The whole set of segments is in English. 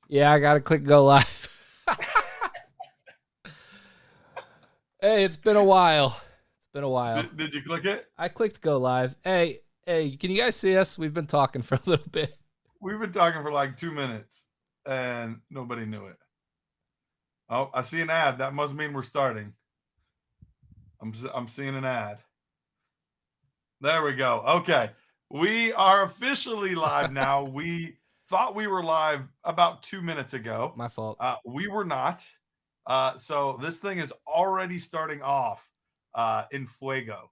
Yeah, I gotta click go live. Hey, it's been a while. It's been a while. Did you click it? I clicked go live. Hey, can you guys see us? We've been talking for a little bit. We've been talking for like 2 minutes and nobody knew it. Oh, I see an ad. That must mean we're starting. I'm seeing an ad. There we go. Okay. We are officially live now. We thought we were live about 2 minutes ago. My fault. We were not. So this thing is already starting off in fuego.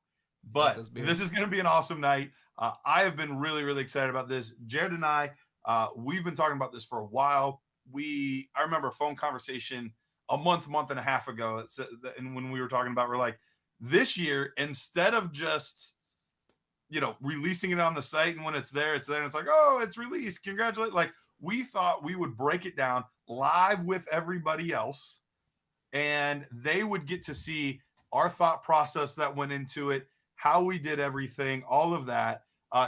But this is going to be an awesome night. I have been really, really excited about this. Jared and I, we've been talking about this for a while. I remember a phone conversation a month and a half ago. And when we were talking about, we're like, this year, instead of just releasing it on the site, and when it's there, and it's like, oh, it's released. Congratulations. Like, we thought we would break it down live with everybody else, and they would get to see our thought process that went into it, how we did everything, all of that.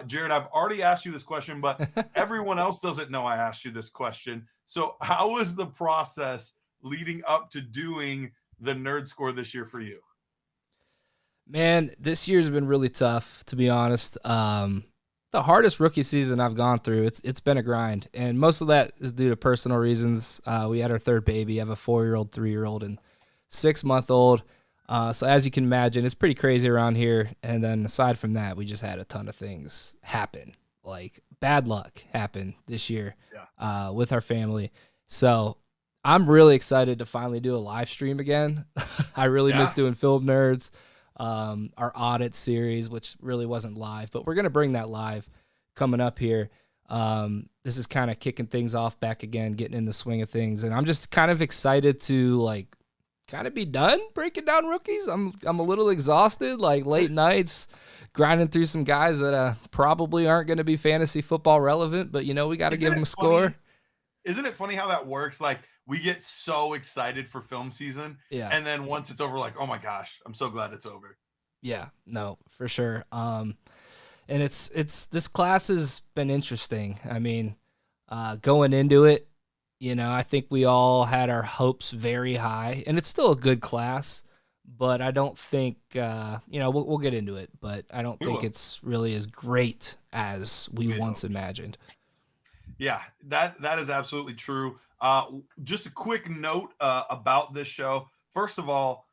Jared, I've already asked you this question, but everyone else doesn't know I asked you this question. So how was the process leading up to doing the Nerd Score this year for you? Man, this year's been really tough, to be honest. The hardest rookie season I've gone through. It's been a grind, and most of that is due to personal reasons. We had our third baby. I have a 4-year-old, 3-year-old, and 6-month-old. So as you can imagine, it's pretty crazy around here. And then aside from that, we just had a ton of things happen. Like bad luck happened this year with our family. So I'm really excited to finally do a live stream again. I really miss doing Film Nerds. Our audit series, which really wasn't live, but we're going to bring that live coming up here. This is kind of kicking things off back again, getting in the swing of things. And I'm just kind of excited to kind of be done breaking down rookies. I'm a little exhausted, like late nights grinding through some guys that probably aren't going to be fantasy football relevant, but we got to give them a score. Isn't it funny how that works? Like, we get so excited for film season. Yeah. And then once it's over, like, oh my gosh, I'm so glad it's over. Yeah, no, for sure. And it's this class has been interesting. I mean, going into it, I think we all had our hopes very high, and it's still a good class, but I don't think, we'll get into it, but I don't think it's really as great as we once imagined. Yeah, that is absolutely true. Just a quick note about this show. First of all,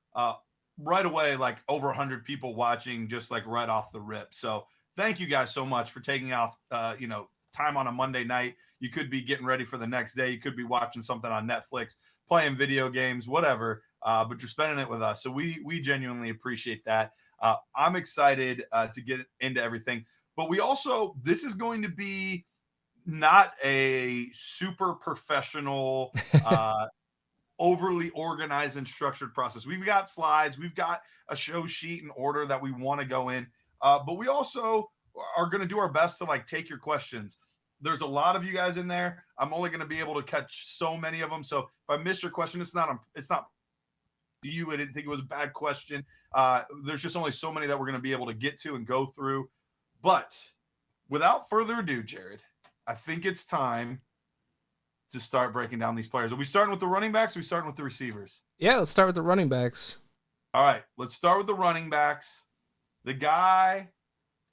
right away, like over 100 people watching just like right off the rip. So thank you guys so much for taking off, time on a Monday night. You could be getting ready for the next day. You could be watching something on Netflix, playing video games, whatever, but you're spending it with us. So we genuinely appreciate that. I'm excited to get into everything, but this is going to be not a super professional, overly organized and structured process. We've got slides, we've got a show sheet and order that we want to go in, but we also are going to do our best to take your questions. There's a lot of you guys in there. I'm only going to be able to catch so many of them. So if I miss your question, it's not you. I didn't think it was a bad question. There's just only so many that we're going to be able to get to and go through. But without further ado, Jared, I think it's time to start breaking down these players. Are we starting with the running backs or are we starting with the receivers? Yeah, let's start with the running backs. All right, let's start with the running backs. The guy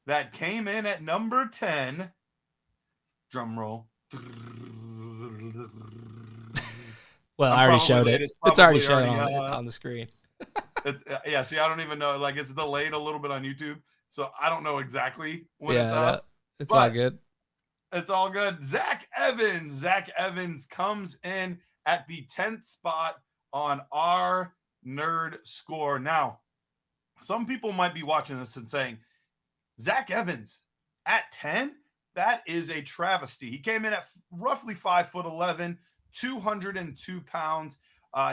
that came in at number 10, drum roll. Well, I already showed it. It's already shown on the screen. See, I don't even know. It's delayed a little bit on YouTube, so I don't know exactly when it's up. It's all good. It's all good. Zach Evans. Zach Evans comes in at the 10th spot on our Nerd Score. Now, some people might be watching this and saying, Zach Evans at 10? That is a travesty. He came in at roughly 5'11", 202 pounds.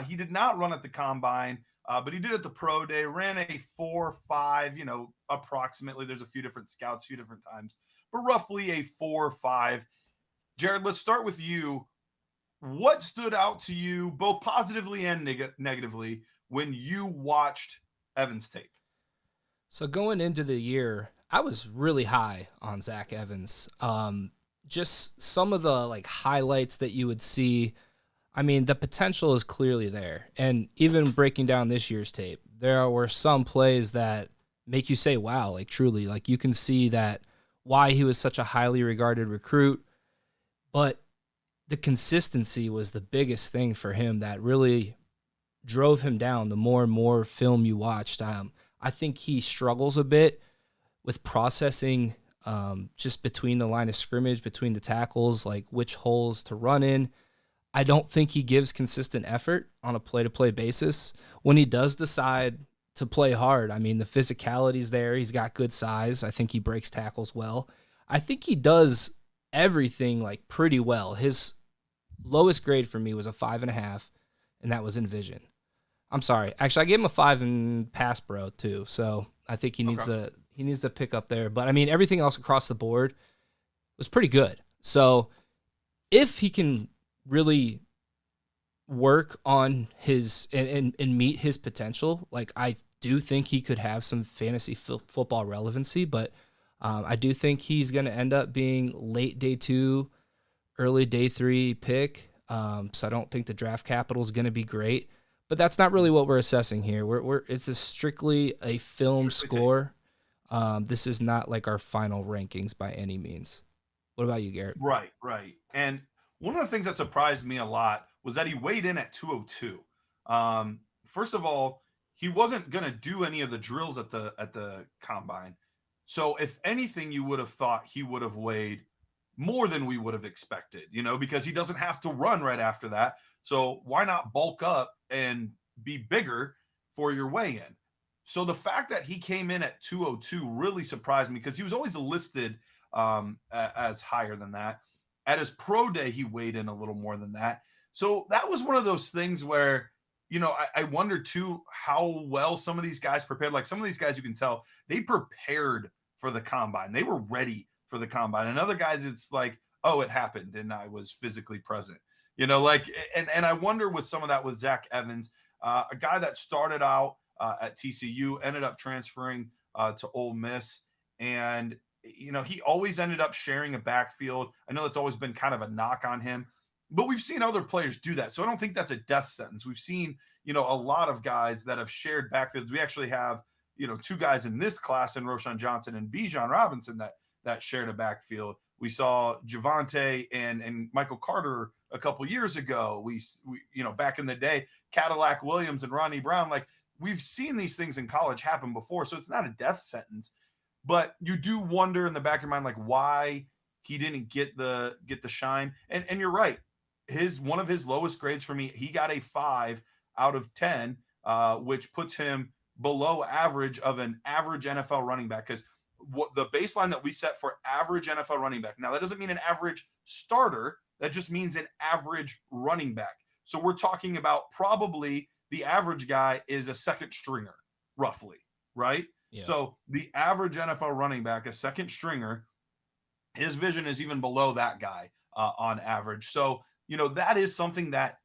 He did not run at the combine, but he did at the pro day, ran a 4.5, approximately. There's a few different scouts, a few different times, but roughly a 4.5. Jared, let's start with you. What stood out to you, both positively and negatively, when you watched Evans' tape? So going into the year, I was really high on Zach Evans. just some of the like highlights that you would see. I mean, the potential is clearly there. And even breaking down this year's tape, there were some plays that make you say, wow, like truly, like you can see that why he was such a highly regarded recruit. But the consistency was the biggest thing for him that really drove him down the more and more film you watched. I think he struggles a bit with processing just between the line of scrimmage, between the tackles, like which holes to run in. I don't think he gives consistent effort on a play-to-play basis. When he does decide to play hard, I mean, the physicality's there. He's got good size. I think he breaks tackles well. I think he does everything like pretty well. His lowest grade for me was a 5.5, and that was in vision. I'm sorry. Actually, I gave him a 5 in pass pro too. So I think he needs to pick up there. But I mean, everything else across the board was pretty good. So if he can really work on his and meet his potential, like I do think he could have some fantasy football relevancy, but I do think he's going to end up being late day 2, early day 3 pick. So I don't think the draft capital is going to be great, but that's not really what we're assessing here. It's strictly a film score. This is not like our final rankings by any means. What about you, Garrett? Right. And one of the things that surprised me a lot was that he weighed in at 202. First of all, he wasn't going to do any of the drills at the combine. So if anything, you would have thought he would have weighed more than we would have expected, because he doesn't have to run right after that. So why not bulk up and be bigger for your weigh-in? So the fact that he came in at 202 really surprised me because he was always listed as higher than that. At his pro day, he weighed in a little more than that. So that was one of those things where, I wonder too how well some of these guys prepared. Like some of these guys, you can tell they prepared for the combine. They were ready for the combine. And other guys, it's like, oh, it happened and I was physically present. And I wonder with some of that with Zach Evans, a guy that started out at TCU, ended up transferring to Ole Miss, and he always ended up sharing a backfield. I know that's always been kind of a knock on him, but we've seen other players do that. So I don't think that's a death sentence. We've seen, a lot of guys that have shared backfields. We actually have, 2 guys in this class in Roschon Johnson and Bijan Robinson that shared a backfield. We saw Javonte and Michael Carter a couple years ago. We back in the day, Cadillac Williams and Ronnie Brown, like we've seen these things in college happen before. So it's not a death sentence. But you do wonder in the back of your mind, like why he didn't get the shine. And you're right. One of his lowest grades for me, he got a 5 out of 10, which puts him below average of an average NFL running back. Because what the baseline that we set for average NFL running back. Now that doesn't mean an average starter. That just means an average running back. So we're talking about probably the average guy is a second stringer, roughly, right? Yeah. So the average NFL running back, a second stringer, his vision is even below that guy on average. So, that is something that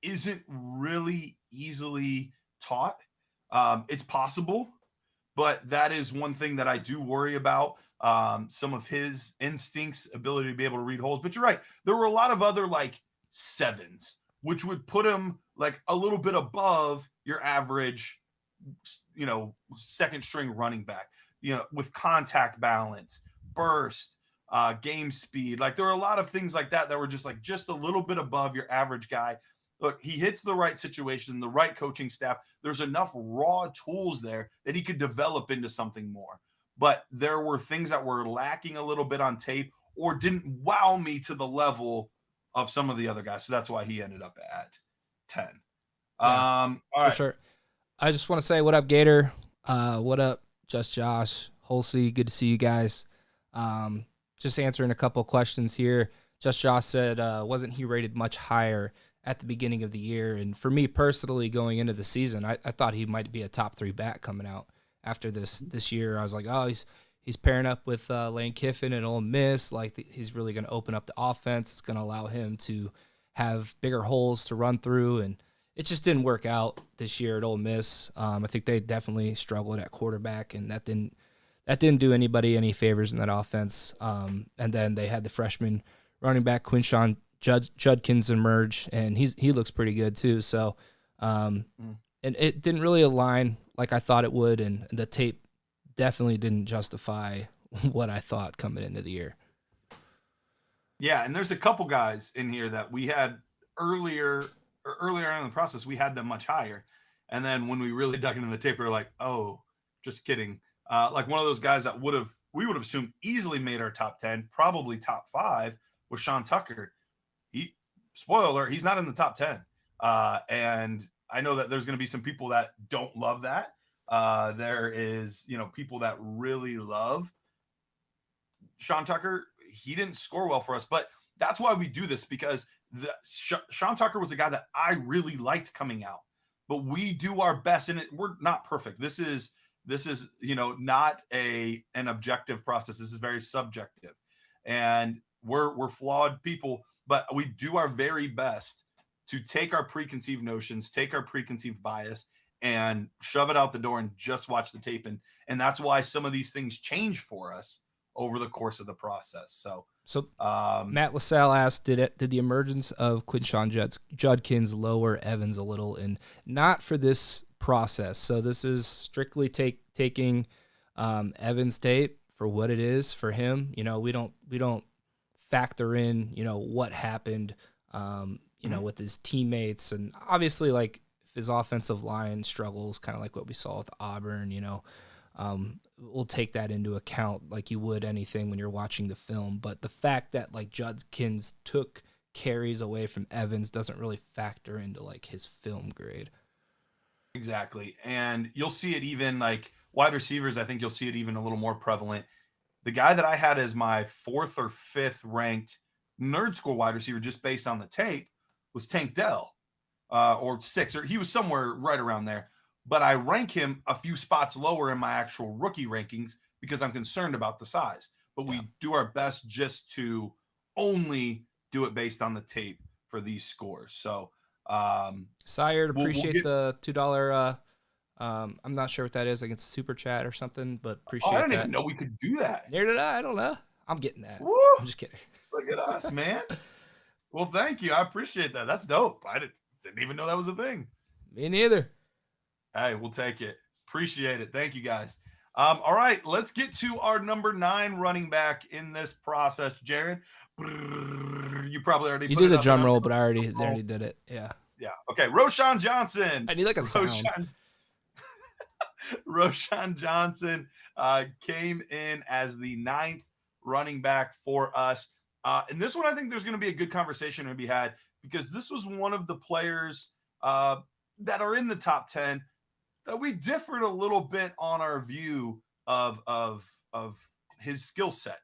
isn't really easily taught. It's possible, but that is one thing that I do worry about. Some of his instincts, ability to be able to read holes. But you're right. There were a lot of other like 7s, which would put him like a little bit above your average second string running back, with contact balance, burst, game speed. Like there are a lot of things like that were just a little bit above your average guy. Look, he hits the right situation, the right coaching staff. There's enough raw tools there that he could develop into something more. But there were things that were lacking a little bit on tape or didn't wow me to the level of some of the other guys. So that's why he ended up at 10. Yeah, all right. For sure. I just want to say, what up, Gator? What up, Just Josh, Holsey? Good to see you guys. Just answering a couple questions here. Just Josh said, wasn't he rated much higher at the beginning of the year? And for me personally, going into the season, I thought he might be a top 3 back coming out after this year. I was like, oh, he's pairing up with Lane Kiffin and Ole Miss. Like he's really going to open up the offense. It's going to allow him to have bigger holes to run through, and it just didn't work out this year at Ole Miss. I think they definitely struggled at quarterback, and that didn't that didn't do anybody any favors in that offense. And then they had the freshman running back Quinshon Judkins emerge, and he looks pretty good too. So, and it didn't really align like I thought it would, and the tape definitely didn't justify what I thought coming into the year. Yeah, and there's a couple guys in here that we had earlier on in the process, we had them much higher. And then when we really dug into the tape, we were like, oh, just kidding. Like one of those guys that we would have assumed easily made our top 10, probably top 5, was Sean Tucker. Spoiler alert, he's not in the top 10. And I know that there's going to be some people that don't love that. There is, people that really love Sean Tucker. He didn't score well for us, but that's why we do this, because Sean Tucker was a guy that I really liked coming out, but we do our best in it. We're not perfect. This is, not an objective process. This is very subjective, and we're flawed people, but we do our very best to take our preconceived notions, take our preconceived bias, and shove it out the door and just watch the tape. And that's why some of these things change for us over the course of the process. So Matt LaSalle asked, did the emergence of Quinshon Judkins lower Evans a little? And not for this process. So this is strictly taking Evans tape for what it is for him. We don't factor in, what happened, with his teammates. And obviously, like, if his offensive line struggles, kind of like what we saw with Auburn, we'll take that into account like you would anything when you're watching the film. But the fact that, like, Judkins took carries away from Evans doesn't really factor into, like, his film grade. Exactly. And you'll see it even, like, wide receivers, I think you'll see it even a little more prevalent. The guy that I had as my 4th or 5th ranked nerd score wide receiver, just based on the tape, was Tank Dell, or 6, or he was somewhere right around there. But I rank him a few spots lower in my actual rookie rankings because I'm concerned about the size. But we do our best just to only do it based on the tape for these scores. So, Sire, appreciate the $2. I'm not sure what that is. Like, it's super chat or something, but appreciate that. I didn't even know we could do that. Neither did I. I don't know. I'm getting that. Woo! I'm just kidding. Look at us, man. Well, thank you. I appreciate that. That's dope. I didn't even know that was a thing. Me neither. Hey, we'll take it. Appreciate it. Thank you, guys. All right, let's get to our number 9 running back in this process. Jared, you probably already did the drum roll, but I already did it. Yeah. Yeah. Okay. Roschon Johnson. I need like a sound. Roschon Johnson came in as the 9th running back for us. And this one, I think there's going to be a good conversation to be had, because this was one of the players that are in the top 10 that we differed a little bit on our view of his skill set.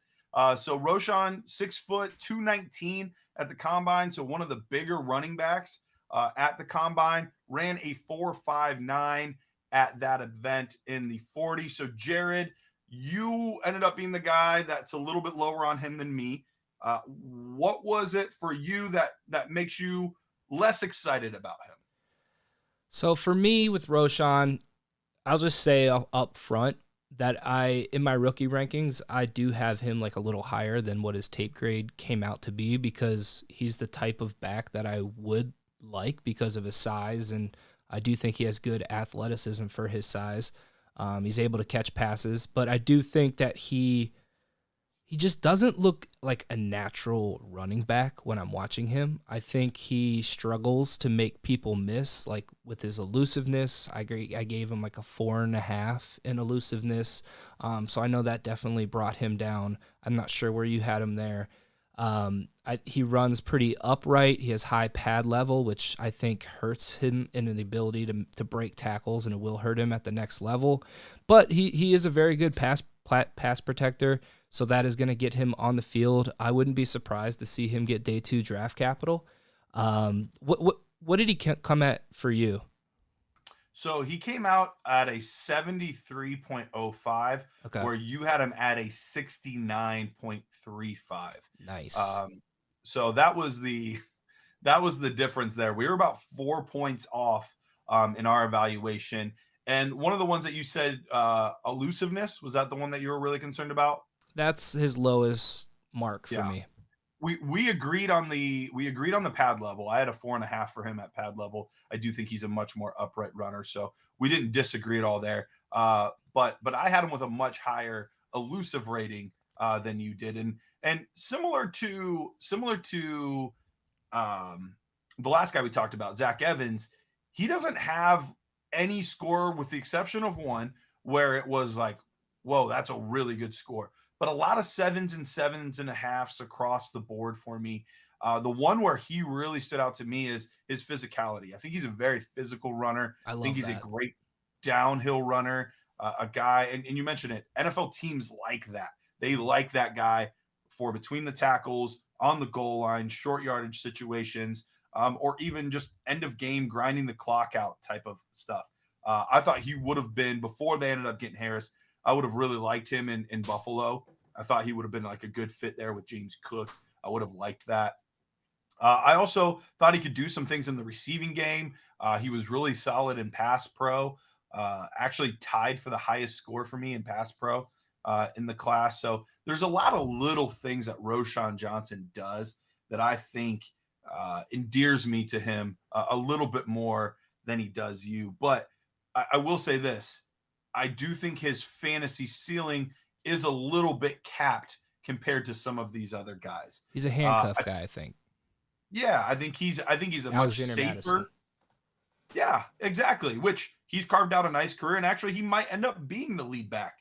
So Roschon, 6 foot, 219 at the combine. So one of the bigger running backs at the combine, ran a 4.59 at that event in the 40. So Jared, you ended up being the guy that's a little bit lower on him than me. What was it for you that makes you less excited about him? So for me with Roschon, I'll just say up front that in my rookie rankings, I do have him like a little higher than what his tape grade came out to be, because he's the type of back that I would like because of his size, and I do think he has good athleticism for his size. He's able to catch passes, but I do think that he just doesn't look like a natural running back when I'm watching him. I think he struggles to make people miss, like with his elusiveness. I gave him like a 4.5 in elusiveness. So I know that definitely brought him down. I'm not sure where you had him there. He runs pretty upright. He has high pad level, which I think hurts him in the ability to break tackles, and it will hurt him at the next level. But he is a very good pass protector, so that is going to get him on the field. I wouldn't be surprised to see him get day 2 draft capital. What did he come at for you? So he came out at a 73.05, where you had him at a 69.35. Nice. So that was the difference there. We were about 4 points off in our evaluation. And one of the ones that you said, elusiveness, was that the one that you were really concerned about? That's his lowest mark for me. We agreed on the pad level. I had a 4.5 for him at pad level. I do think he's a much more upright runner, so we didn't disagree at all there. But I had him with a much higher elusive rating than you did, and similar to the last guy we talked about, Zach Evans. He doesn't have any score, with the exception of one where it was like, whoa, that's a really good score. But a lot of 7s and 7.5s across the board for me. The one where he really stood out to me is his physicality. I think he's a very physical runner. I think he's a great downhill runner, a guy, and you mentioned it, NFL teams like that. They like that guy for between the tackles, on the goal line, short yardage situations, or even just end of game, grinding the clock out type of stuff. I thought he would have been, before they ended up getting Harris, I would have really liked him in Buffalo. I thought he would have been like a good fit there with James Cook. I would have liked that. I also thought he could do some things in the receiving game. He was really solid in pass pro, actually tied for the highest score for me in pass pro in the class. So there's a lot of little things that Roschon Johnson does that I think endears me to him a little bit more than he does you. But I will say this. I do think his fantasy ceiling is a little bit capped compared to some of these other guys. He's a handcuff guy, I think. Yeah, I think he's a much safer. Madison. Yeah, exactly. Which he's carved out a nice career, and actually he might end up being the lead back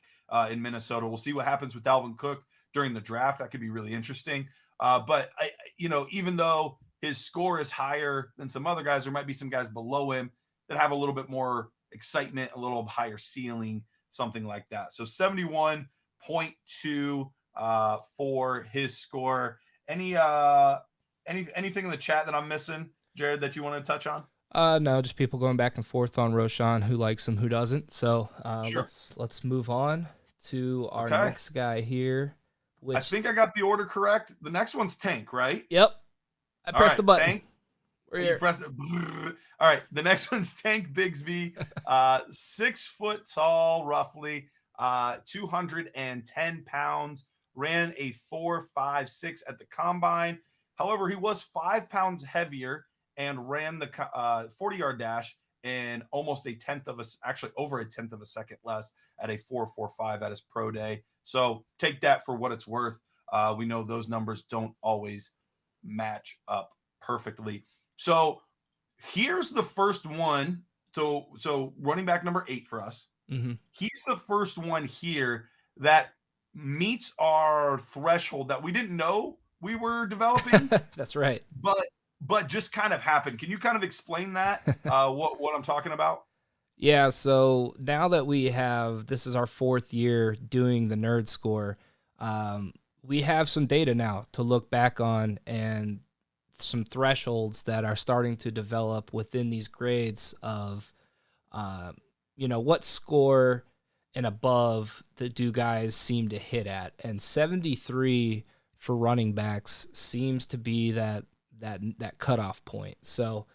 in Minnesota. We'll see what happens with Dalvin Cook during the draft. That could be really interesting. But even though his score is higher than some other guys, there might be some guys below him that have a little bit more excitement, a little higher ceiling, something like that. So 71.2 for his score. Anything in the chat that I'm missing, Jared, that you want to touch on? No, just people going back and forth on Roschon, who likes him, who doesn't. So sure. let's move on to our next guy here. I think I got the order correct. The next one's Tank, right? Yep. I pressed the button. Tank. You press it. All right. The next one's Tank Bigsby, 6 foot tall, roughly, 210 pounds, ran a 4.56 at the combine. However, he was 5 pounds heavier and ran the 40-yard dash in almost over a tenth of a second less at a 4.45 at his pro day. So take that for what it's worth. We know those numbers don't always match up perfectly. So here's the first one. So running back number 8 for us. Mm-hmm. He's the first one here that meets our threshold that we didn't know we were developing. That's right. But just kind of happened. Can you kind of explain that, what I'm talking about? Yeah, so now that this is our 4th year doing the nerd score, we have some data now to look back on and some thresholds that are starting to develop within these grades of, what score and above that do guys seem to hit at. And 73 for running backs seems to be that cutoff point. So,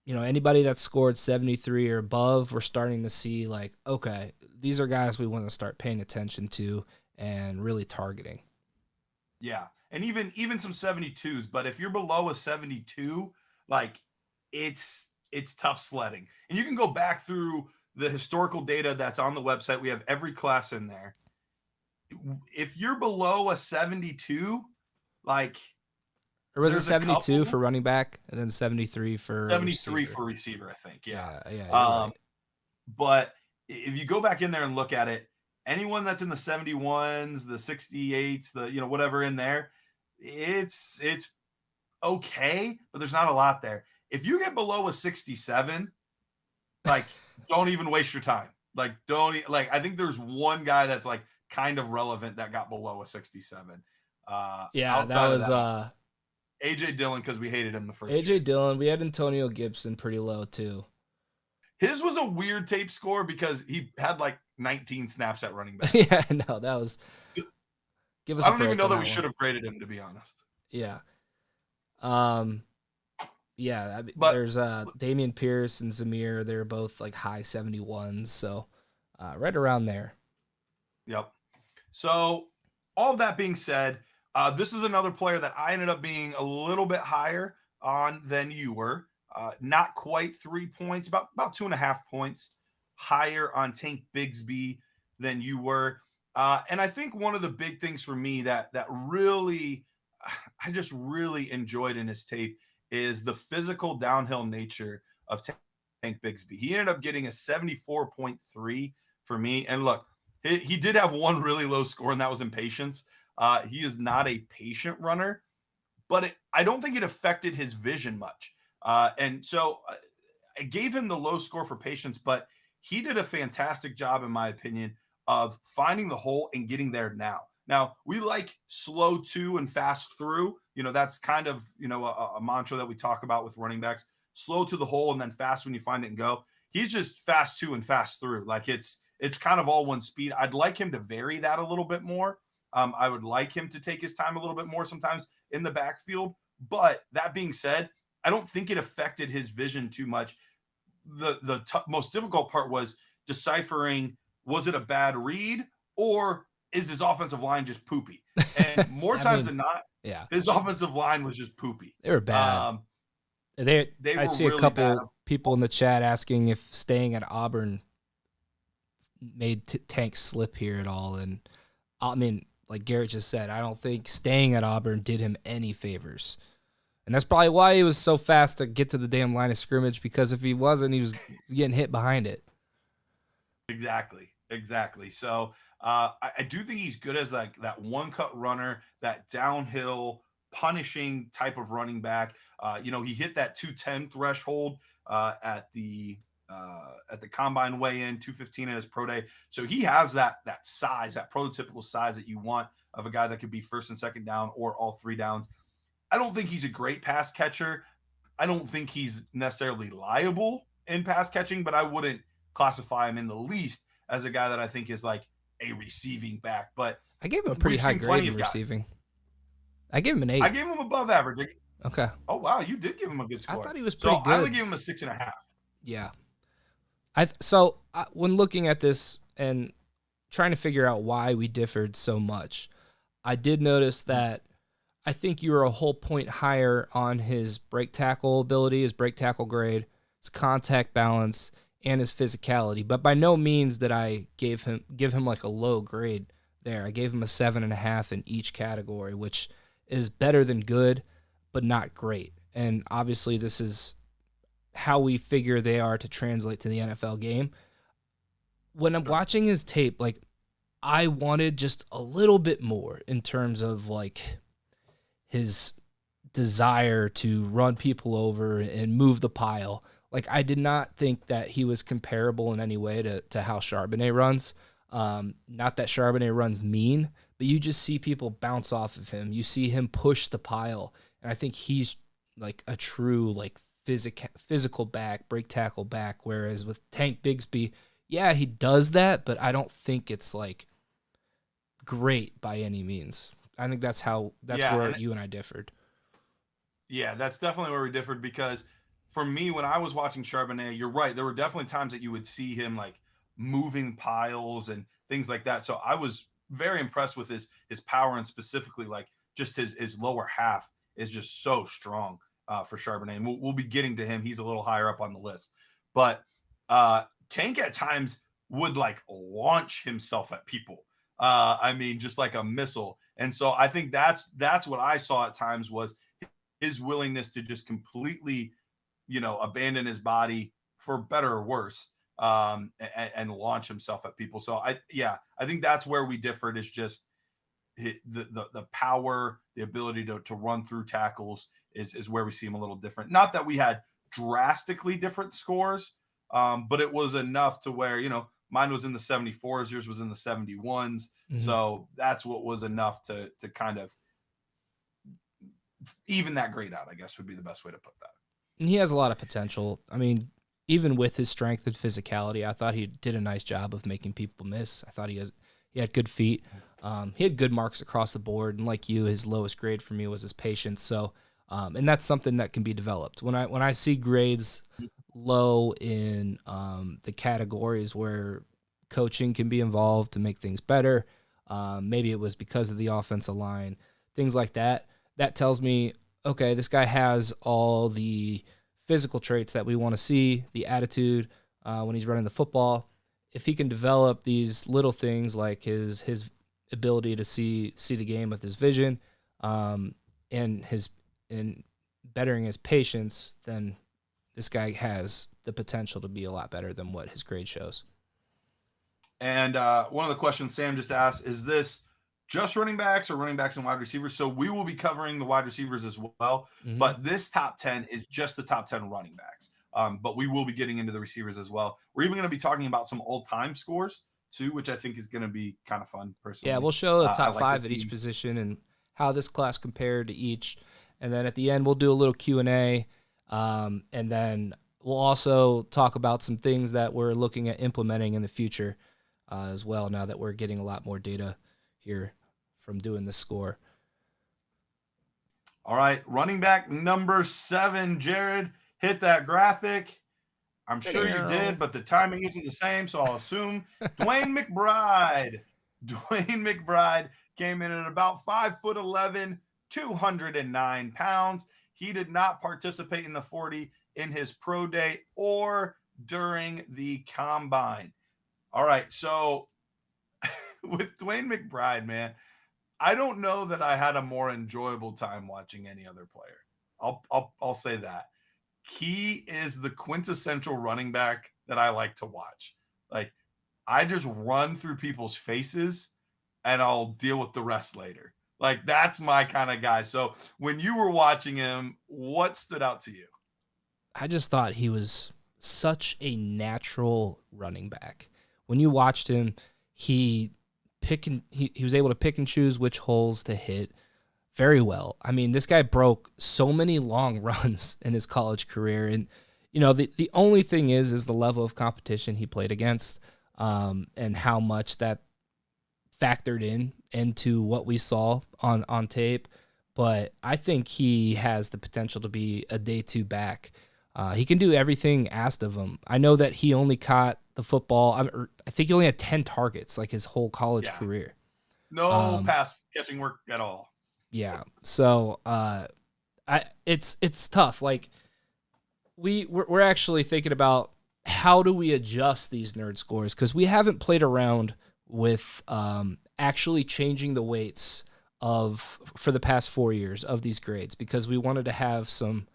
anybody that scored 73 or above, we're starting to see like, okay, these are guys we want to start paying attention to and really targeting. Yeah. And even some 72s, but if you're below a 72, like it's tough sledding. And you can go back through the historical data that's on the website. We have every class in there. If you're below a 72, like, or was it 72 for running back and then 73 for 73 receiver? For receiver, I think. Yeah. Right. But if you go back in there and look at it, anyone that's in the 71s, the 68s, the whatever in there, it's okay, but there's not a lot there. If you get below a 67, like don't even waste your time. Like I think there's one guy that's like kind of relevant that got below a 67. That was AJ Dillon, because we hated him the first AJ Dillon. We had Antonio Gibson pretty low too. His was a weird tape score because he had like 19 snaps at running back. Yeah, no, that was. Give us. I don't even know that we should have graded him, to be honest. Yeah. Yeah, But there's Damian Pierce and Zamir. They're both like high 71s, so right around there. yep. So all of that being said, this is another player that I ended up being a little bit higher on than you were. Not quite 3 points, about 2.5 points higher on Tank Bigsby than you were. And I think one of the big things for me that really I just really enjoyed in his tape is the physical downhill nature of Tank Bigsby. He ended up getting a 74.3 for me. And look, he did have one really low score, and that was in patience. He is not a patient runner, but I don't think it affected his vision much. And so I gave him the low score for patience, but he did a fantastic job, in my opinion, of finding the hole and getting there now. Now, we like slow to and fast through. That's kind of, a mantra that we talk about with running backs. Slow to the hole and then fast when you find it and go. He's just fast to and fast through. Like it's kind of all one speed. I'd like him to vary that a little bit more. I would like him to take his time a little bit more sometimes in the backfield. But that being said, I don't think it affected his vision too much. The most difficult part was deciphering, was it a bad read or is his offensive line just poopy? And more times than not, yeah, his offensive line was just poopy. They were bad. They were I see really a couple bad. people in the chat asking if staying at Auburn made Tank slip here at all. And I mean, like Garrett just said, I don't think staying at Auburn did him any favors. And that's probably why he was so fast to get to the damn line of scrimmage, because if he wasn't, he was getting hit behind it. Exactly. So I do think he's good as like that one-cut runner, that downhill punishing type of running back. He hit that 210 threshold at the combine weigh-in, 215 at his pro day. So he has that size, that prototypical size that you want of a guy that could be first and second down or all three downs. I don't think he's a great pass catcher. I don't think he's necessarily liable in pass catching, but I wouldn't classify him in the least as a guy that I think is like a receiving back. But I gave him a pretty high grade in receiving. I gave him an 8. I gave him above average. Okay. Oh, wow. You did give him a good score. I thought he was pretty good. I only gave him a 6.5. Yeah. When looking at this and trying to figure out why we differed so much, I did notice that I think you were a whole point higher on his break tackle ability, his break tackle grade, his contact balance, and his physicality. But by no means did I give him like a low grade there. I gave him a 7.5 in each category, which is better than good, but not great. And obviously this is how we figure they are to translate to the NFL game. When I'm watching his tape, like, I wanted just a little bit more in terms of like his desire to run people over and move the pile. Like, I did not think that he was comparable in any way to how Charbonnet runs. Not that Charbonnet runs mean, but you just see people bounce off of him. You see him push the pile. And I think he's like a true like physical back, break tackle back. Whereas with Tank Bigsby, yeah, he does that, but I don't think it's like great by any means. I think that's where you and I differed. Yeah, that's definitely where we differed, because for me, when I was watching Charbonnet, you're right. There were definitely times that you would see him like moving piles and things like that. So I was very impressed with his power, and specifically like just his lower half is just so strong for Charbonnet. And we'll be getting to him. He's a little higher up on the list. But Tank at times would like launch himself at people. I mean, just like a missile. And so I think that's what I saw at times, was his willingness to just completely, abandon his body, for better or worse, and launch himself at people. So I think that's where we differed, is just the power, the ability to run through tackles is where we see him a little different. Not that we had drastically different scores, but it was enough to where, mine was in the 74s, yours was in the 71s. Mm-hmm. So that's what was enough to kind of even that grade out, I guess would be the best way to put that. And he has a lot of potential. I mean, even with his strength and physicality, I thought he did a nice job of making people miss. I thought he had good feet. He had good marks across the board. And like you, his lowest grade for me was his patience. So And that's something that can be developed. When I see grades low in the categories where coaching can be involved to make things better, maybe it was because of the offensive line, things like that, that tells me, okay, this guy has all the physical traits that we want to see, the attitude when he's running the football. If he can develop these little things like his ability to see the game with his vision, and bettering his patience, then this guy has the potential to be a lot better than what his grade shows. And one of the questions Sam just asked, is this just running backs or running backs and wide receivers? So we will be covering the wide receivers as well, but this top 10 is just the top 10 running backs. But we will be getting into the receivers as well. We're even going to be talking about some all-time scores too, which I think is going to be kind of fun personally. Yeah, we'll show the top five at each position and how this class compared to each. And then at the end, we'll do a little Q&A. And then we'll also talk about some things that we're looking at implementing in the future as well, now that we're getting a lot more data here from doing this score. All right, running back number 7, Jared, hit that graphic. I'm sure you did, but the timing isn't the same, so I'll assume Dwayne McBride. Dwayne McBride came in at about 5'11", 209 pounds. He did not participate in the 40 in his pro day or during the combine. All right, so with Dwayne McBride, man, I don't know that I had a more enjoyable time watching any other player. I'll say that. He is the quintessential running back that I like to watch. Like, I just run through people's faces and I'll deal with the rest later. Like, that's my kind of guy. So when you were watching him, what stood out to you? I just thought he was such a natural running back. When you watched him, he was able to pick and choose which holes to hit very well. I mean, this guy broke so many long runs in his college career. And, you know, the only thing is the level of competition he played against, and how much that factored into what we saw on tape. But I think he has the potential to be a day 2 back. He can do everything asked of him. I know that he only caught the football. I think he only had 10 targets like his whole college career. No pass catching work at all. Yeah. So it's tough. Like we're actually thinking about how do we adjust these nerd scores, because we haven't played around with actually changing the weights for the past 4 years of these grades, because we wanted to have some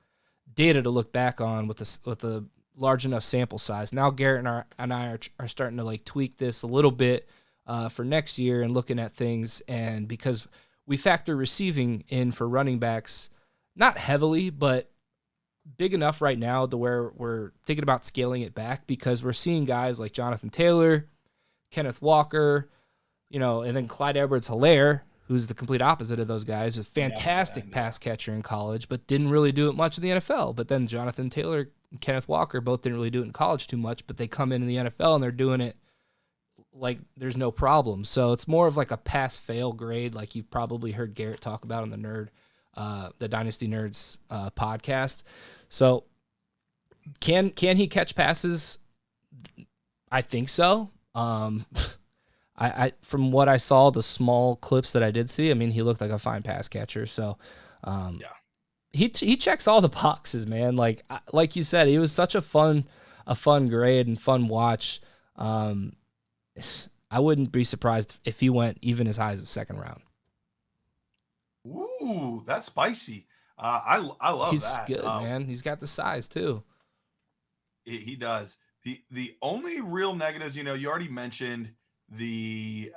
data to look back on with a large enough sample size. Now Garrett and I are starting to like tweak this a little bit for next year and looking at things, and because we factor receiving in for running backs, not heavily, but big enough right now to where we're thinking about scaling it back, because we're seeing guys like Jonathan Taylor, Kenneth Walker, and then Clyde Edwards-Helaire, who's the complete opposite of those guys, a fantastic pass catcher in college, but didn't really do it much in the NFL. But then Jonathan Taylor and Kenneth Walker both didn't really do it in college too much, but they come in the NFL and they're doing it like there's no problem. So it's more of like a pass-fail grade, like you've probably heard Garrett talk about on the Dynasty Nerds podcast. So can he catch passes? I think so. I from what I saw, the small clips that I did see, I mean, he looked like a fine pass catcher. So, he checks all the boxes, man. Like you said, he was such a fun grade and fun watch. I wouldn't be surprised if he went even as high as the second round. Ooh, that's spicy. I love He's that. He's good, man. He's got the size too. He does. The only real negatives, you already mentioned the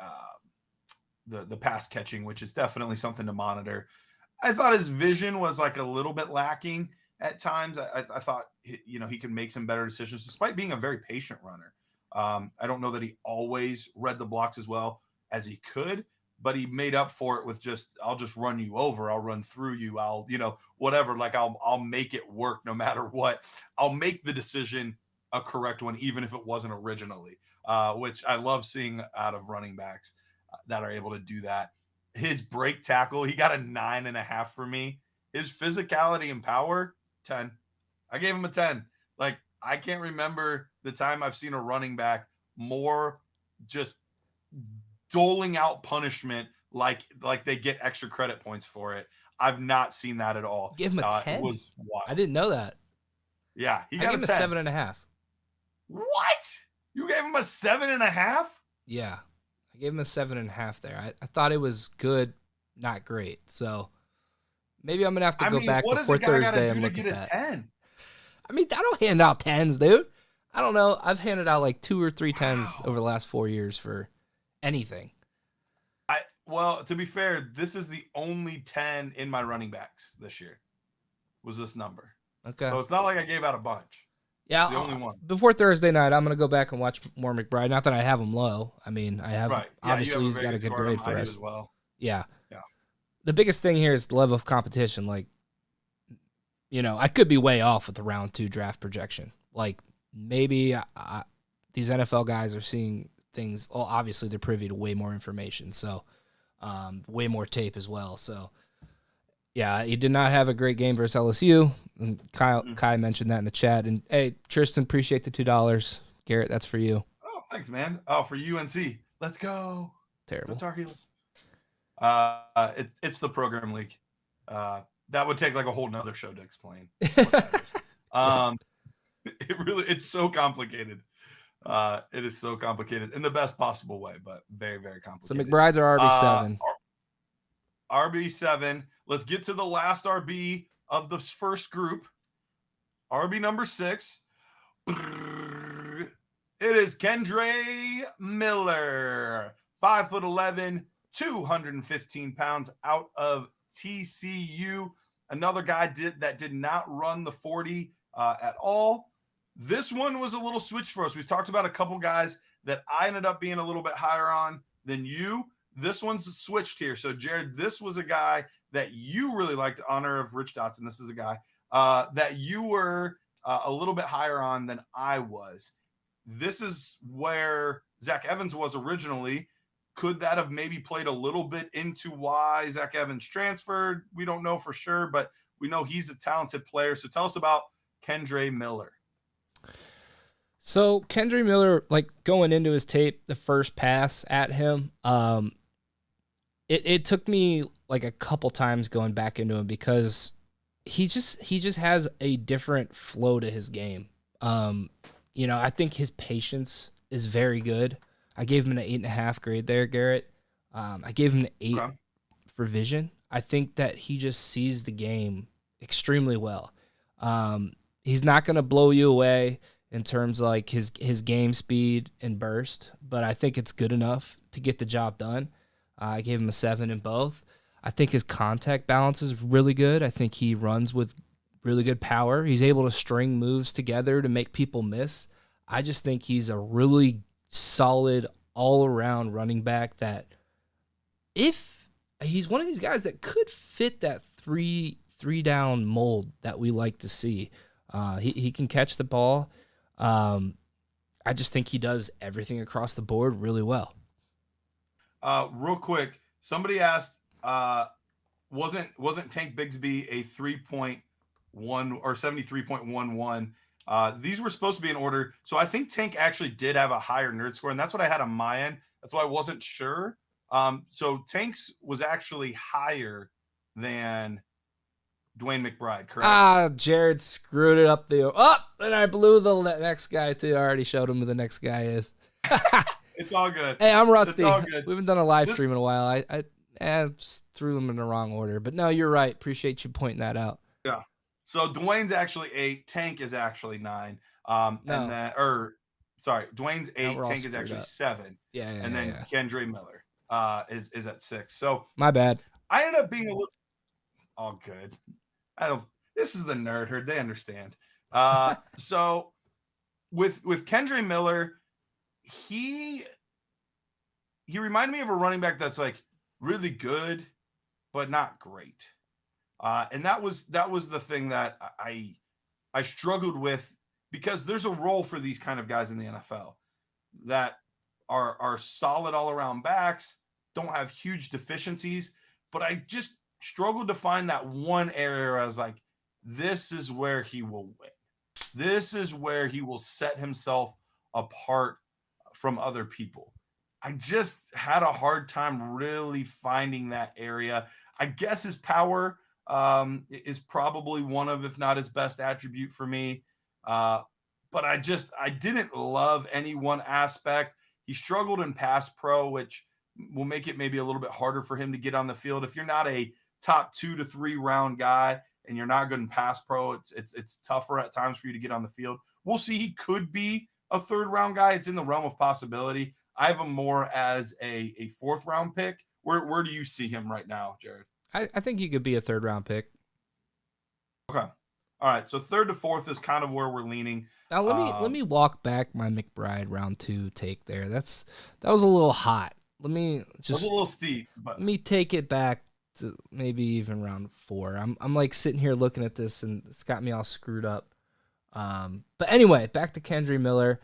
pass catching, which is definitely something to monitor. I thought his vision was like a little bit lacking at times. I thought, he could make some better decisions despite being a very patient runner. I don't know that he always read the blocks as well as he could, but he made up for it with I'll just run you over. I'll run through you. I'll, whatever. Like I'll make it work no matter what. I'll make the decision a correct one, even if it wasn't originally, which I love seeing out of running backs that are able to do that. His break tackle, he got a 9.5 for me. his physicality and power, 10. I gave him a 10. Like, I can't remember the time I've seen a running back more just doling out punishment like they get extra credit points for it. I've not seen that at all. Give him a 10? It was wild. I didn't know that. Yeah, I gave him a 7.5. What? You gave him a 7.5? Yeah, I gave him a 7.5 there. I thought it was good, not great. So maybe I'm gonna have to go back before Thursday and look at that. 10? I mean, I don't hand out 10s, dude. I don't know. I've handed out like 2 or 3 10s over the last 4 years for anything. Well, to be fair, this is the only 10 in my running backs this year. Was this number? Okay. So it's not like I gave out a bunch. Yeah, it's the only one. Before Thursday night, I'm gonna go back and watch more McBride. Not that I have him low. I mean, I have. Right. Yeah, obviously, he's got a good grade for us. As well. Yeah. Yeah. The biggest thing here is the level of competition. Like, I could be way off with the round 2 draft projection. Like, maybe these NFL guys are seeing things. Well, obviously, they're privy to way more information. So. Way more tape as well. So, yeah, he did not have a great game versus LSU. And Kai mentioned that in the chat. And, hey, Tristan, appreciate the $2. Garrett, that's for you. Oh, thanks, man. Oh, for UNC. Let's go. Terrible. Go Tar Heels. It's the program league. That would take like a whole nother show to explain what that is. It's so complicated. It is so complicated in the best possible way, but very, very complicated. So McBride's are RB7. RB7. Let's get to the last RB of the first group. RB number 6. It is Kendre Miller, 5'11", 215 pounds, out of TCU. Another guy that did not run the 40 at all. This one was a little switch for us. We've talked about a couple guys that I ended up being a little bit higher on than you. This one's switched here. So, Jared, this was a guy that you really liked, honor of Rich Dotson. This is a guy that you were a little bit higher on than I was. This is where Zach Evans was originally. Could that have maybe played a little bit into why Zach Evans transferred? We don't know for sure, but we know he's a talented player. So tell us about Kendre Miller. So Kendre Miller, like going into his tape, the first pass at him, it took me like a couple times going back into him because he just has a different flow to his game. I think his patience is very good. I gave him an 8.5 grade there, Garrett. I gave him an 8 for vision. I think that he just sees the game extremely well. He's not going to blow you away in terms of like his game speed and burst, but I think it's good enough to get the job done. I gave him a 7 in both. I think his contact balance is really good. I think he runs with really good power. He's able to string moves together to make people miss. I just think he's a really solid all-around running back that if he's one of these guys that could fit that three down mold that we like to see. He can catch the ball. I just think he does everything across the board really well. Real quick, somebody asked, wasn't Tank Bigsby a 3.1 or 73.11? These were supposed to be in order. So I think Tank actually did have a higher nerd score, and that's what I had on my end. That's why I wasn't sure. So Tank's was actually higher than Dwayne McBride, correct? Jared screwed it up and I blew the next guy too. I already showed him who the next guy is. It's all good. Hey, I'm rusty. It's all good. We haven't done a live stream in a while. I just threw them in the wrong order, but no, you're right. Appreciate you pointing that out. Yeah. So Dwayne's actually 8. Tank is actually 9. Dwayne's 8. Tank is actually 7. Yeah. And then Kendre Miller is at 6. So my bad. I ended up being a little all good. This is the nerd herd. They understand. So with Kendre Miller, he reminded me of a running back that's like really good, but not great. And that was the thing that I struggled with, because there's a role for these kind of guys in the NFL that are solid all around backs, don't have huge deficiencies, but I just struggled to find that one area where I was like, this is where he will win. This is where he will set himself apart from other people. I just had a hard time really finding that area. I guess his power is probably one of, if not his best attribute for me. But I didn't love any one aspect. He struggled in pass pro, which will make it maybe a little bit harder for him to get on the field. If you're not a top 2 to 3 round guy and you're not good in pass pro, it's tougher at times for you to get on the field. We'll see. He could be a 3rd round guy. It's in the realm of possibility. I have him more as a 4th round pick. Where do you see him right now, Jared? I think he could be a 3rd round pick. Okay. All right. So 3rd to 4th is kind of where we're leaning. Now let me walk back my McBride round 2 take there. That was a little hot. Let me just. It was a little steep, but let me take it back to maybe even round 4. I'm like sitting here looking at this and it's got me all screwed up. But anyway, back to Kendre Miller.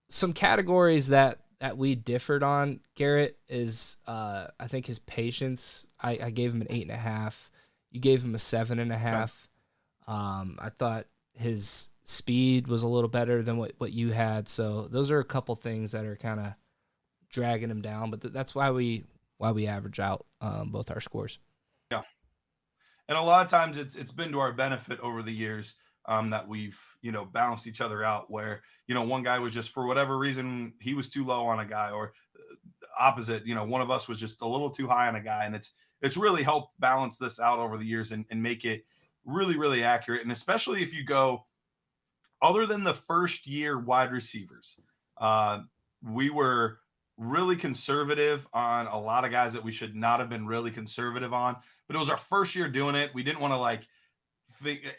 Some categories that we differed on, Garrett, is I think his patience. I gave him an 8.5. You gave him a 7.5. Okay. I thought his speed was a little better than what you had. So those are a couple things that are kind of dragging him down. But that's why we average out both our scores. Yeah, and a lot of times it's been to our benefit over the years. That we've, balanced each other out where, one guy was just, for whatever reason, he was too low on a guy, or opposite, one of us was just a little too high on a guy. And it's really helped balance this out over the years and make it really, really accurate. And especially if you go other than the first year wide receivers, we were really conservative on a lot of guys that we should not have been really conservative on, but it was our first year doing it. We didn't want to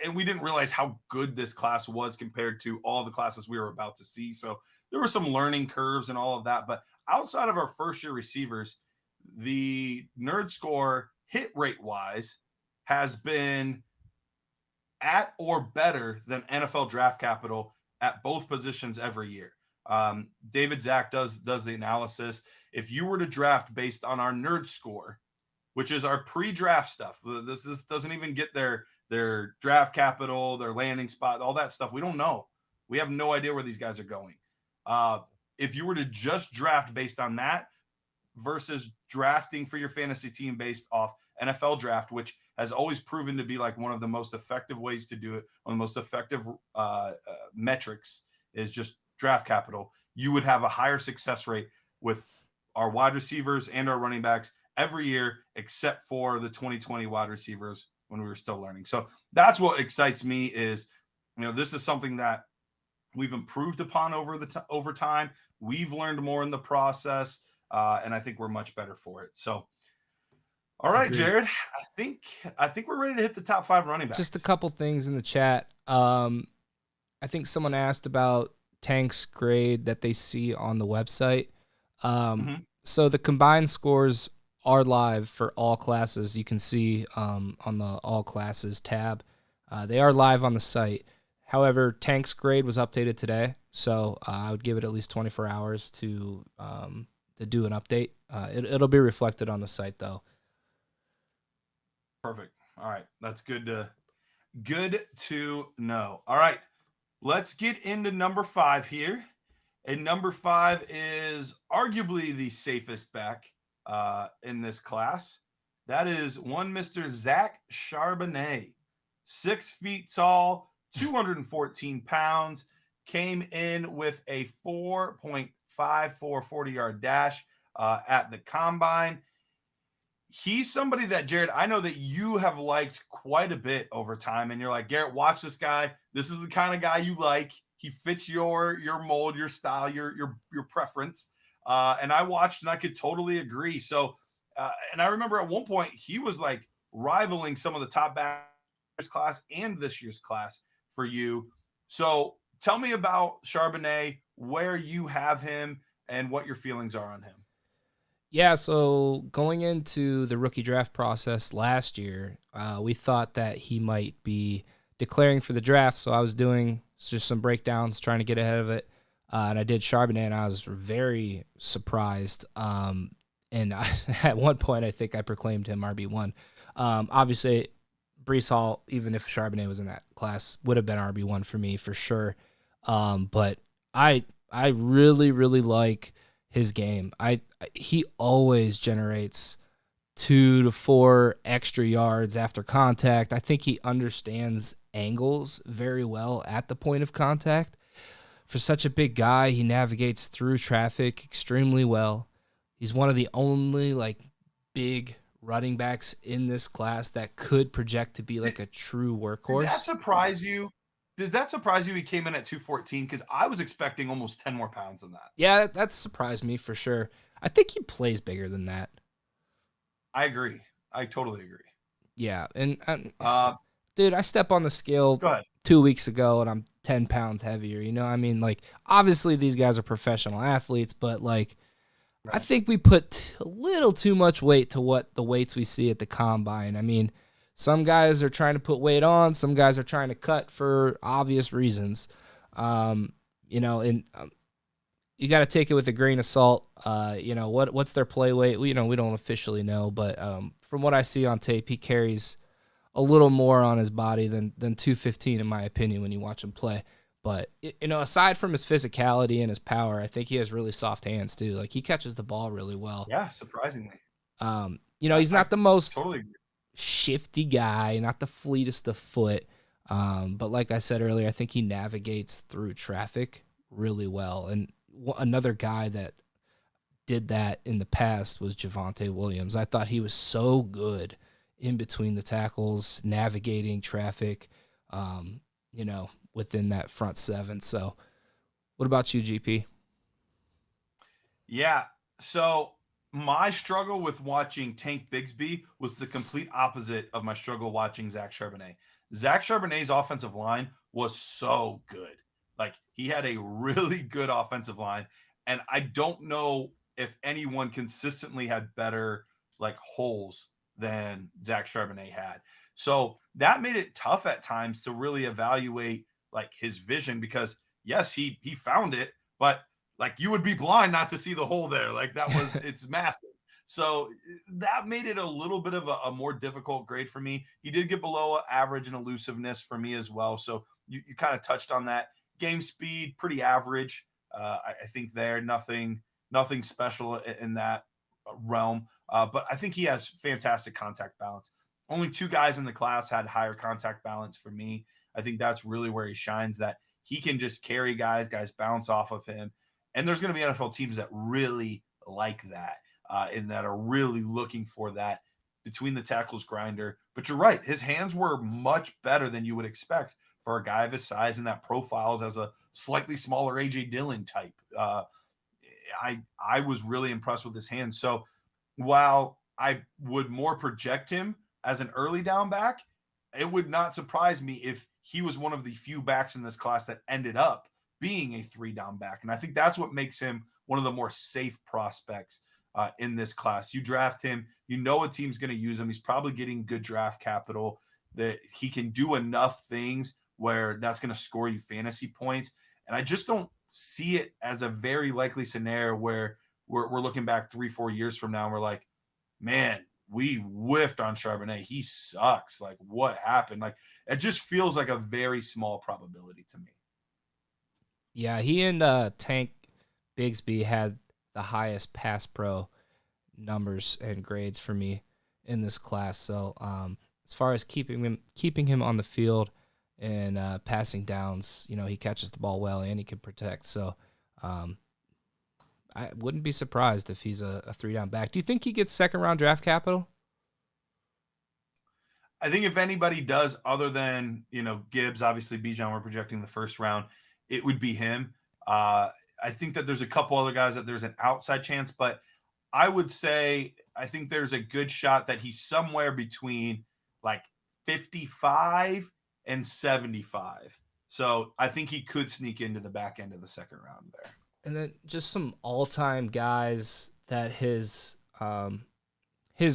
and we didn't realize how good this class was compared to all the classes we were about to see. So there were some learning curves and all of that. But outside of our first year receivers, the nerd score hit rate wise has been at or better than NFL draft capital at both positions every year. David Zach does the analysis. If you were to draft based on our nerd score, which is our pre-draft stuff, this doesn't even get their draft capital, their landing spot, all that stuff. We don't know. We have no idea where these guys are going. If you were to just draft based on that versus drafting for your fantasy team based off NFL draft, which has always proven to be like one of the most effective ways to do it, one of the most effective metrics is just draft capital, you would have a higher success rate with our wide receivers and our running backs every year, except for the 2020 wide receivers when we were still learning. So that's what excites me is, this is something that we've improved upon over time. We've learned more in the process, and I think we're much better for it. So, all right, Agreed. Jared, I think we're ready to hit the top 5 running backs. Just a couple things in the chat. I think someone asked about Tank's grade that they see on the website. So the combined scores are live for all classes. You can see on the all classes tab. They are live on the site. However, Tank's grade was updated today, so I would give it at least 24 hours to do an update. It'll be reflected on the site though. Perfect. All right, that's good to know. All right, let's get into number 5 here. And number 5 is arguably the safest back in this class. That is one Mr. Zach Charbonnet, 6 feet tall, 214 pounds, came in with a 4.54 40-yard dash at the combine. He's somebody that, Jared, I know that you have liked quite a bit over time, and you're like, Garrett, watch this guy. This is the kind of guy you like. He fits your mold, your style, your preference. And I watched and I could totally agree. So, and I remember at one point he was like rivaling some of the top backers class and this year's class for you. So tell me about Charbonnet, where you have him and what your feelings are on him. Yeah, so going into the rookie draft process last year, we thought that he might be declaring for the draft. So I was doing just some breakdowns, trying to get ahead of it. And I did Charbonnet, and I was very surprised. And at one point, I think I proclaimed him RB1. Obviously, Brees Hall, even if Charbonnet was in that class, would have been RB1 for me for sure. But I really, really like his game. He always generates 2 to 4 extra yards after contact. I think he understands angles very well at the point of contact. For such a big guy, he navigates through traffic extremely well. He's one of the only big running backs in this class that could project to be like a true workhorse. Did that surprise you? Did that surprise you he came in at 214? Because I was expecting almost 10 more pounds than that. Yeah, that surprised me for sure. I think he plays bigger than that. I agree. I totally agree. Yeah, and dude, I step on the scale 2 weeks ago and I'm 10 pounds heavier. You know, I mean, obviously these guys are professional athletes, but right. I think we put a little too much weight to what the weights we see at the combine. I mean, some guys are trying to put weight on, some guys are trying to cut for obvious reasons. You know, and you got to take it with a grain of salt. You know, what's their play weight? We don't officially know, but from what I see on tape, he carries a little more on his body than 215, in my opinion, when you watch him play. But, you know, aside from his physicality and his power, I think he has really soft hands, too. He catches the ball really well. Yeah, surprisingly. You know, he's not the most shifty guy, not the fleetest of foot. But like I said earlier, I think he navigates through traffic really well. And another guy that did that in the past was Javonte Williams. I thought he was so good in between the tackles, navigating traffic, you know, within that front seven. So what about you, GP? Yeah. So my struggle with watching Tank Bigsby was the complete opposite of my struggle watching Zach Charbonnet. Zach Charbonnet's offensive line was so good. He had a really good offensive line. And I don't know if anyone consistently had better holes than Zach Charbonnet had. So that made it tough at times to really evaluate his vision, because yes, he found it, but you would be blind not to see the hole there. It's massive. So that made it a little bit of a more difficult grade for me. He did get below average in elusiveness for me as well. So you kind of touched on that. Game speed, pretty average. I think there, nothing special in that realm. But I think he has fantastic contact balance. Only 2 guys in the class had higher contact balance for me. I think that's really where he shines, that he can just carry guys bounce off of him. And there's going to be NFL teams that really like that, and that are really looking for that between the tackles grinder. But you're right. His hands were much better than you would expect for a guy of his size, and that profiles as a slightly smaller AJ Dillon type. I was really impressed with his hands. So while I would more project him as an early down back, it would not surprise me if he was one of the few backs in this class that ended up being a 3-down back. And I think that's what makes him one of the more safe prospects in this class. You draft him, you know a team's going to use him. He's probably getting good draft capital, that he can do enough things where that's going to score you fantasy points. And I just don't see it as a very likely scenario where we're looking back 3-4 years from now and we're like, man, we whiffed on Charbonnet. He sucks. What happened? It just feels like a very small probability to me. Yeah, he and Tank Bigsby had the highest pass pro numbers and grades for me in this class. So as far as keeping him on the field and passing downs, you know, he catches the ball well and he can protect. So I wouldn't be surprised if he's a 3-down back. Do you think he gets second-round draft capital? I think if anybody does, other than, Gibbs, obviously Bijan, we're projecting the first round, it would be him. I think that there's a couple other guys that there's an outside chance, but I would say I think there's a good shot that he's somewhere between 55 and 75. So I think he could sneak into the back end of the second round there. And then just some all-time guys that his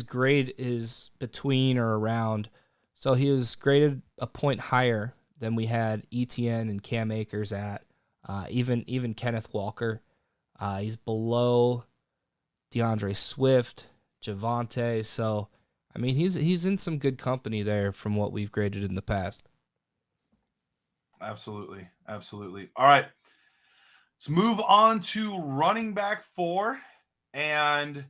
grade is between or around. So he was graded a point higher than we had ETN and Cam Akers at. Even Kenneth Walker. He's below DeAndre Swift, Javonte. So I mean, he's in some good company there from what we've graded in the past. Absolutely. Absolutely. All right. Let's move on to running back 4. And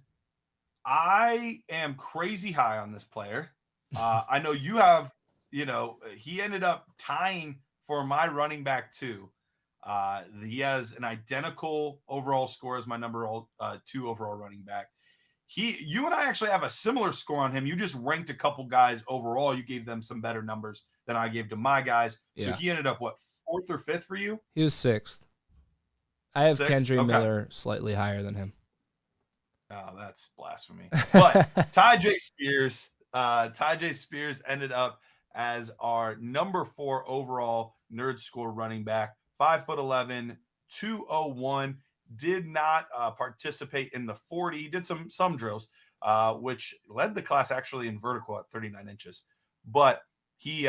I am crazy high on this player. I know you have, he ended up tying for my running back 2. He has an identical overall score as my number 2 overall running back. You and I actually have a similar score on him. You just ranked a couple guys overall. You gave them some better numbers than I gave to my guys. So Yeah. he ended up, what, 4th or 5th for you? He was 6th. I have 6th? Kendre Miller slightly higher than him. Oh, that's blasphemy. But Tyjae Spears ended up as our number 4 overall nerd score running back, 5'11", 201. Did not participate in the 40. He did some drills, which led the class actually in vertical at 39 inches. But he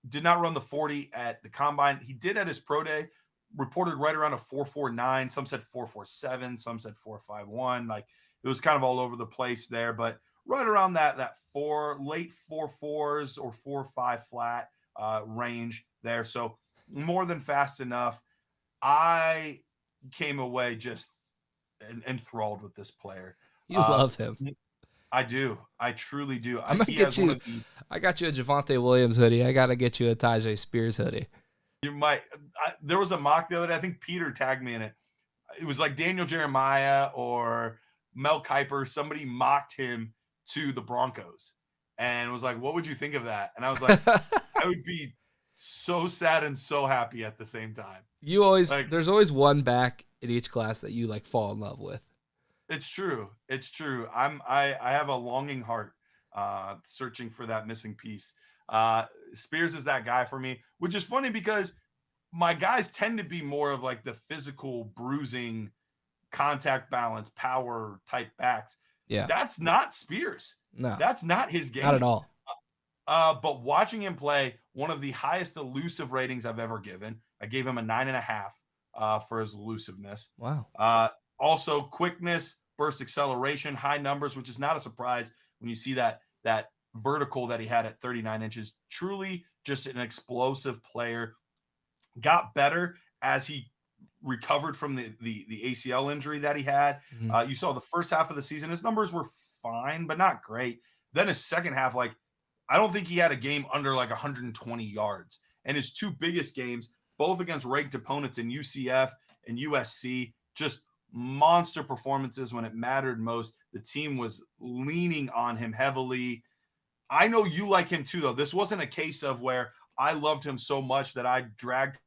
did not run the 40 at the combine. He did at his pro day, reported right around a 4.49. Some said 4.47. Some said 4.51. Like, it was kind of all over the place there, but right around that late 4.4s or 4.5 flat range there. So more than fast enough. I came away just enthralled with this player. You love him. I do. I truly do. I'm gonna get you. I got you a Javonte Williams hoodie. I gotta get you a Tyjae Spears hoodie. You might. There was a mock the other day. I think Peter tagged me in it. It was like Daniel Jeremiah or Mel Kiper. Somebody mocked him to the Broncos and was like, "What would you think of that?" And I was like, "I would be so sad and so happy at the same time." There's always one back in each class that you like fall in love with. It's true. It's true. I have a longing heart searching for that missing piece. Spears is that guy for me, which is funny because my guys tend to be more of like the physical bruising, contact balance, power type backs. Yeah. That's not Spears. No. That's not his game. Not at all. But watching him play, one of the highest elusive ratings I've ever given. I gave him a 9.5 for his elusiveness. Wow. Also quickness, burst acceleration, high numbers, which is not a surprise when you see that vertical that he had at 39 inches. Truly just an explosive player. Got better as he recovered from the ACL injury that he had. Mm-hmm. You saw the first half of the season, his numbers were fine, but not great. Then his second half, like, I don't think he had a game under like 120 yards. And his 2 biggest games, both against ranked opponents in UCF and USC, just monster performances when it mattered most. The team was leaning on him heavily. I know you like him too, though. This wasn't a case of where I loved him so much that I dragged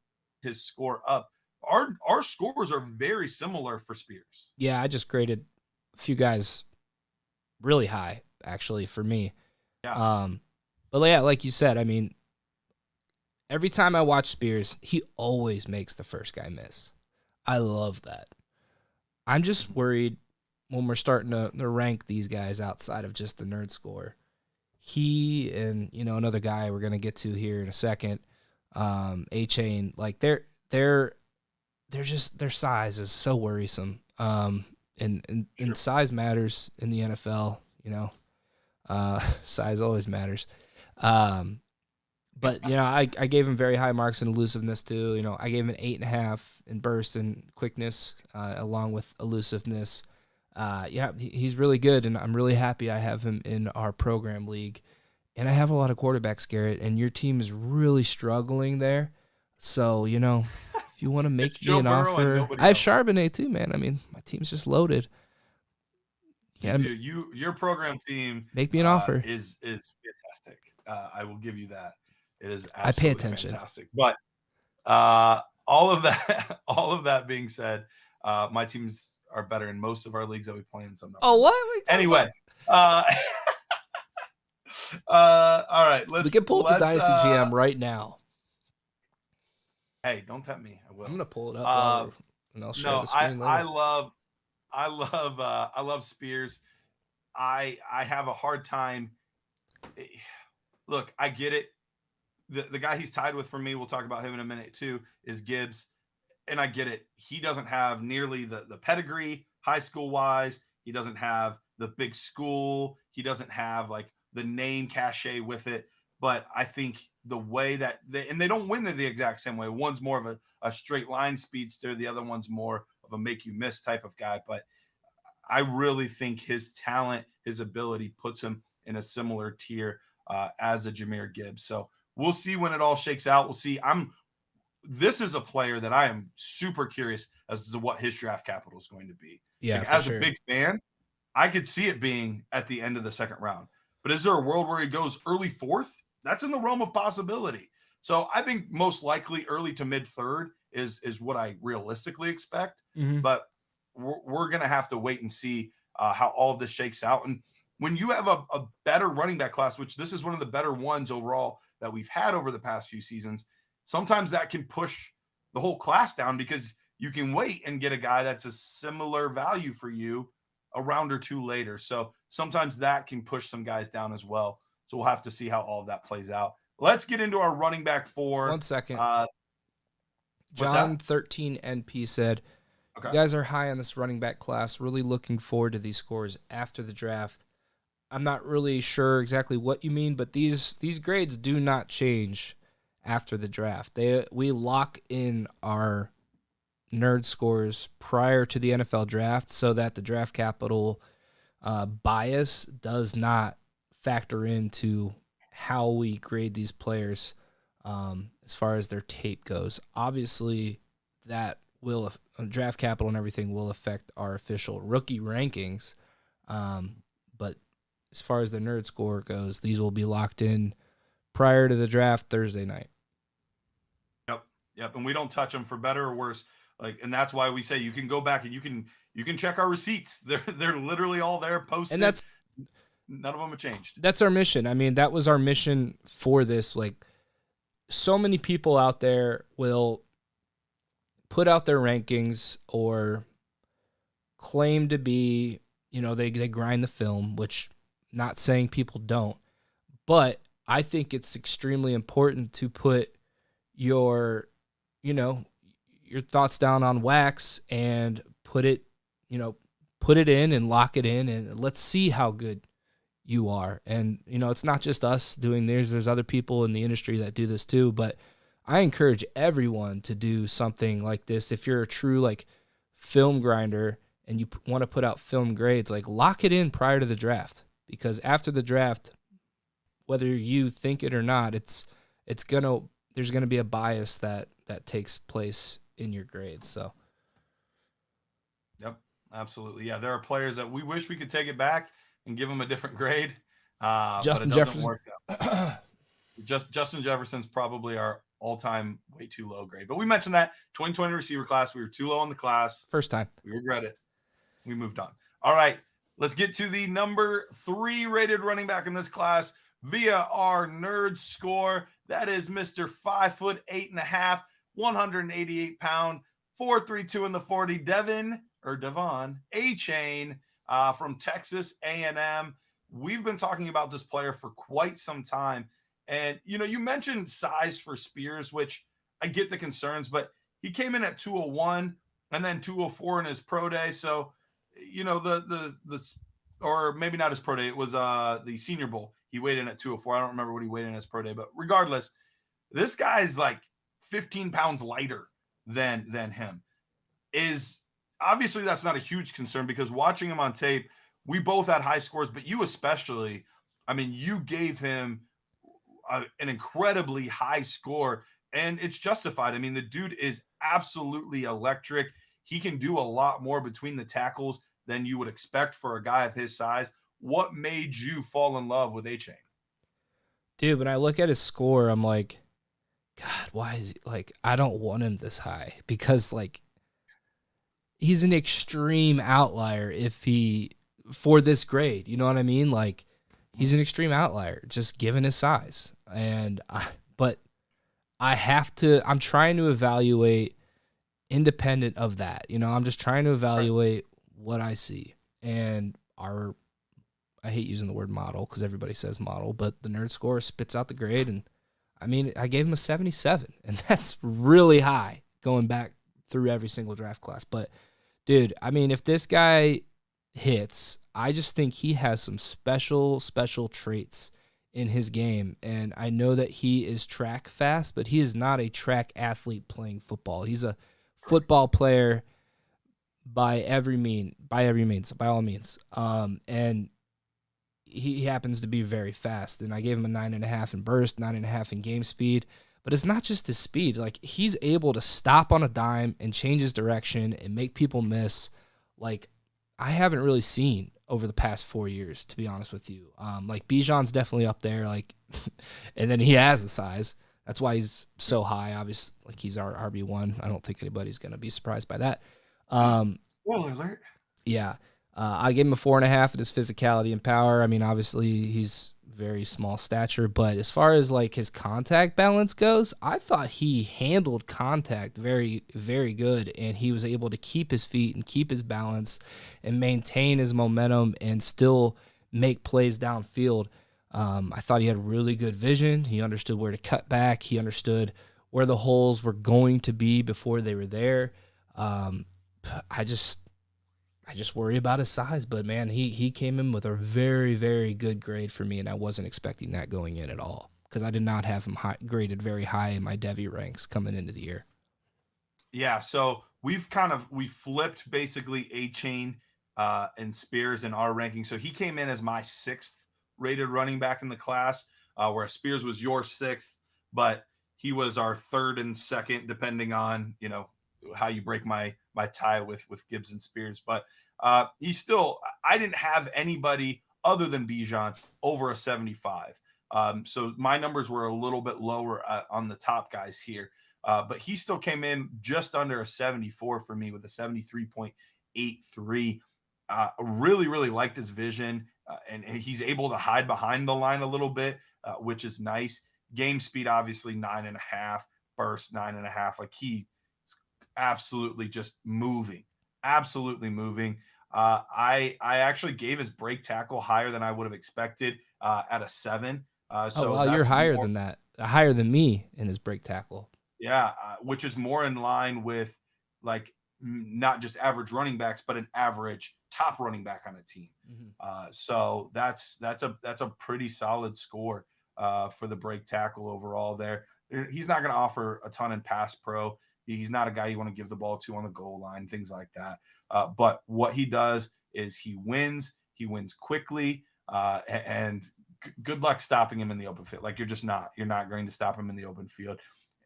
his score up. Our scores are very similar for Spears. Yeah, I just graded a few guys really high, actually, for me. Yeah. But yeah, like you said, I mean, every time I watch Spears, he always makes the first guy miss. I love that. I'm just worried when we're starting to rank these guys outside of just the nerd score. He and, another guy we're going to get to here in a second, Achane, like their size is so worrisome. And size matters in the NFL, size always matters. But, I gave him very high marks in elusiveness too. I gave him an 8.5 in burst and quickness, along with elusiveness. He's really good, and I'm really happy I have him in our program league. And I have a lot of quarterbacks, Garrett, and your team is really struggling there. So, if you want to make me an offer, I have Charbonnet too, man. I mean, my team's just loaded. Yeah, your program team make me an offer is fantastic. I will give you that. It is absolutely I pay attention. Fantastic. But all of that being said, my teams are better in most of our leagues that we play in. Some. Oh, what? Anyway, all right. We can pull up the Dynasty GM right now. Hey, don't tempt me. I will. I'm gonna pull it up. And I'll share the screen later. I love Spears. I have a hard time. Look, I get it. The guy he's tied with for me, we'll talk about him in a minute too, is Gibbs. And I get it. He doesn't have nearly the pedigree high school wise. He doesn't have the big school. He doesn't have like the name cachet with it. But I think the way that and they don't win it the exact same way. One's more of a straight line speedster. The other one's more of a make you miss type of guy. But I really think his talent, his ability puts him in a similar tier as a Jahmyr Gibbs. So we'll see when it all shakes out. We'll see. This is a player that I am super curious as to what his draft capital is going to be. Yeah, like, as sure. a big fan, I could see it being at the end of the second round. But is there a world where he goes early fourth? That's in the realm of possibility. So I think most likely early to mid third is what I realistically expect. Mm-hmm. But we're going to have to wait and see how all of this shakes out. And when you have a better running back class, which this is one of the better ones overall that we've had over the past few seasons, sometimes that can push the whole class down because you can wait and get a guy that's a similar value for you a round or two later. So sometimes that can push some guys down as well. So we'll have to see how all of that plays out. Let's get into our running back 4. 1 second. What's John that? 13 NP said, Okay. You guys are high on this running back class. Really looking forward to these scores after the draft. I'm not really sure exactly what you mean, but these grades do not change after the draft. We lock in our nerd scores prior to the NFL draft so that the draft capital bias does not factor into how we grade these players as far as their tape goes. Obviously, that will draft capital and everything will affect our official rookie rankings, but as far as the nerd score goes, these will be locked in prior to the draft Thursday night. Yep, and we don't touch them for better or worse. And that's why we say you can go back and you can check our receipts. They're literally all there posted. And that's none of them have changed. That's our mission. I mean, that was our mission for this. Like, so many people out there will put out their rankings or claim to be, they grind the film, which not saying people don't, but I think it's extremely important to put your thoughts down on wax and put it in and lock it in and let's see how good you are. And, it's not just us doing this. There's other people in the industry that do this too, but I encourage everyone to do something like this. If you're a true film grinder and you want to put out film grades, lock it in prior to the draft, because after the draft, whether you think it or not, there's going to be a bias that takes place in your grades. So. Yep, absolutely. Yeah. There are players that we wish we could take it back and give them a different grade. Justin Jefferson. Work out. Justin Jefferson's probably our all-time way too low grade. But we mentioned that 2020 receiver class, we were too low in the class. First time. We regret it. We moved on. All right, let's get to the number 3 rated running back in this class via our nerd score. That is Mr. 5'8.5", 188 pound, 4.32 in the 40, Devon Achane from Texas A&M. We've been talking about this player for quite some time. And, you mentioned size for Spears, which I get the concerns, but he came in at 201 and then 204 in his pro day. So, or maybe not his pro day. It was the Senior Bowl. He weighed in at 204. I don't remember what he weighed in his pro day, but regardless, this guy's 15 pounds lighter than him. Is obviously that's not a huge concern because watching him on tape, we both had high scores, but you especially, you gave him an incredibly high score, and it's justified. The dude is absolutely electric. He can do a lot more between the tackles than you would expect for a guy of his size. What made you fall in love with Achane? Dude, when I look at his score, I'm like, God, why is he I don't want him this high, because he's an extreme outlier for this grade. You know what I mean? He's an extreme outlier just given his size. And I'm trying to evaluate independent of that. I'm just trying to evaluate what I see. And I hate using the word model because everybody says model, but the nerd score spits out the grade. And I gave him a 77, and that's really high going back through every single draft class. But dude, if this guy hits, I just think he has some special traits in his game. And I know that he is track fast, but he is not a track athlete playing football. He's a football player by all means. And he happens to be very fast. And I gave him a 9.5 in burst, 9.5 in game speed. But it's not just his speed. Like, he's able to stop on a dime and change his direction and make people miss. Like, I haven't really seen over the past 4 years, to be honest with you. Like, Bijan's definitely up there. Like, and then he has the size. That's why he's so high. Obviously, like, he's our RB1. I don't think anybody's going to be surprised by that. Spoiler alert. Yeah. I gave him a 4.5 in his physicality and power. I mean, obviously, he's very small stature, but as far as like his contact balance goes, I thought he handled contact very, very good, and he was able to keep his feet and keep his balance and maintain his momentum and still make plays downfield. I thought he had really good vision. He understood where to cut back. He understood where the holes were going to be before they were there. I just worry about his size, but man, he came in with a very, very good grade for me, and I wasn't expecting that going in at all because I did not have him graded very high in my Devy ranks coming into the year. Yeah, so we flipped basically Achane and Spears in our ranking. So he came in as my 6th rated running back in the class, whereas Spears was your 6th, but he was our 3rd and 2nd, depending on, you know, how you break my tie with Gibbs and Spears. But he's still, I didn't have anybody other than Bijan over a 75. So my numbers were a little bit lower on the top guys here. But he still came in just under a 74 for me with a 73.83. Really, really liked his vision, and he's able to hide behind the line a little bit, which is nice. Game speed, obviously 9.5, burst 9.5. Like, he absolutely just moving. I actually gave his break tackle higher than I would have expected at a 7. So you're higher than that, higher than me in his break tackle. Yeah, which is more in line with, like, not just average running backs, but an average top running back on a team. Mm-hmm. So that's a pretty solid score for the break tackle overall there. He's not going to offer a ton in pass pro. He's not a guy you want to give the ball to on the goal line, things like that. But what he does is he wins quickly, and good luck stopping him in the open field. Like, you're not going to stop him in the open field.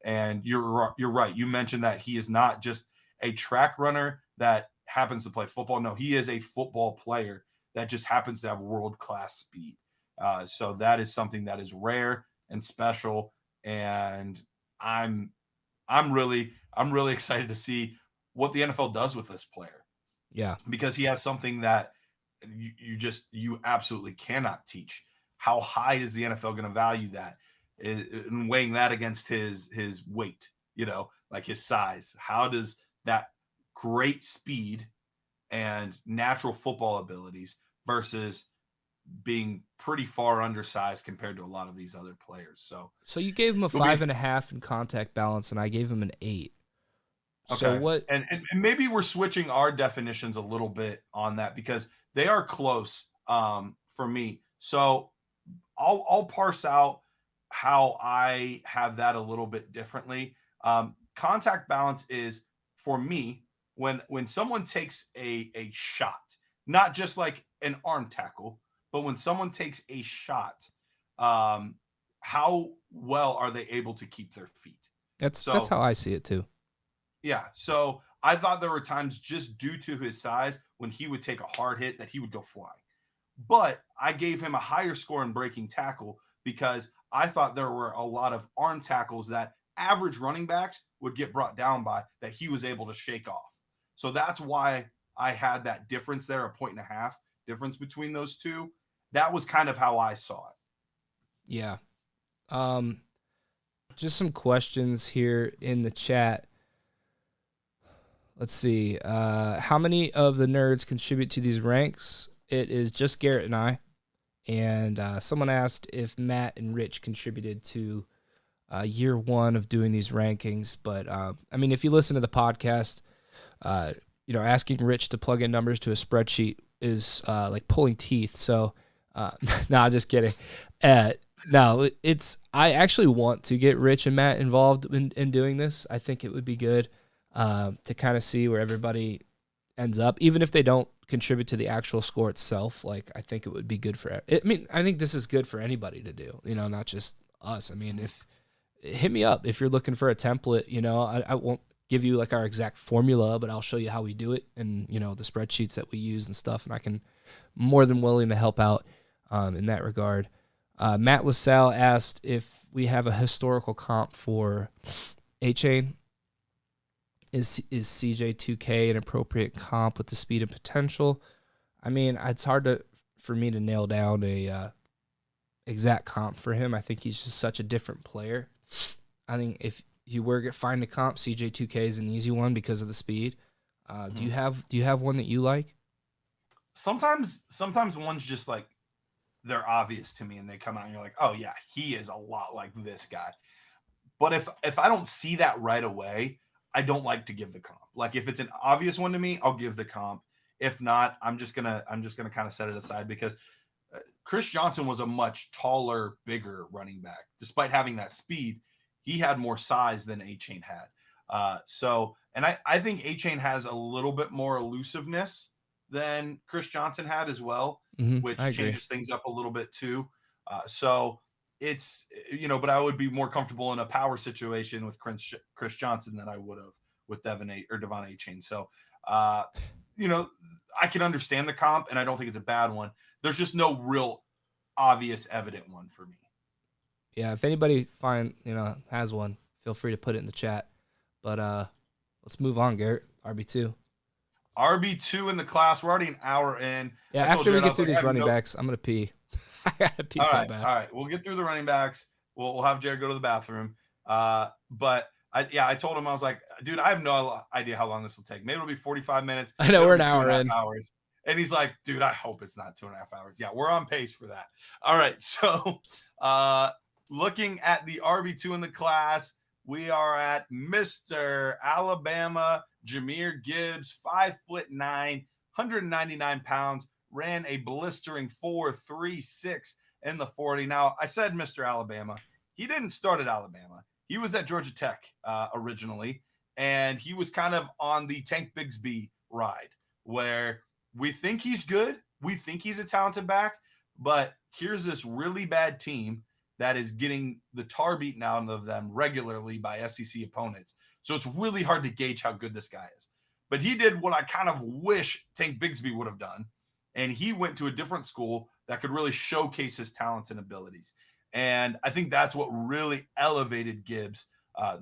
And you're right. You mentioned that he is not just a track runner that happens to play football. No, he is a football player that just happens to have world-class speed. So that is something that is rare and special. And I'm really excited to see what the NFL does with this player. Yeah. Because he has something that you absolutely cannot teach. How high is the NFL going to value that? And weighing that against his weight, you know, like his size. How does that great speed and natural football abilities versus being pretty far undersized compared to a lot of these other players? So you gave him a 5.5 in contact balance, and I gave him an 8. Okay. So what? And maybe we're switching our definitions a little bit on that because they are close for me. So I'll parse out how I have that a little bit differently. Contact balance is, for me, when someone takes a shot, not just like an arm tackle, but when someone takes a shot, how well are they able to keep their feet? That's how I see it too. Yeah. So I thought there were times, just due to his size, when he would take a hard hit that he would go flying. But I gave him a higher score in breaking tackle because I thought there were a lot of arm tackles that average running backs would get brought down by that he was able to shake off. So that's why I had that difference there, a 1.5 difference between those two. That was kind of how I saw it. Yeah. Just some questions here in the chat. Let's see. How many of the nerds contribute to these ranks? It is just Garrett and I. And someone asked if Matt and Rich contributed to year one of doing these rankings. But, I mean, if you listen to the podcast, asking Rich to plug in numbers to a spreadsheet is like pulling teeth. So, no, just kidding. No, I actually want to get Rich and Matt involved in doing this. I think it would be good to kind of see where everybody ends up, even if they don't contribute to the actual score itself. Like, I think it would be good for it. I mean, I think this is good for anybody to do, not just us. I mean, hit me up if you're looking for a template. I won't give you like our exact formula, but I'll show you how we do it and the spreadsheets that we use and stuff, and I can more than willing to help out in that regard. Matt LaSalle asked if we have a historical comp for Achane. Is CJ2K an appropriate comp with the speed and potential? I mean, it's hard for me to nail down a exact comp for him. I think he's just such a different player. I think if you were to find a comp, CJ2K is an easy one because of the speed. Do you have one that you like? Sometimes one's just like they're obvious to me, and they come out and you're like, oh yeah, he is a lot like this guy. But if I don't see that right away, I don't like to give the comp. Like if it's an obvious one to me, I'll give the comp. If not, I'm just gonna kind of set it aside because Chris Johnson was a much taller, bigger running back. Despite having that speed, he had more size than Achane had. And I think Achane has a little bit more elusiveness than Chris Johnson had as well, which changes things up a little bit too. So it's, but I would be more comfortable in a power situation with Chris Johnson than I would have with Devon Achane. So, I can understand the comp, and I don't think it's a bad one. There's just no real obvious evident one for me. Yeah, if anybody has one, feel free to put it in the chat. But let's move on, Garrett. RB2. RB2 in the class. We're already an hour in. Yeah, after we get through these running backs, I'm going to pee. I got to pee so bad. All right, we'll get through the running backs. We'll have Jared go to the bathroom. But I told him, I was like, dude, I have no idea how long this will take. Maybe it'll be 45 minutes. I know, we're an hour in. Hours. And he's like, dude, I hope it's not 2.5 hours. Yeah, we're on pace for that. All right, so looking at the RB2 in the class, we are at Mr. Alabama, Jahmyr Gibbs, 5'9", 199 pounds, ran a blistering 4.36 in the 40. Now, I said Mr. Alabama. He didn't start at Alabama. He was at Georgia Tech originally, and he was kind of on the Tank Bigsby ride where we think he's good. We think he's a talented back, but here's this really bad team that is getting the tar beaten out of them regularly by SEC opponents. So it's really hard to gauge how good this guy is. But he did what I kind of wish Tank Bigsby would have done, and he went to a different school that could really showcase his talents and abilities. And I think that's what really elevated Gibbs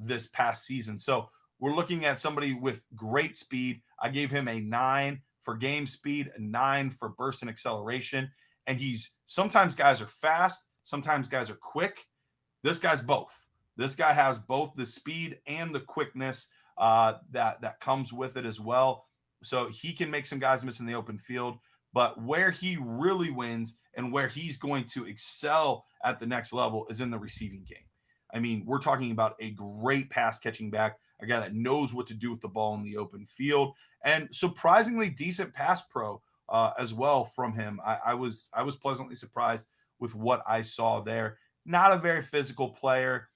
this past season. So we're looking at somebody with great speed. I gave him a 9 for game speed, a 9 for burst and acceleration. And sometimes guys are fast, sometimes guys are quick. This guy's both. This guy has both the speed and the quickness that comes with it as well. So he can make some guys miss in the open field. But where he really wins and where he's going to excel at the next level is in the receiving game. I mean, we're talking about a great pass catching back, a guy that knows what to do with the ball in the open field, and surprisingly decent pass pro as well from him. I was pleasantly surprised with what I saw there. Not a very physical player,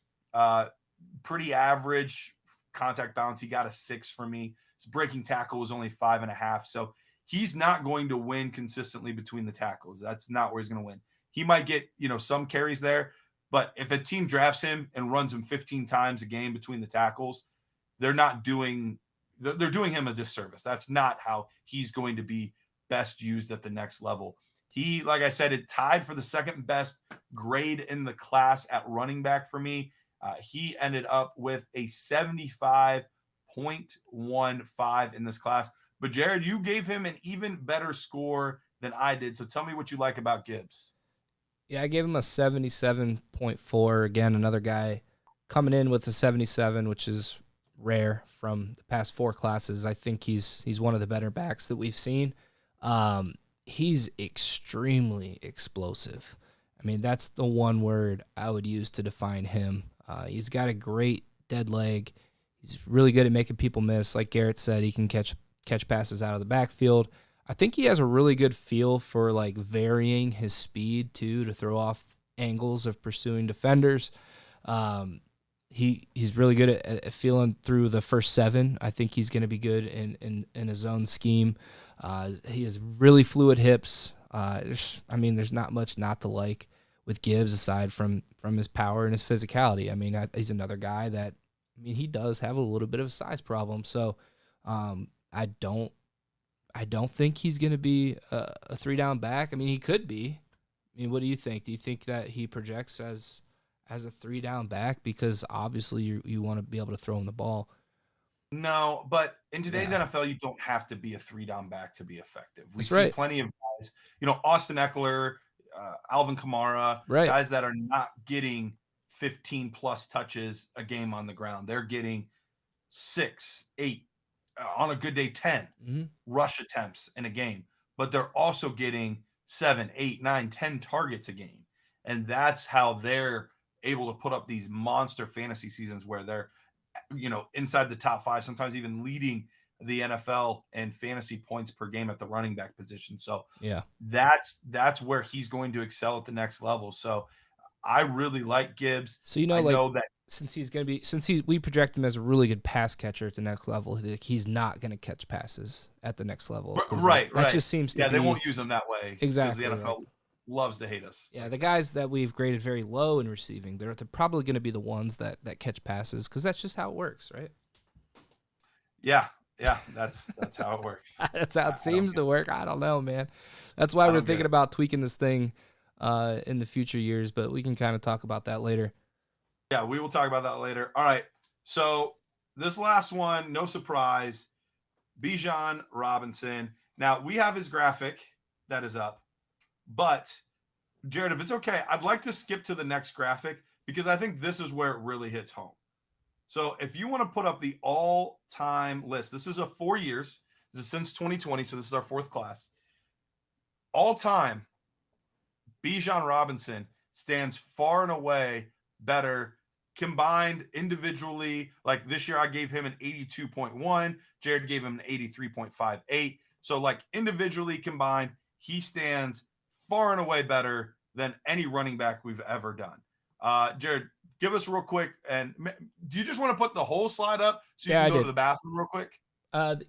pretty average contact balance. He got a 6 for me. His breaking tackle was only 5.5. So he's not going to win consistently between the tackles. That's not where he's going to win. He might get, some carries there, but if a team drafts him and runs him 15 times a game between the tackles, they're doing him a disservice. That's not how he's going to be best used at the next level. He, like I said, it tied for the second best grade in the class at running back for me. He ended up with a 75.15 in this class. But Jared, you gave him an even better score than I did. So tell me what you like about Gibbs. Yeah, I gave him a 77.4. Again, another guy coming in with a 77, which is rare from the past 4 classes. I think he's one of the better backs that we've seen. He's extremely explosive. I mean, that's the one word I would use to define him. He's got a great dead leg. He's really good at making people miss. Like Garrett said, he can catch passes out of the backfield. I think he has a really good feel for like varying his speed too to throw off angles of pursuing defenders. He's really good at feeling through the first 7. I think he's going to be good in his own scheme. He has really fluid hips. There's not much not to like with Gibbs aside from his power and his physicality. I mean, he's another guy that, he does have a little bit of a size problem. So I don't think he's going to be a 3-down back. I mean, he could be. I mean, what do you think? Do you think that he projects as a 3-down back? Because obviously you want to be able to throw him the ball. No, but in today's NFL, you don't have to be a 3-down back to be effective. We That's see right. plenty of guys, Austin Eckler, Alvin Kamara, Right. guys that are not getting 15 plus touches a game on the ground. They're getting 6, 8, on a good day, 10 rush attempts in a game, but they're also getting 7, 8, 9, 10 targets a game. And that's how they're able to put up these monster fantasy seasons where they're, inside the top 5, sometimes even leading the NFL in fantasy points per game at the running back position. So yeah, that's where he's going to excel at the next level. So I really like Gibbs. So I know that we project him as a really good pass catcher at the next level, he's not going to catch passes at the next level. Right. That just seems to be. Yeah, they won't use him that way. Exactly. Because the NFL loves to hate us. Yeah, the guys that we've graded very low in receiving, they're probably going to be the ones that catch passes because that's just how it works, right? Yeah, that's how it works. That's how it seems to work. I don't know, man. That's why we're thinking about tweaking this thing in the future years, but we can kind of talk about that later. Yeah, we will talk about that later. All right, so this last one, no surprise, Bijan Robinson. Now, we have his graphic that is up, but, Jared, if it's okay, I'd like to skip to the next graphic because I think this is where it really hits home. So if you want to put up the all-time list, this is 4 years. This is since 2020, so this is our 4th class. All-time, Bijan Robinson stands far and away better combined individually. Like this year, I gave him an 82.1. Jared gave him an 83.58. So like individually combined, he stands far and away better than any running back we've ever done. Jared, give us real quick. And do you just want to put the whole slide up so you can go to the bathroom real quick?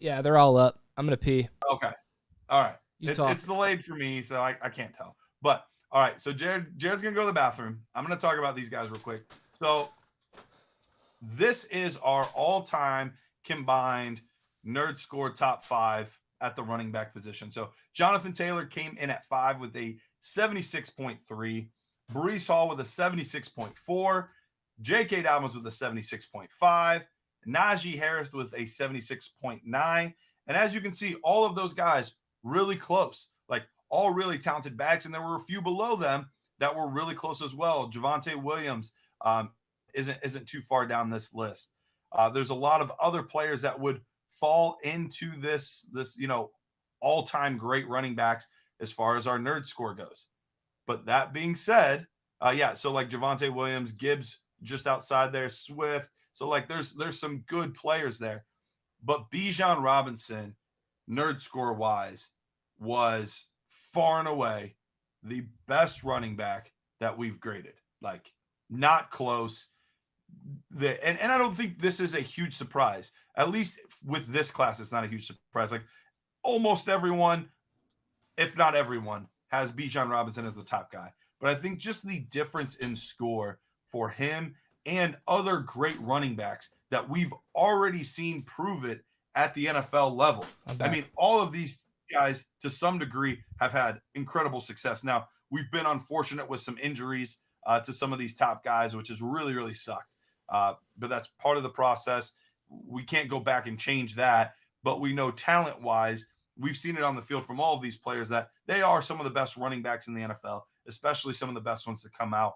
Yeah, they're all up. I'm going to pee. Okay. All right. It's delayed for me, so I can't tell. But all right. So Jared's going to go to the bathroom. I'm going to talk about these guys real quick. So this is our all-time combined nerd score top 5 at the running back position. So Jonathan Taylor came in at 5 with a 76.3. Breece Hall with a 76.4. J.K. Dobbins with a 76.5. Najee Harris with a 76.9. And as you can see, all of those guys really close, like all really talented backs. And there were a few below them that were really close as well. Javonte Williams isn't too far down this list. There's a lot of other players that would fall into this all-time great running backs as far as our nerd score goes. But that being said, so like Javonte Williams, Gibbs just outside there, Swift. So like there's some good players there. But Bijan Robinson, nerd score wise, was far and away the best running back that we've graded. Like not close. And I don't think this is a huge surprise. At least with this class, it's not a huge surprise. Like almost everyone, if not everyone, has Bijan Robinson as the top guy. But I think just the difference in score for him and other great running backs that we've already seen prove it at the NFL level. I mean, all of these guys, to some degree, have had incredible success. Now, we've been unfortunate with some injuries to some of these top guys, which has really, really sucked. But that's part of the process. We can't go back and change that. But we know talent-wise, we've seen it on the field from all of these players that they are some of the best running backs in the NFL, especially some of the best ones to come out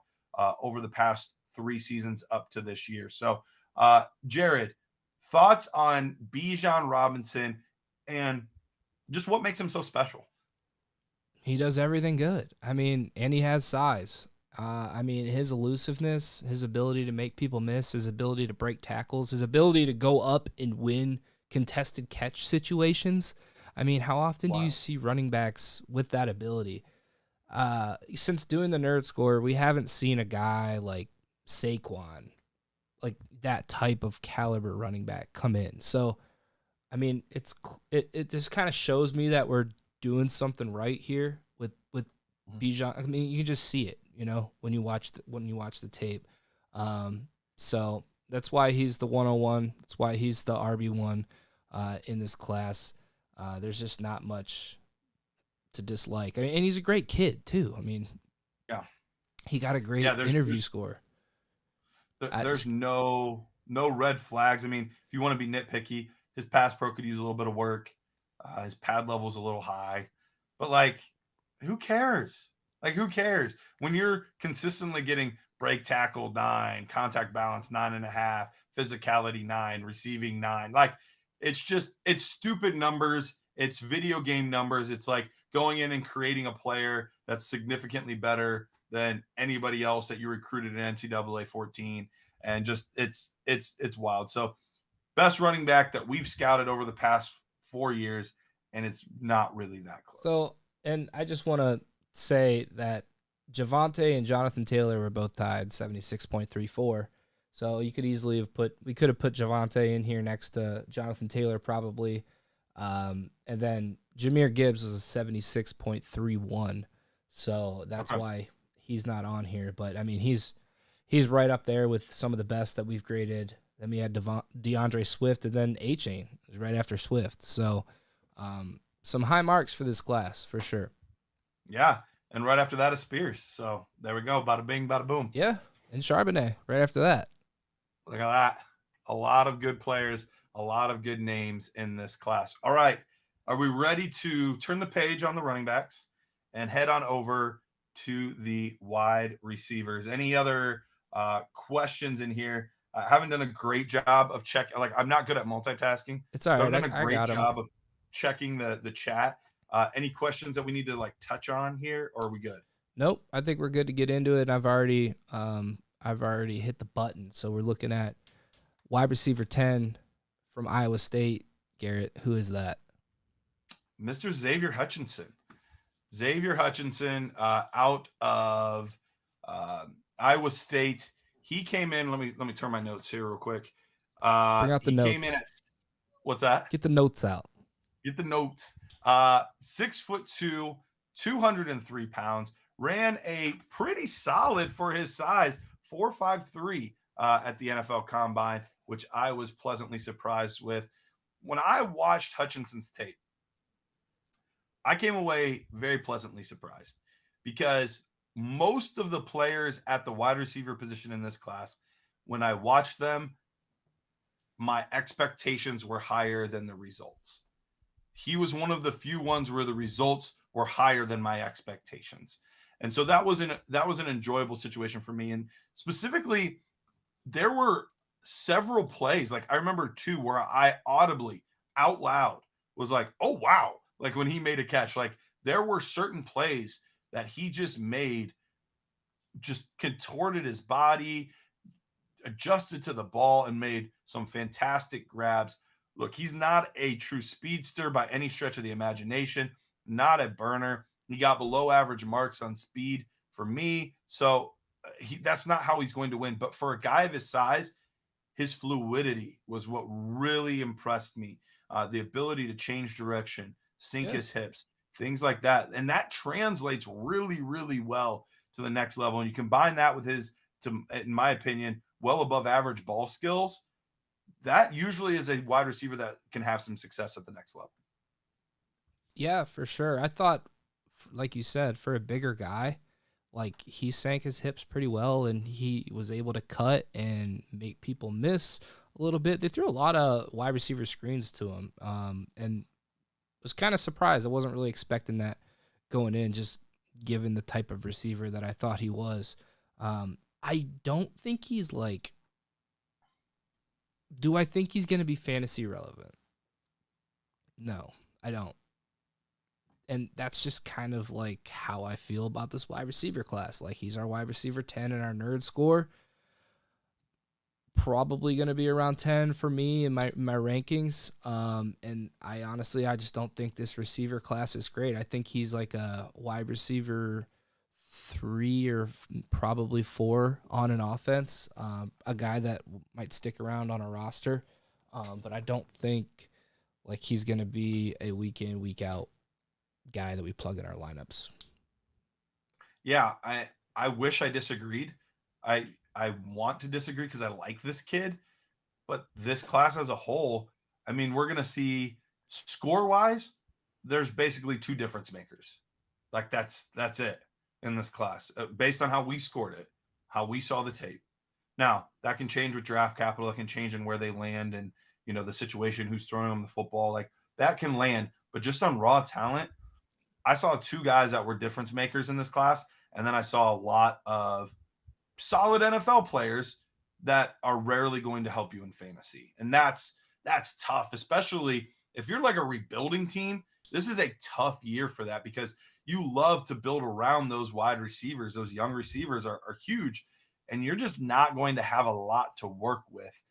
over the past 3 seasons up to this year. So, Jared, thoughts on Bijan Robinson and just what makes him so special? He does everything good. I mean, and he has size. I mean, his elusiveness, his ability to make people miss, his ability to break tackles, his ability to go up and win contested catch situations. I mean, how often do you Wild. see running backs with that ability? Since doing the nerd score, we haven't seen a guy like Saquon, like that type of caliber running back come in. So, I mean, it just kind of shows me that we're doing something right here with Bijan. I mean, you can just see it, when you watch the tape. So that's why he's the 101. That's why he's the RB1 in this class. There's just not much to dislike. I mean, and he's a great kid too. I mean, Yeah. he got a great interview score. There's no red flags. I mean, if you want to be nitpicky, his pass pro could use a little bit of work. His pad level's a little high, but like, who cares? Like, who cares when you're consistently getting break tackle 9, contact balance 9.5, physicality 9, receiving 9? Like, it's stupid numbers. It's video game numbers. It's like going in and creating a player that's significantly better than anybody else that you recruited in NCAA 14. And just it's wild. So best running back that we've scouted over the past 4 years, and it's not really that close. So, and I just want to say that Javonte and Jonathan Taylor were both tied 76.34. So you could easily we could have put Javonte in here next to Jonathan Taylor probably. And then Jahmyr Gibbs was a 76.31. So that's why he's not on here. But I mean, he's right up there with some of the best that we've graded. Then we had DeAndre Swift, and then Achane right after Swift. So some high marks for this class for sure. Yeah, and right after that is Spears. So there we go. Bada bing, bada boom. Yeah, and Charbonnet right after that. Look at that. A lot of good players, a lot of good names in this class. All right, are we ready to turn the page on the running backs and head on over to the wide receivers? Any other questions in here? I haven't done a great job of checking. Like, I'm not good at multitasking. It's all right. I've done a great job of checking the chat. Any questions that we need to like touch on here, or are we good? Nope. I think we're good to get into it. I've already hit the button. So we're looking at wide receiver 10 from Iowa State. Garrett, who is that? Mr. Xavier Hutchinson. Xavier Hutchinson out of Iowa State. He came in. Let me turn my notes here real quick. Bring out the notes. Came in at, what's that? Get the notes out. Get the notes. 6'2", 203 pounds. Ran a pretty solid for his size 4.53 at the NFL Combine, which I was pleasantly surprised with. When I watched Hutchinson's tape, I came away very pleasantly surprised because most of the players at the wide receiver position in this class, when I watched them, my expectations were higher than the results. He was one of the few ones where the results were higher than my expectations. And so that was an enjoyable situation for me. And specifically, there were several plays. Like, I remember 2 where I audibly out loud was like, oh, wow. Like, when he made a catch, like, there were certain plays that he just made, just contorted his body, adjusted to the ball, and made some fantastic grabs. Look, he's not a true speedster by any stretch of the imagination, not a burner. He got below average marks on speed for me. So that's not how he's going to win. But for a guy of his size, his fluidity was what really impressed me. The ability to change direction, sink his hips, things like that. And that translates really, really well to the next level. And you combine that with his, in my opinion, well above average ball skills. That usually is a wide receiver that can have some success at the next level. Yeah, for sure. I thought, like you said, for a bigger guy, like, he sank his hips pretty well, and he was able to cut and make people miss a little bit. They threw a lot of wide receiver screens to him, and was kind of surprised. I wasn't really expecting that going in, just given the type of receiver that I thought he was. I don't think he's like, do I think he's going to be fantasy relevant? No, I don't. And that's just kind of like how I feel about this wide receiver class. Like, he's our wide receiver 10 in our nerd score. probably going to be around 10 for me in my rankings. And I just don't think this receiver class is great. I think he's like a wide receiver 3 or probably 4 on an offense. A guy that might stick around on a roster. But I don't think like he's going to be a week in, week out guy that we plug in our lineups. Yeah, I wish I disagreed. I want to disagree because I like this kid, but this class as a whole, I mean, we're going to see score-wise, there's basically 2 difference makers. Like that's it in this class based on how we scored it, how we saw the tape. Now, that can change with draft capital. It can change in where they land and, you know, the situation, who's throwing them the football. Like that can land. But just on raw talent, I saw 2 guys that were difference makers in this class. And then I saw a lot of solid NFL players that are rarely going to help you in fantasy. And that's tough, especially if you're like a rebuilding team. This is a tough year for that because you love to build around those wide receivers. Those young receivers are huge, and you're just not going to have a lot to work with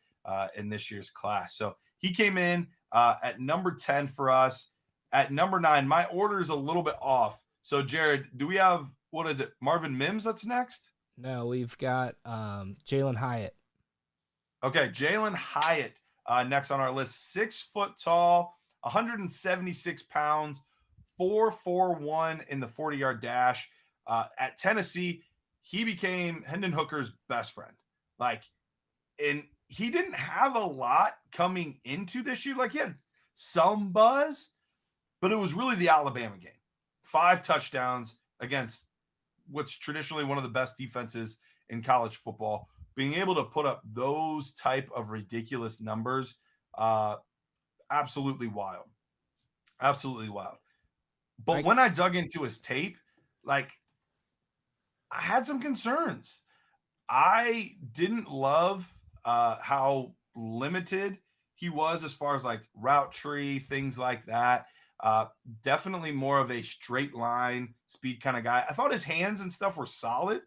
in this year's class. So he came in at number 10 for us. At number 9, my order is a little bit off. So, Jared, do we have, what is it, Marvin Mims that's next? No, we've got Jalin Hyatt. Okay, Jalin Hyatt next on our list. 6 foot tall, 176 pounds, 4.41 in the 40-yard dash. At Tennessee, he became Hendon Hooker's best friend. Like, and he didn't have a lot coming into this year. Like, he had some buzz, but it was really the Alabama game. 5 touchdowns against what's traditionally one of the best defenses in college football. Being able to put up those type of ridiculous numbers, absolutely wild. Absolutely wild. But when I dug into his tape, like, I had some concerns. I didn't love how limited he was as far as like route tree, things like that. Definitely more of a straight line speed kind of guy. I thought his hands and stuff were solid.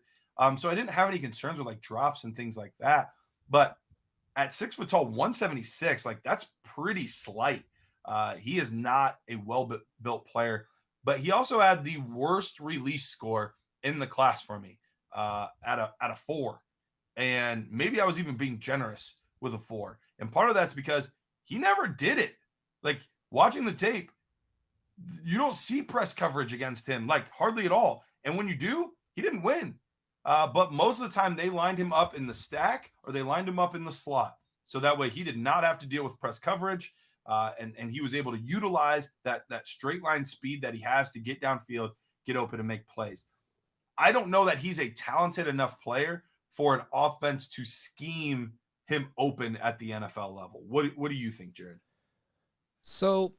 So I didn't have any concerns with like drops and things like that. But at 6 foot tall, 176, like that's pretty slight. He is not a well-built player, but he also had the worst release score in the class for me at a 4. And maybe I was even being generous with a 4. And part of that's because he never did it. Like watching the tape, you don't see press coverage against him, like hardly at all. And when you do, he didn't win. But most of the time they lined him up in the stack or they lined him up in the slot. So that way he did not have to deal with press coverage. And he was able to utilize that straight line speed that he has to get downfield, get open and make plays. I don't know that he's a talented enough player for an offense to scheme him open at the NFL level. What do you think, Jared? So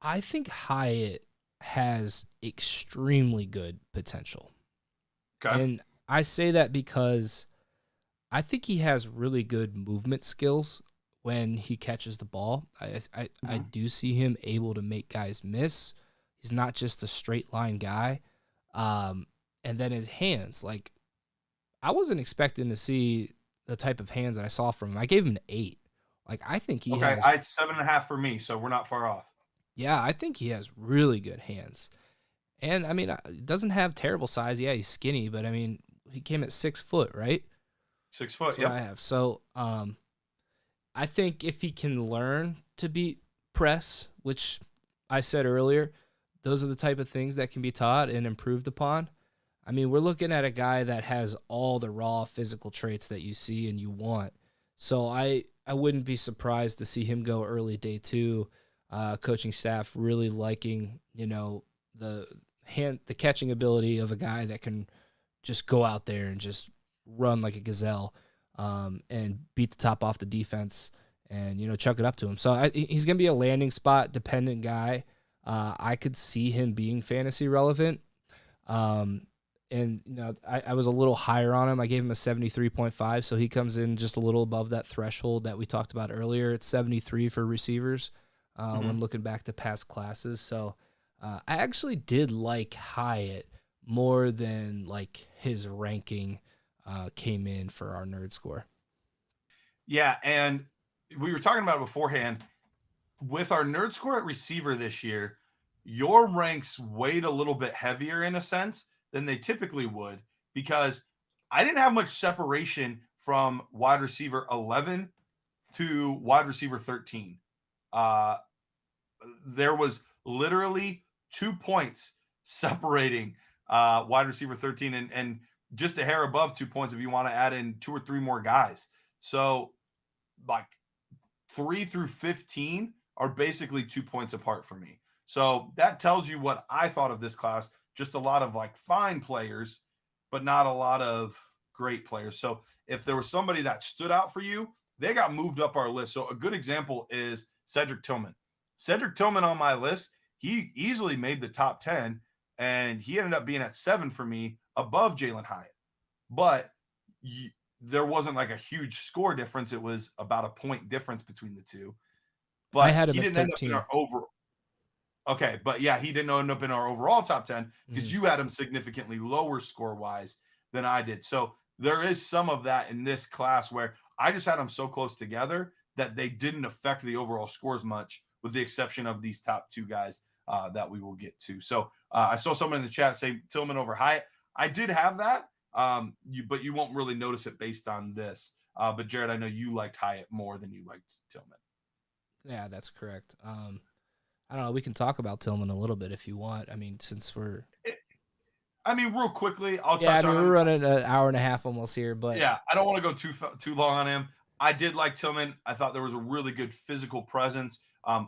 I think Hyatt has extremely good potential. Okay. And I say that because I think he has really good movement skills when he catches the ball. I do see him able to make guys miss. He's not just a straight line guy. And then his hands, like I wasn't expecting to see the type of hands that I saw from him. I gave him an 8. Like I think he has. I 7.5 for me, so we're not far off. Yeah, I think he has really good hands. And, I mean, he doesn't have terrible size. Yeah, he's skinny, but, I mean, he came at 6 foot, right? 6 foot, That's what I have. So, I think if he can learn to beat press, which I said earlier, those are the type of things that can be taught and improved upon. I mean, we're looking at a guy that has all the raw physical traits that you see and you want. So, I wouldn't be surprised to see him go early day 2. Coaching staff really liking, the catching ability of a guy that can just go out there and just run like a gazelle, and beat the top off the defense and, chuck it up to him. So he's going to be a landing spot dependent guy. I could see him being fantasy relevant. I was a little higher on him. I gave him a 73.5. So he comes in just a little above that threshold that we talked about earlier. It's 73 for receivers. When looking back to past classes. So I actually did like Hyatt more than like his ranking came in for our nerd score. Yeah, and we were talking about it beforehand. With our nerd score at receiver this year, your ranks weighed a little bit heavier in a sense than they typically would because I didn't have much separation from wide receiver 11 to wide receiver 13. Uh, there was literally 2 points separating wide receiver 13 and just a hair above 2 points if you want to add in 2 or 3 more guys. So, like 3 through 15 are basically 2 points apart for me. So that tells you what I thought of this class. Just a lot of like fine players, but not a lot of great players. So if there was somebody that stood out for you, they got moved up our list. So a good example is Cedric Tillman. Cedric Tillman on my list, he easily made the top 10, and he ended up being at 7 for me above Jalin Hyatt. But there wasn't like a huge score difference. It was about a point difference between the two. But I had him he at didn't 13. end up in our overall. Okay, but yeah, he didn't end up in our overall top 10 because you had him significantly lower score-wise than I did. So there is some of that in this class where I just had them so close together that they didn't affect the overall scores much, with the exception of these top 2 guys that we will get to. So I saw someone in the chat say Tillman over Hyatt. I did have that, but you won't really notice it based on this. But Jared, I know you liked Hyatt more than you liked Tillman. Yeah, that's correct. I don't know. We can talk about Tillman a little bit if you want. I mean, since we're... real quickly, I'll touch on we're running an hour and a half almost here, but... Yeah, I don't want to go too long on him. I did like Tillman. I thought there was a really good physical presence,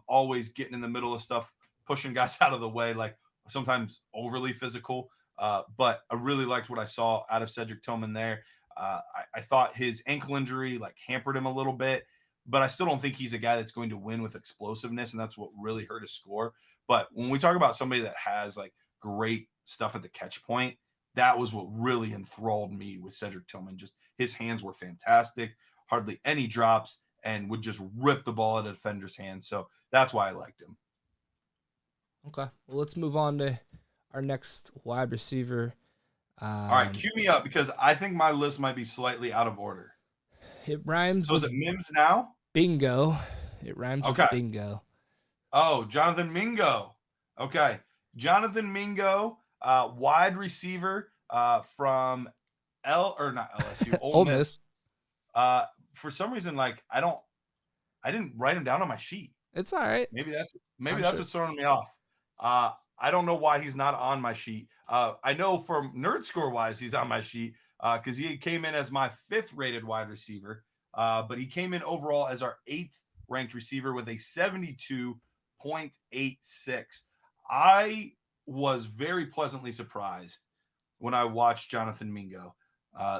always getting in the middle of stuff, pushing guys out of the way, like sometimes overly physical. But I really liked what I saw out of Cedric Tillman there. I thought his ankle injury like hampered him a little bit, but I still don't think he's a guy that's going to win with explosiveness, and that's what really hurt his score. But when we talk about somebody that has like great stuff at the catch point, that was what really enthralled me with Cedric Tillman. Just his hands were fantastic, hardly any drops, and would just rip the ball out of defender's hands. So that's why I liked him. Okay, well, let's move on to our next wide receiver. All right, cue me up because I think my list might be slightly out of order. It rhymes so with... is it Mims now? Bingo. It rhymes with bingo. Oh, Jonathan Mingo. Okay. Jonathan Mingo, wide receiver from not LSU, Ole Miss. For some reason, like I didn't write him down on my sheet. It's all right. Maybe that's what's throwing me off. I don't know why he's not on my sheet. I know from nerd score wise, he's on my sheet because he came in as my 5th rated wide receiver. But he came in overall as our 8th ranked receiver with a 72.86. I was very pleasantly surprised when I watched Jonathan Mingo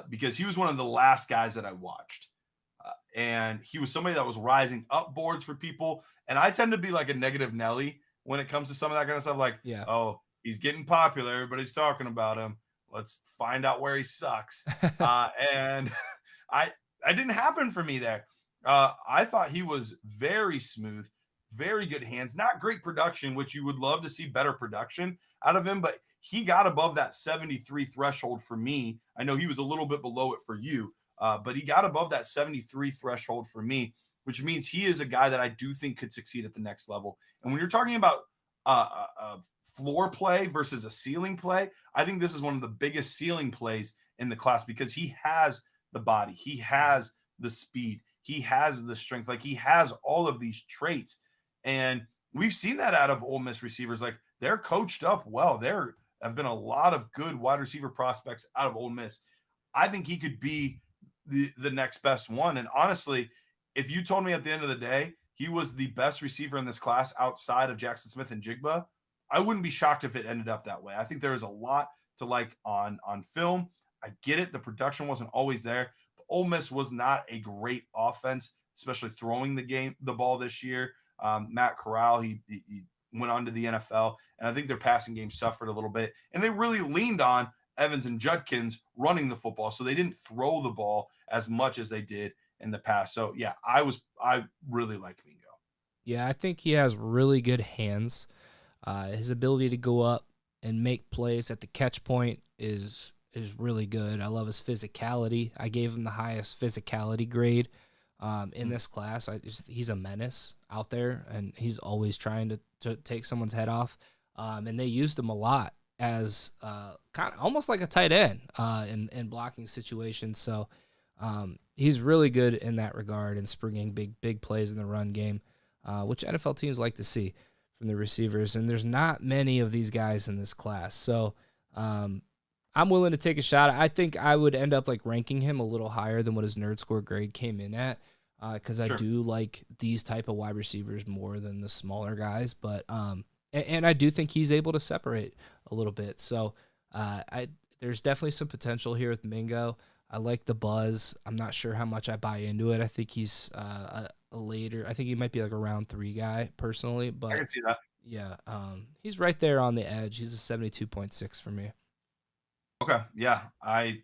because he was one of the last guys that I watched. And he was somebody that was rising up boards for people. And I tend to be like a negative Nelly when it comes to some of that kind of stuff. Like, oh, he's getting popular. Everybody's talking about him. Let's find out where he sucks. And I didn't happen for me there. I thought he was very smooth, very good hands, not great production, which you would love to see better production out of him, but he got above that 73 threshold for me. I know he was a little bit below it for you, but he got above that 73 threshold for me, which means he is a guy that I do think could succeed at the next level. And when you're talking about floor play versus a ceiling play, I think this is one of the biggest ceiling plays in the class because he has the body, he has the speed, he has the strength, like he has all of these traits. And we've seen that out of Ole Miss receivers. Like they're coached up well. There have been a lot of good wide receiver prospects out of Ole Miss. I think he could be the next best one. And honestly, if you told me at the end of the day he was the best receiver in this class outside of Jackson Smith and Jigba, I wouldn't be shocked if it ended up that way. I think there is a lot to like on film. I get it. The production wasn't always there. But Ole Miss was not a great offense, especially throwing the ball this year. Matt Corral, he went on to the NFL, and I think their passing game suffered a little bit. And they really leaned on Evans and Judkins running the football, so they didn't throw the ball as much as they did in the past. So, yeah, I really like Mingo. Yeah, I think he has really good hands. His ability to go up and make plays at the catch point is really good. I love his physicality. I gave him the highest physicality grade in this class. He's a menace out there, and he's always trying to take someone's head off. And they used him a lot as kind of almost like a tight end in blocking situations. So he's really good in that regard and springing big plays in the run game, which NFL teams like to see from the receivers. And there's not many of these guys in this class. So I'm willing to take a shot. I think I would end up like ranking him a little higher than what his nerd score grade came in at, because I do like these type of wide receivers more than the smaller guys. But and I do think he's able to separate a little bit. So there's definitely some potential here with Mingo. I like the buzz. I'm not sure how much I buy into it. I think he's a later. I think he might be like a round 3 guy personally. But I can see that. Yeah, he's right there on the edge. He's a 72.6 for me. Okay, yeah, I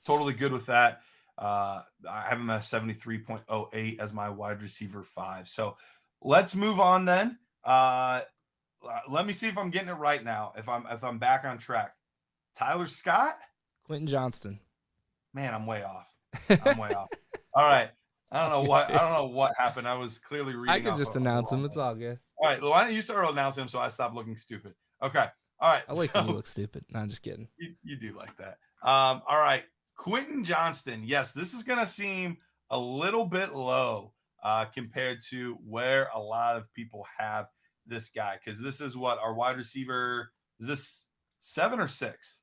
totally good with that. I have him at a 73.08 as my wide receiver 5. So let's move on then. Let me see if I'm getting it right now. If I'm back on track. Tyler Scott? Quentin Johnston. Man, I'm way off. I'm way off. All right. I don't know what happened. I was clearly reading. I can just announce him. It's all good. All right. Why don't you start announcing him so I stop looking stupid? Okay. All right. I like when you look stupid. No, I'm just kidding. You do like that. All right. Quentin Johnston. Yes, this is going to seem a little bit low compared to where a lot of people have this guy, because this is what our wide receiver is. This 7 or 6?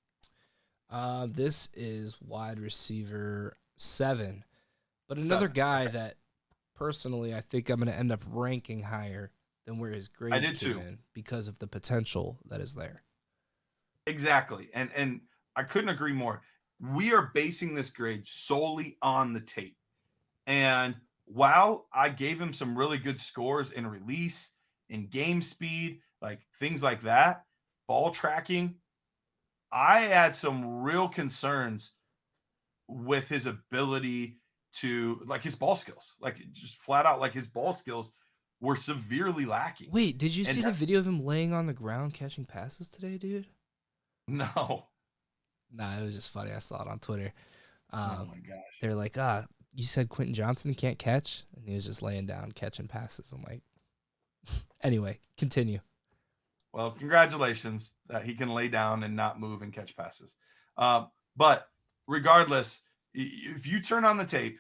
This is wide receiver 7, but another guy that personally I think I'm going to end up ranking higher than where his grade came in because of the potential that is there. Exactly, and I couldn't agree more. We are basing this grade solely on the tape, and while I gave him some really good scores in release, in game speed, like things like that, ball tracking, I had some real concerns with his ability to, like, his ball skills, like just flat out, like his ball skills were severely lacking. Wait, did you see the video of him laying on the ground catching passes today, dude? No. Nah, it was just funny. I saw it on Twitter. Oh my gosh. They're like, you said Quentin Johnston can't catch? And he was just laying down catching passes. I'm like, anyway, continue. Well, congratulations that he can lay down and not move and catch passes. But regardless, if you turn on the tape,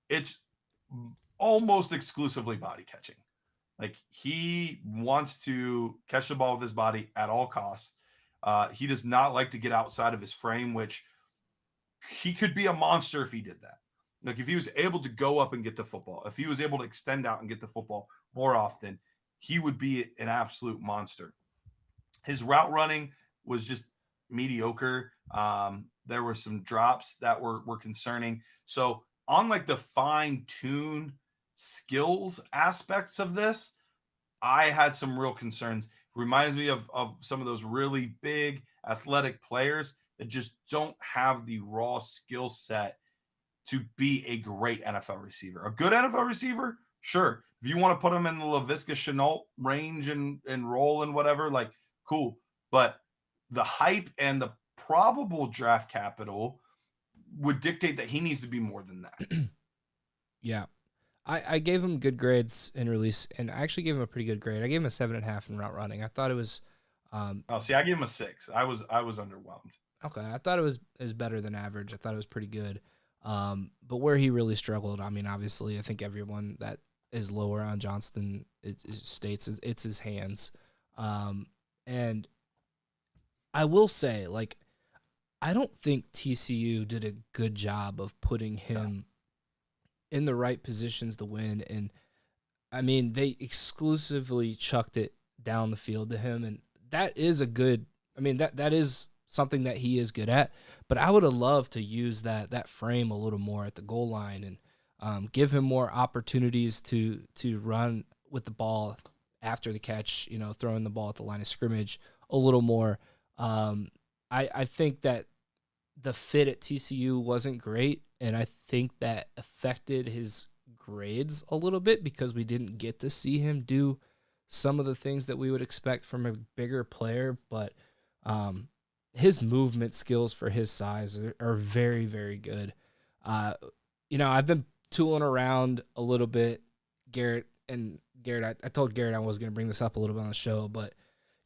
it's almost exclusively body catching. Like, he wants to catch the ball with his body at all costs. He does not like to get outside of his frame, which he could be a monster if he did that. Like, if he was able to go up and get the football, if he was able to extend out and get the football more often, he would be an absolute monster. His route running was just mediocre. There were some drops that were concerning. So on like the fine-tuned skills aspects of this, I had some real concerns. Reminds me of some of those really big athletic players that just don't have the raw skill set to be a great NFL receiver. A good NFL receiver, sure. If you want to put him in the Laviska Shenault range and roll and whatever, like, cool. But the hype and the probable draft capital would dictate that he needs to be more than that. Yeah. I gave him good grades in release, and I actually gave him a pretty good grade. I gave him a 7.5 in route running. I thought it was I gave him a 6. I was underwhelmed. Okay. I thought it was better than average. I thought it was pretty good. But where he really struggled, I mean, obviously, I think everyone that is lower on Johnston states it's his hands. And I will say, like, I don't think TCU did a good job of putting him in the right positions to win. And I mean, they exclusively chucked it down the field to him. And that is that is something that he is good at, but I would have loved to use that frame a little more at the goal line and give him more opportunities to run with the ball after the catch, throwing the ball at the line of scrimmage a little more. I think that the fit at TCU wasn't great, and I think that affected his grades a little bit because we didn't get to see him do some of the things that we would expect from a bigger player, but his movement skills for his size are very, very good. I've been tooling around a little bit. Garrett, I told Garrett I was going to bring this up a little bit on the show, but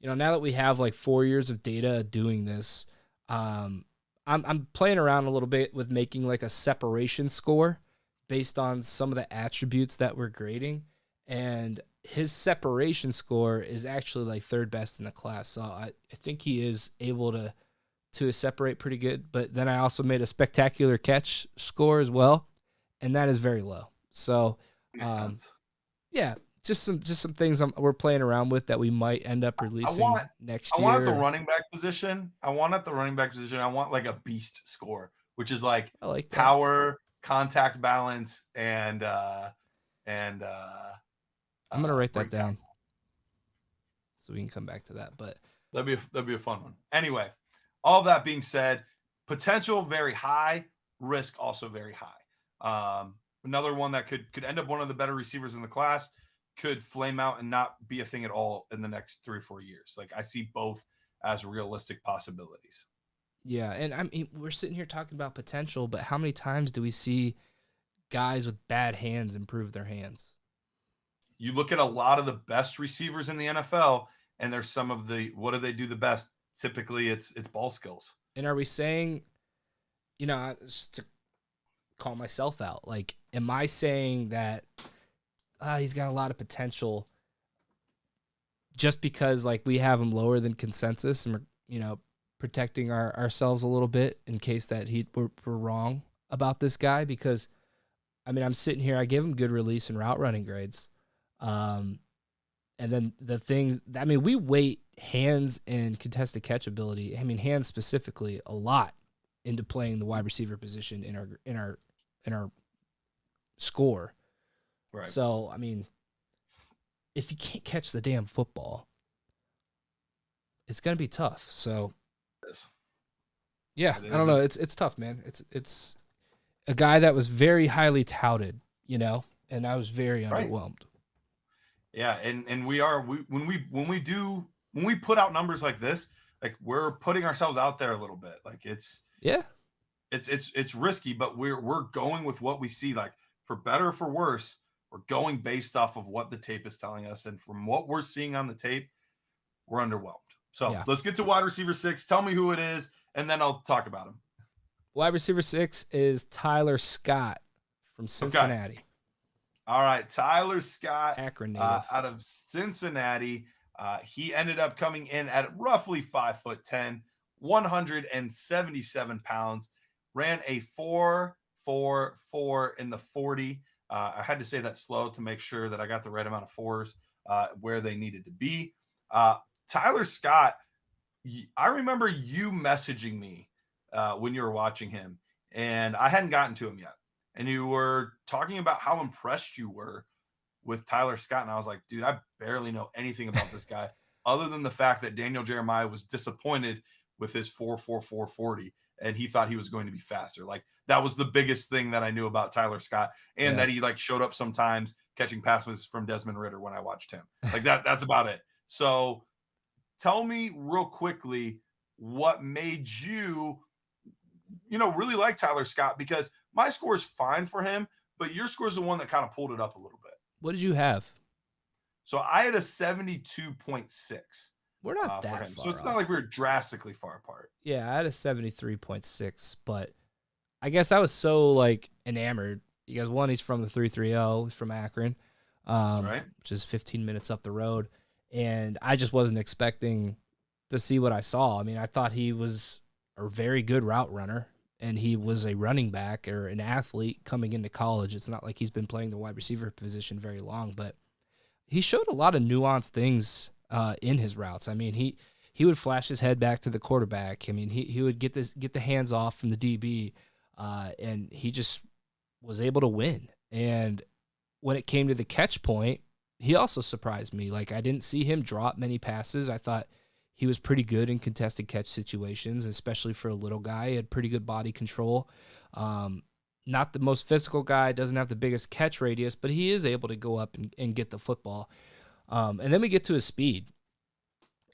now that we have like 4 years of data doing this, I'm playing around a little bit with making like a separation score based on some of the attributes that we're grading, and his separation score is actually like third best in the class. So I think he is able to separate pretty good. But then I also made a spectacular catch score as well, and that is very low. So yeah, just some things we're playing around with that we might end up releasing next year. I want at the running back position. I want like a beast score, which is like power, contact balance, and I'm gonna write that down so we can come back to that. But that'd be a fun one. Anyway, all that being said, potential very high, risk also very high. Another one that could end up one of the better receivers in the class, could flame out and not be a thing at all in the next 3 or 4 years. Like, I see both as realistic possibilities. Yeah, and I mean, we're sitting here talking about potential, but how many times do we see guys with bad hands improve their hands? You look at a lot of the best receivers in the NFL, and there's some of what do they do the best? Typically, it's ball skills. And are we saying, just to call myself out, like, am I saying that he's got a lot of potential just because like we have him lower than consensus and we're protecting ourselves a little bit in case that we're wrong about this guy? Because I mean, I'm sitting here, I give him good release and route running grades, and then the things, I mean, we weight hands and contested catch ability, I mean hands specifically, a lot into playing the wide receiver position in our score. Right. So, I mean, if you can't catch the damn football, it's going to be tough. So, yeah, I don't know. It's tough, man. It's a guy that was very highly touted, and I was very underwhelmed. Yeah, and when we put out numbers like this, like, we're putting ourselves out there a little bit. Like, it's risky, but we're going with what we see. Like, for better or for worse, we're going based off of what the tape is telling us. And from what we're seeing on the tape, we're underwhelmed. So Let's get to wide receiver 6. Tell me who it is, and then I'll talk about him. Wide receiver 6 is Tyler Scott from Cincinnati. Okay. All right. Tyler Scott, Akron native. out of Cincinnati. He ended up coming in at roughly 5'10", 177 pounds, ran a 4.44 in the 40. I had to say that slow to make sure that I got the right amount of fours where they needed to be. Tyler Scott, I remember you messaging me when you were watching him, and I hadn't gotten to him yet. And you were talking about how impressed you were with Tyler Scott. And I was like, dude, I barely know anything about this guy other than the fact that Daniel Jeremiah was disappointed with his 4.44 40, and he thought he was going to be faster. Like, that was the biggest thing that I knew about Tyler Scott, and that he like showed up sometimes catching passes from Desmond Ridder when I watched him. Like, that's about it. So tell me real quickly what made you, really like Tyler Scott, because my score is fine for him, but your score is the one that kind of pulled it up a little bit. What did you have? So I had a 72.6. We're not that far So it's not like we're drastically far apart. Yeah, I had a 73.6, but I guess I was so like enamored because one, he's from the 330, he's from Akron, right, which is 15 minutes up the road, and I just wasn't expecting to see what I saw. I mean, I thought he was a very good route runner, and he was a running back or an athlete coming into college. It's not like he's been playing the wide receiver position very long, but he showed a lot of nuanced things in his routes. I mean, he would flash his head back to the quarterback. I mean, he would get the hands off from the DB, and he just was able to win. And when it came to the catch point, he also surprised me. Like, I didn't see him drop many passes. I thought he was pretty good in contested catch situations, especially for a little guy. He had pretty good body control. Not the most physical guy, doesn't have the biggest catch radius, but he is able to go up and get the football. And then we get to his speed.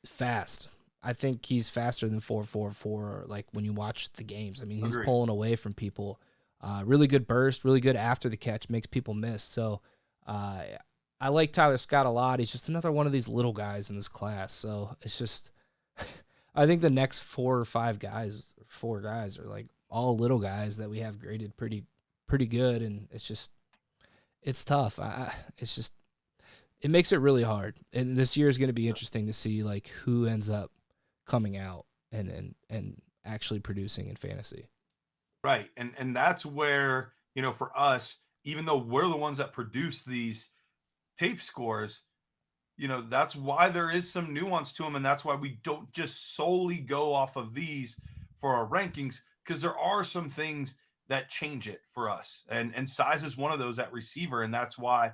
Fast. I think he's faster than 4.44, like when you watch the games. I mean, he's pulling away from people. Really good burst, really good after the catch, makes people miss. So I like Tyler Scott a lot. He's just another one of these little guys in this class. So it's just, I think the next four guys are like all little guys that we have graded pretty good. And it's tough. It makes it really hard. And this year is going to be interesting to see like who ends up coming out and actually producing in fantasy. Right. And that's where, for us, even though we're the ones that produce these tape scores, that's why there is some nuance to them. And that's why we don't just solely go off of these for our rankings, because there are some things that change it for us. And size is one of those at receiver. And that's why,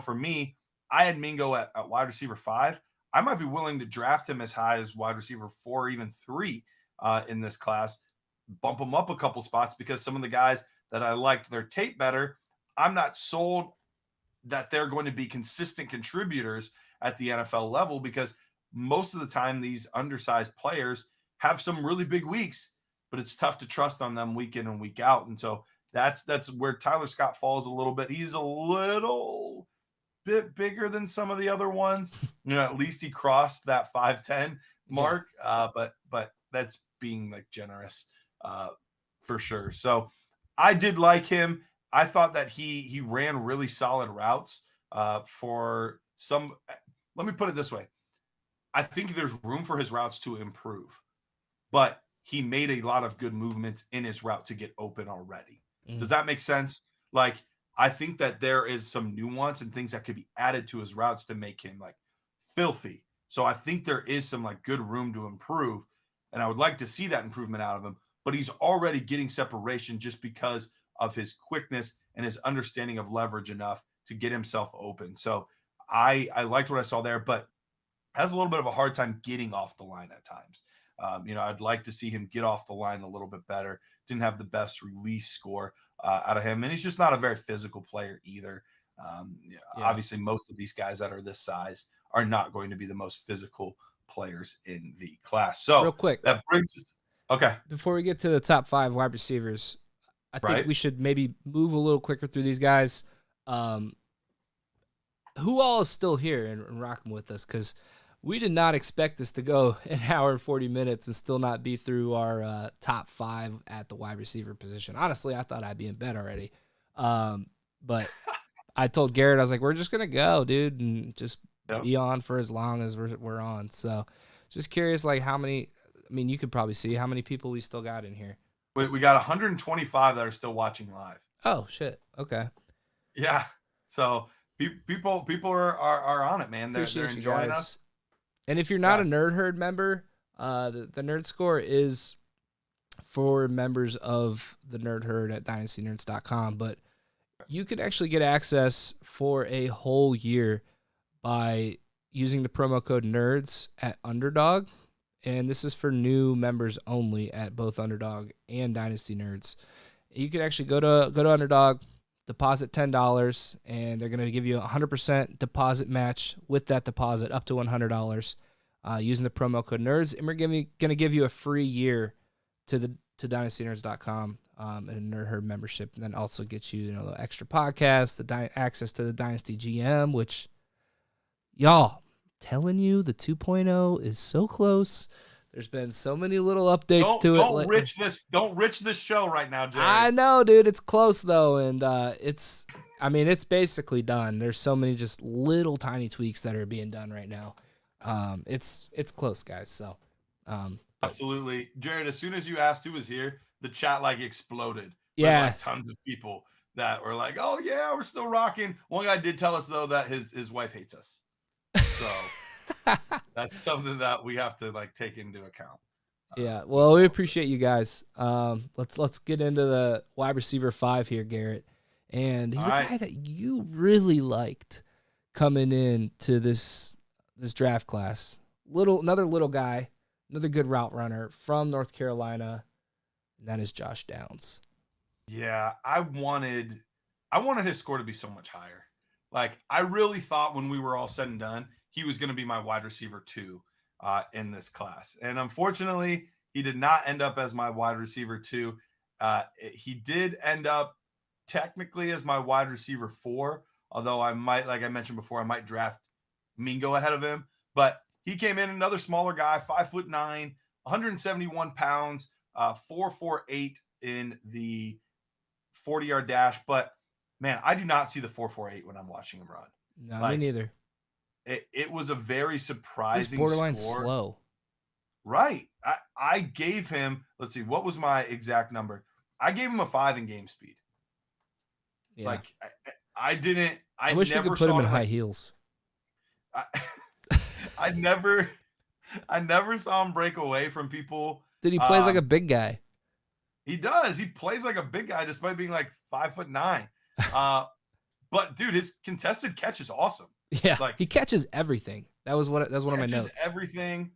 for me, I had Mingo at wide receiver 5. I might be willing to draft him as high as wide receiver 4 or even 3 in this class, bump him up a couple spots, because some of the guys that I liked their tape better, I'm not sold that they're going to be consistent contributors at the NFL level, because most of the time these undersized players have some really big weeks, but it's tough to trust on them week in and week out. And so that's where Tyler Scott falls a little bit. He's a little bit bigger than some of the other ones. At least he crossed that 5'10" mark. Yeah. But that's being like generous for sure. So I did like him. I thought that he ran really solid routes for some. Let me put it this way. I think there's room for his routes to improve, but he made a lot of good movements in his route to get open already. Does that make sense? Like, I think that there is some nuance and things that could be added to his routes to make him like filthy. So I think there is some like good room to improve, and I would like to see that improvement out of him, but he's already getting separation just because of his quickness and his understanding of leverage enough to get himself open. So I liked what I saw there, but has a little bit of a hard time getting off the line at times. I'd like to see him get off the line a little bit better. Didn't have the best release score out of him, and he's just not a very physical player either. Obviously, most of these guys that are this size are not going to be the most physical players in the class. So real quick, that brings us. Okay. Before we get to the top 5 wide receivers, I think we should maybe move a little quicker through these guys. Who all is still here and rocking with us? Because we did not expect this to go an hour and 40 minutes and still not be through our top 5 at the wide receiver position. Honestly, I thought I'd be in bed already. But I told Garrett, I was like, we're just going to go, dude, and just be on for as long as we're on. So just curious, like how many, you could probably see how many people we still got in here. We got 125 that are still watching live. Oh, shit. Okay. Yeah. So people are on it, man. They're enjoying us. And if you're not a Nerd Herd member, the Nerd Score is for members of the Nerd Herd at dynastynerds.com. But you can actually get access for a whole year by using the promo code NERDS at Underdog. And this is for new members only at both Underdog and Dynasty Nerds. You can actually go to Underdog, deposit $10, and they're going to give you a 100% deposit match with that deposit up to $100 using the promo code NERDS. And we're going to give you a free year to dynastynerds.com and a Nerd Herd membership, and then also get you the extra podcast, access to the Dynasty GM, which, y'all, telling you the 2.0 is so close. There's been so many little updates to it. Don't rich this show right now, Jay. I know, dude. It's close though, and it's basically done. There's so many just little tiny tweaks that are being done right now. It's close, guys. So, absolutely, Jared. As soon as you asked who was here, the chat like exploded. Yeah, like tons of people that were like, "Oh yeah, we're still rocking." One guy did tell us though that his wife hates us. So that's something that we have to like take into account. Yeah, well, we appreciate you guys. Let's get into the wide receiver 5 here, Garrett. And he's guy that you really liked coming into this draft class. Another little guy, another good route runner from North Carolina, and that is Josh Downs. Yeah, I wanted his score to be so much higher. Like, I really thought when we were all said and done, he was going to be my wide receiver 2 in this class. And unfortunately, he did not end up as my wide receiver 2. He did end up technically as my wide receiver 4, although I might, like I mentioned before, I might draft Mingo ahead of him. But he came in, another smaller guy, 5'9", 171 pounds, 4.48 in the 40-yard dash. But man, I do not see the 4.48 when I'm watching him run. No, me neither. It was a very surprising He's borderline score. slow. Right. I gave him, let's see, what was my exact number? I gave him a 5 in game speed. Yeah. Like I didn't. I wish we never could put him in saw high heels. I never saw him break away from people. Dude, he plays like a big guy. He does. He plays like a big guy despite being like 5'9". But dude, his contested catch is awesome. Yeah, like he catches everything. That's one of my notes. Everything.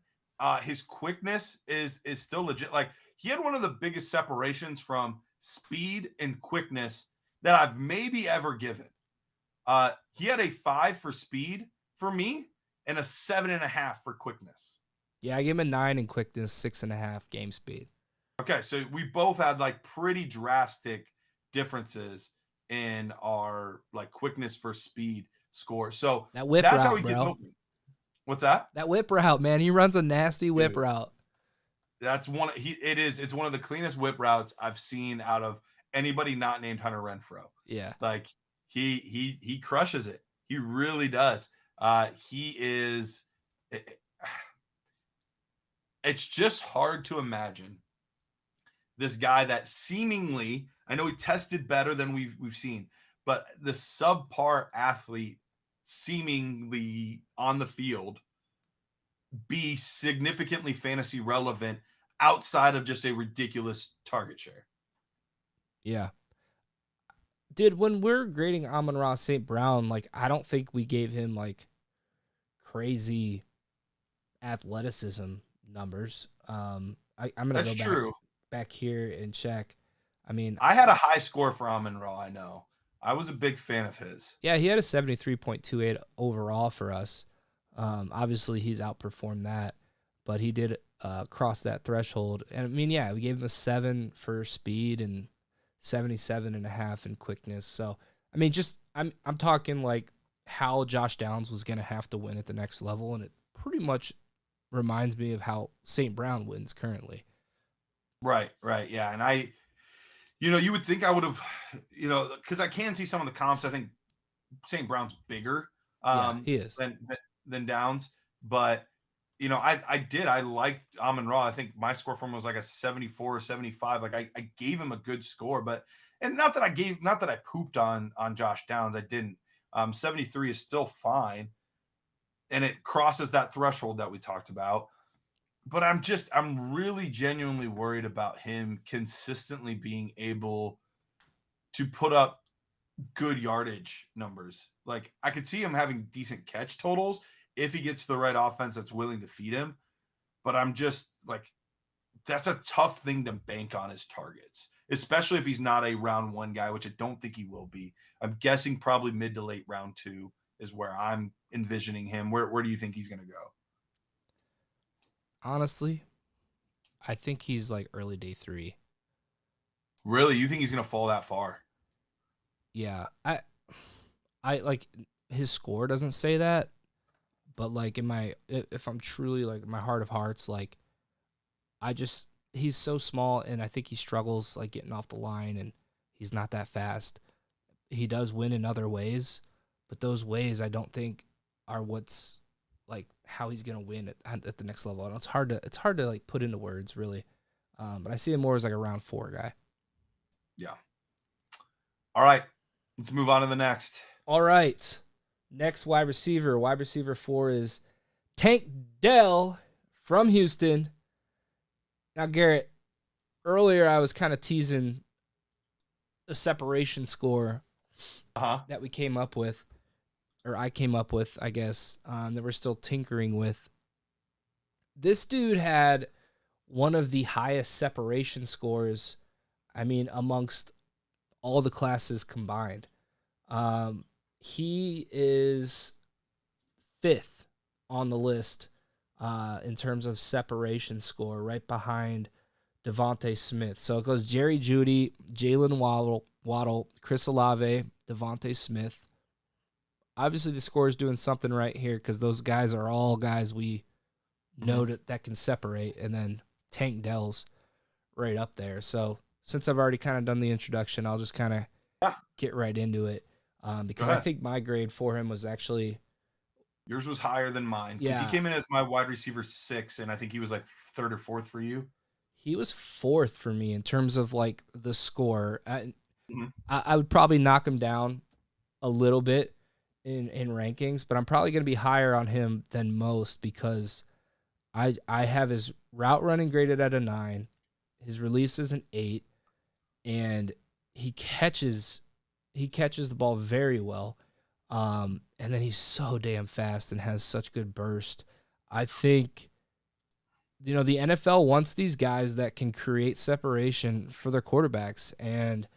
His quickness is still legit. Like he had one of the biggest separations from speed and quickness that I've maybe ever given. He had a 5 for speed for me and a 7.5 for quickness. Yeah, I gave him a 9 in quickness, 6.5 game speed. Okay, so we both had like pretty drastic differences in our like quickness for speed score. So that whip that's route, how he gets open. What's that? That whip route, man. He runs a nasty whip route. That's it's one of the cleanest whip routes I've seen out of anybody not named Hunter Renfrow. Yeah. Like he crushes it. He really does. He is it's just hard to imagine this guy that seemingly, I know he tested better than we've seen, but the subpar athlete seemingly on the field be significantly fantasy relevant outside of just a ridiculous target share. Yeah. Dude, when we're grading Amon-Ra St. Brown, like I don't think we gave him like crazy athleticism numbers. I'm gonna go back here and check. I mean, I had a high score for Amon-Ra. I know. I was a big fan of his. Yeah, he had a 73.28 overall for us. Obviously, he's outperformed that, but he did cross that threshold. And I mean, yeah, we gave him a 7 for speed and 77.5 in quickness. So, I mean, just I'm talking like how Josh Downs was going to have to win at the next level, and it pretty much reminds me of how St. Brown wins currently. Right, yeah, and you would think I would have, because I can see some of the comps. I think St. Brown's bigger. He is than Downs, but I liked Amon-Ra. I think my score for him was like a 74 or 75. Like I gave him a good score, and not that I pooped on Josh Downs. I didn't. 73 is still fine, and it crosses that threshold that we talked about. But I'm really genuinely worried about him consistently being able to put up good yardage numbers. Like I could see him having decent catch totals if he gets the right offense that's willing to feed him. But I'm just like, that's a tough thing to bank on his targets, especially if he's not a round 1 guy, which I don't think he will be. I'm guessing probably mid to late round 2 is where I'm envisioning him. Where do you think he's going to go? Honestly, I think he's like early day 3. Really? You think he's going to fall that far? Yeah. I like his score doesn't say that, but like if I'm truly like my heart of hearts, like he's so small and I think he struggles like getting off the line and he's not that fast. He does win in other ways, but those ways I don't think are what's like how he's gonna win at the next level. And it's hard to like put into words really. But I see him more as like a round 4 guy. Yeah. All right. Let's move on to the next. All right. Next wide receiver 4 is Tank Dell from Houston. Now, Garrett, earlier I was kind of teasing the separation score that we came up with, or I came up with, I guess, that we're still tinkering with. This dude had one of the highest separation scores, I mean, amongst all the classes combined. He is 5th on the list in terms of separation score, right behind Devontae Smith. So it goes Jerry Jeudy, Jalen Waddle, Chris Olave, Devontae Smith. Obviously, the score is doing something right here because those guys are all guys we know that can separate, and then Tank Dell's right up there. So since I've already kind of done the introduction, I'll just kind of get right into it because I think my grade for him was actually yours was higher than mine because he came in as my wide receiver 6, and I think he was like 3rd or 4th for you. He was 4th for me in terms of like the score. I would probably knock him down a little bit in rankings, but I'm probably going to be higher on him than most because I have his route running graded at a 9, his release is an 8, and he catches the ball very well. And then he's so damn fast and has such good burst. I think, the NFL wants these guys that can create separation for their quarterbacks, and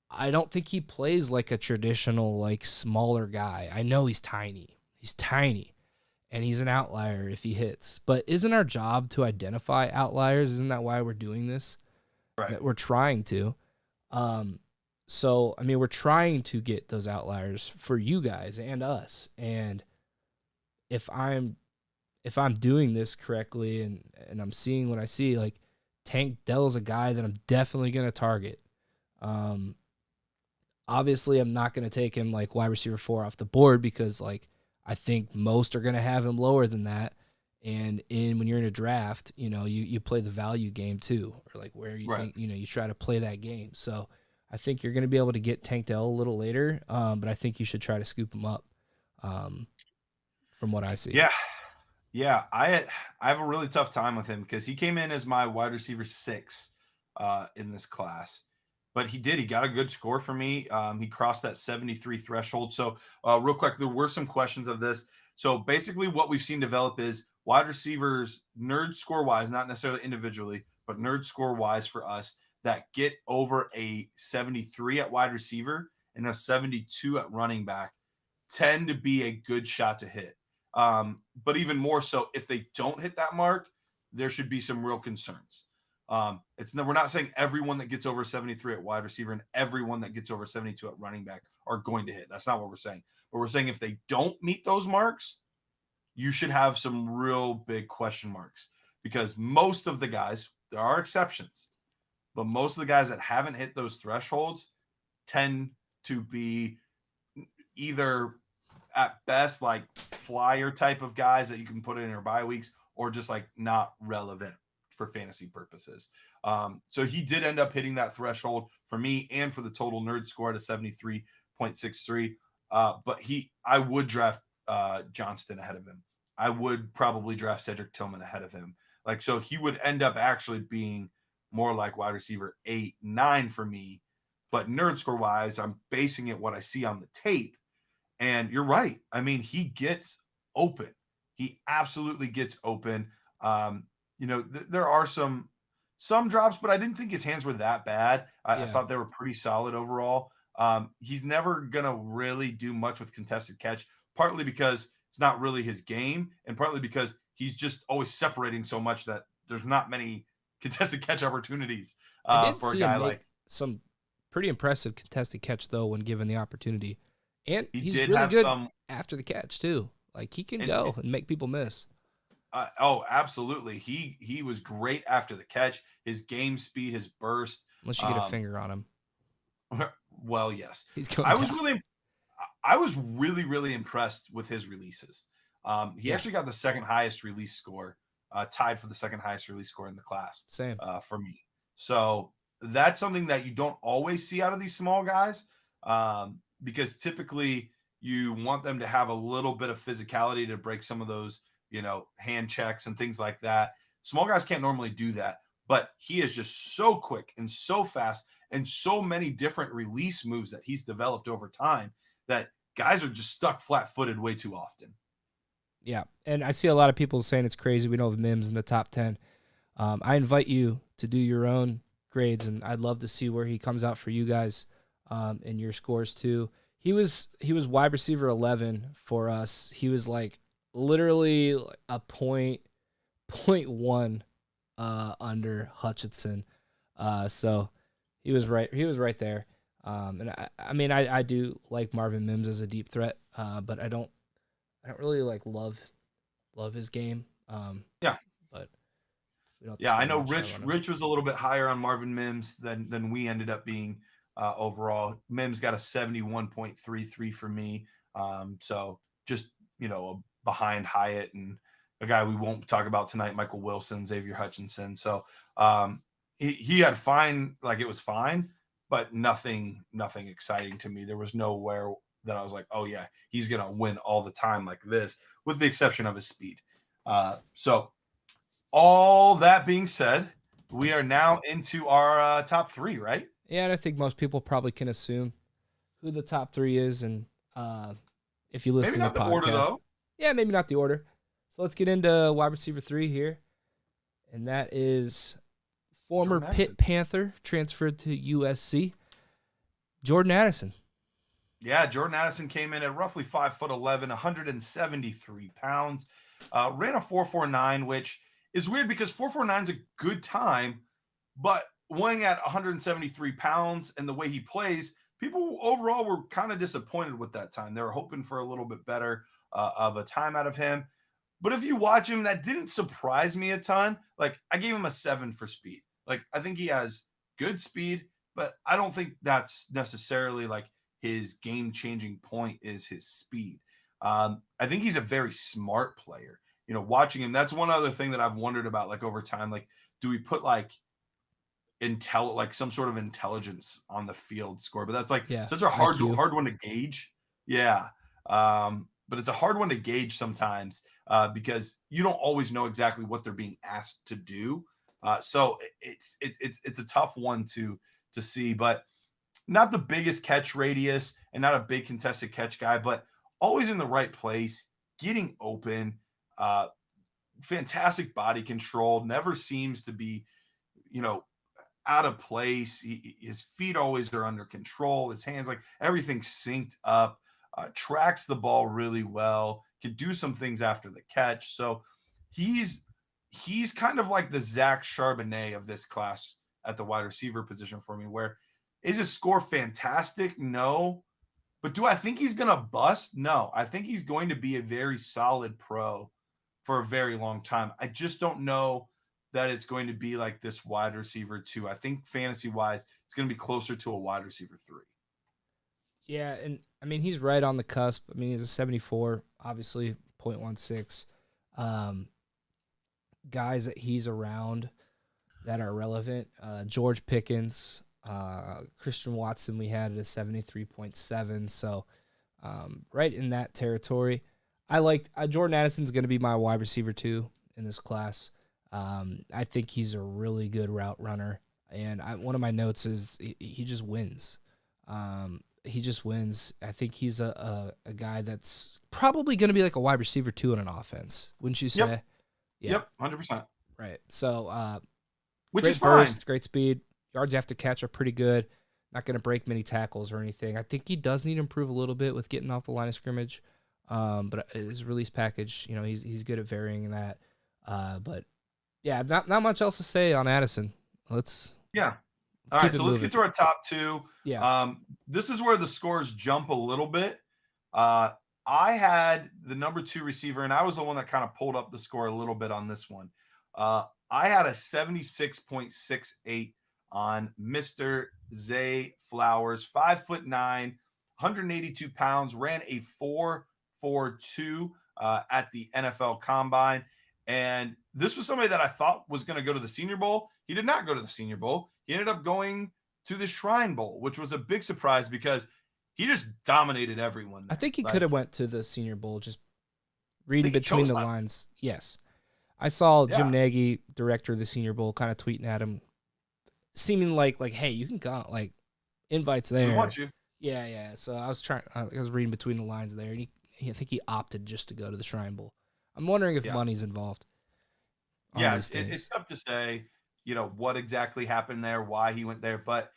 I don't think he plays like a traditional, like, smaller guy. I know he's tiny. And he's an outlier if he hits. But isn't our job to identify outliers? Isn't that why we're doing this? Right. That we're trying to. So, I mean, we're trying to get those outliers for you guys and us. And if I'm doing this correctly and I'm seeing what I see, like, Tank Dell's a guy that I'm definitely going to target. Obviously, I'm not going to take him like wide receiver 4 off the board because, like, I think most are going to have him lower than that. And when you're in a draft, you play the value game too, or like where you think, you try to play that game. So I think you're going to be able to get Tank Dell a little later, but I think you should try to scoop him up from what I see. Yeah. I have a really tough time with him because he came in as my wide receiver 6 in this class. But he got a good score for me. He crossed that 73 threshold. So real quick, there were some questions of this. So basically what we've seen develop is wide receivers, nerd score-wise, not necessarily individually, but nerd score-wise for us, that get over a 73 at wide receiver and a 72 at running back tend to be a good shot to hit. But even more so, if they don't hit that mark, there should be some real concerns. We're not saying everyone that gets over 73 at wide receiver and everyone that gets over 72 at running back are going to hit. That's not what we're saying. But we're saying if they don't meet those marks, you should have some real big question marks because most of the guys, there are exceptions, but most of the guys that haven't hit those thresholds tend to be either at best like flyer type of guys that you can put in your bye weeks or just like not relevant for fantasy purposes. So he did end up hitting that threshold for me and for the total nerd score at a 73.63. But I would draft Johnston ahead of him. I would probably draft Cedric Tillman ahead of him. Like, so he would end up actually being more like wide receiver 8, 9 for me. But nerd score wise, I'm basing it what I see on the tape. And you're right. I mean, he gets open. He absolutely gets open. There are some drops, but I didn't think his hands were that bad. I thought they were pretty solid overall. He's never going to really do much with contested catch, partly because it's not really his game, and partly because he's just always separating so much that there's not many contested catch opportunities for a guy like some pretty impressive contested catch though when given the opportunity, and he's did really have good some after the catch too. Like he can go and make people miss. Absolutely. He was great after the catch. His game speed, his burst. Unless you get a finger on him. Well, yes. He's going I was really, really impressed with his releases. He actually got the second highest release score, tied for the second highest release score in the class. Same. For me. So that's something that you don't always see out of these small guys, because typically you want them to have a little bit of physicality to break some of those, hand checks and things like that. Small guys can't normally do that, but he is just so quick and so fast and so many different release moves that he's developed over time that guys are just stuck flat-footed way too often. Yeah, and I see a lot of people saying it's crazy we don't have Mims in the top 10. I invite you to do your own grades, and I'd love to see where he comes out for you guys and your scores too. He was wide receiver 11 for us. He was like literally a point one under Hutchinson. So he was right. He was right there. And I mean, I do like Marvin Mims as a deep threat, but I don't really like love his game. Yeah. But we don't have to Yeah, I spend know much time on him. Rich was a little bit higher on Marvin Mims than we ended up being overall. Mims got a 71.33 for me. So just, behind Hyatt and a guy we won't talk about tonight, Michael Wilson, Xavier Hutchinson. So he had fine, like it was fine, but nothing exciting to me. There was nowhere that I was like, oh yeah, he's going to win all the time like this, with the exception of his speed. So all that being said, we are now into our top three, right? Yeah, and I think most people probably can assume who the top 3 is, and if you listen Maybe to the not the order, podcast, though. yeah, maybe not the order. So let's get into wide receiver 3 here, and that is former Pitt Panther transferred to USC, Jordan Addison. Yeah, Jordan Addison came in at roughly 5'11", 173 pounds. Ran a 4.49, which is weird because 4.49 is a good time, but weighing at 173 pounds and the way he plays, people overall were kind of disappointed with that time. They were hoping for a little bit better of a time out of him. But if you watch him, that didn't surprise me a ton. Like, I gave him a 7 for speed. Like, I think he has good speed, but I don't think that's necessarily like his game-changing point is his speed. I think he's a very smart player. Watching him, that's one other thing that I've wondered about, like, over time. Like, do we put like some sort of intelligence on the field score? But that's like such a hard one to gauge. Yeah. But it's a hard one to gauge sometimes because you don't always know exactly what they're being asked to do. So it's a tough one to see, but not the biggest catch radius and not a big contested catch guy, but always in the right place, getting open, fantastic body control, never seems to be, out of place. His feet always are under control. His hands, like everything's synced up, tracks the ball really well, can do some things after the catch. So he's kind of like the Zach Charbonnet of this class at the wide receiver position for me, where is his score fantastic? No. But do I think he's going to bust? No. I think he's going to be a very solid pro for a very long time. I just don't know that it's going to be like this wide receiver 2. I think fantasy-wise, it's going to be closer to a wide receiver 3. Yeah, and I mean, he's right on the cusp. I mean, he's a 74, obviously, 0.16. Guys that he's around that are relevant, George Pickens, Christian Watson we had at a 73.7, so right in that territory. I liked Jordan Addison's going to be my wide receiver 2 in this class. I think he's a really good route runner, and one of my notes is he just wins. He just wins. I think he's a guy that's probably going to be like a wide receiver 2 in an offense, wouldn't you say? Yep. Yeah. Yep, 100%. Right. So, which is fine. Burst, great speed. Yards after catch are pretty good. Not going to break many tackles or anything. I think he does need to improve a little bit with getting off the line of scrimmage. But his release package, he's good at varying that. But yeah, not much else to say on Addison. Let's All right, so let's get to our top 2. Yeah. This is where the scores jump a little bit. I had the number 2 receiver, and I was the one that kind of pulled up the score a little bit on this one. I had a 76.68 on Mr. Zay Flowers, 5'9", 182 pounds, ran a 4.42 at the NFL Combine. And this was somebody that I thought was going to go to the Senior Bowl. He did not go to the Senior Bowl. He ended up going to the Shrine Bowl, which was a big surprise because he just dominated everyone there. I think he could have went to the Senior Bowl, just reading between the lines. Yes. I saw Jim Nagy, director of the Senior Bowl, kind of tweeting at him, seeming like, hey, you can go, like, invites there. We want you. Yeah. So I was reading between the lines there, and I think he opted just to go to the Shrine Bowl. I'm wondering if money's involved. Yeah, it's tough to say, what exactly happened there, why he went there, but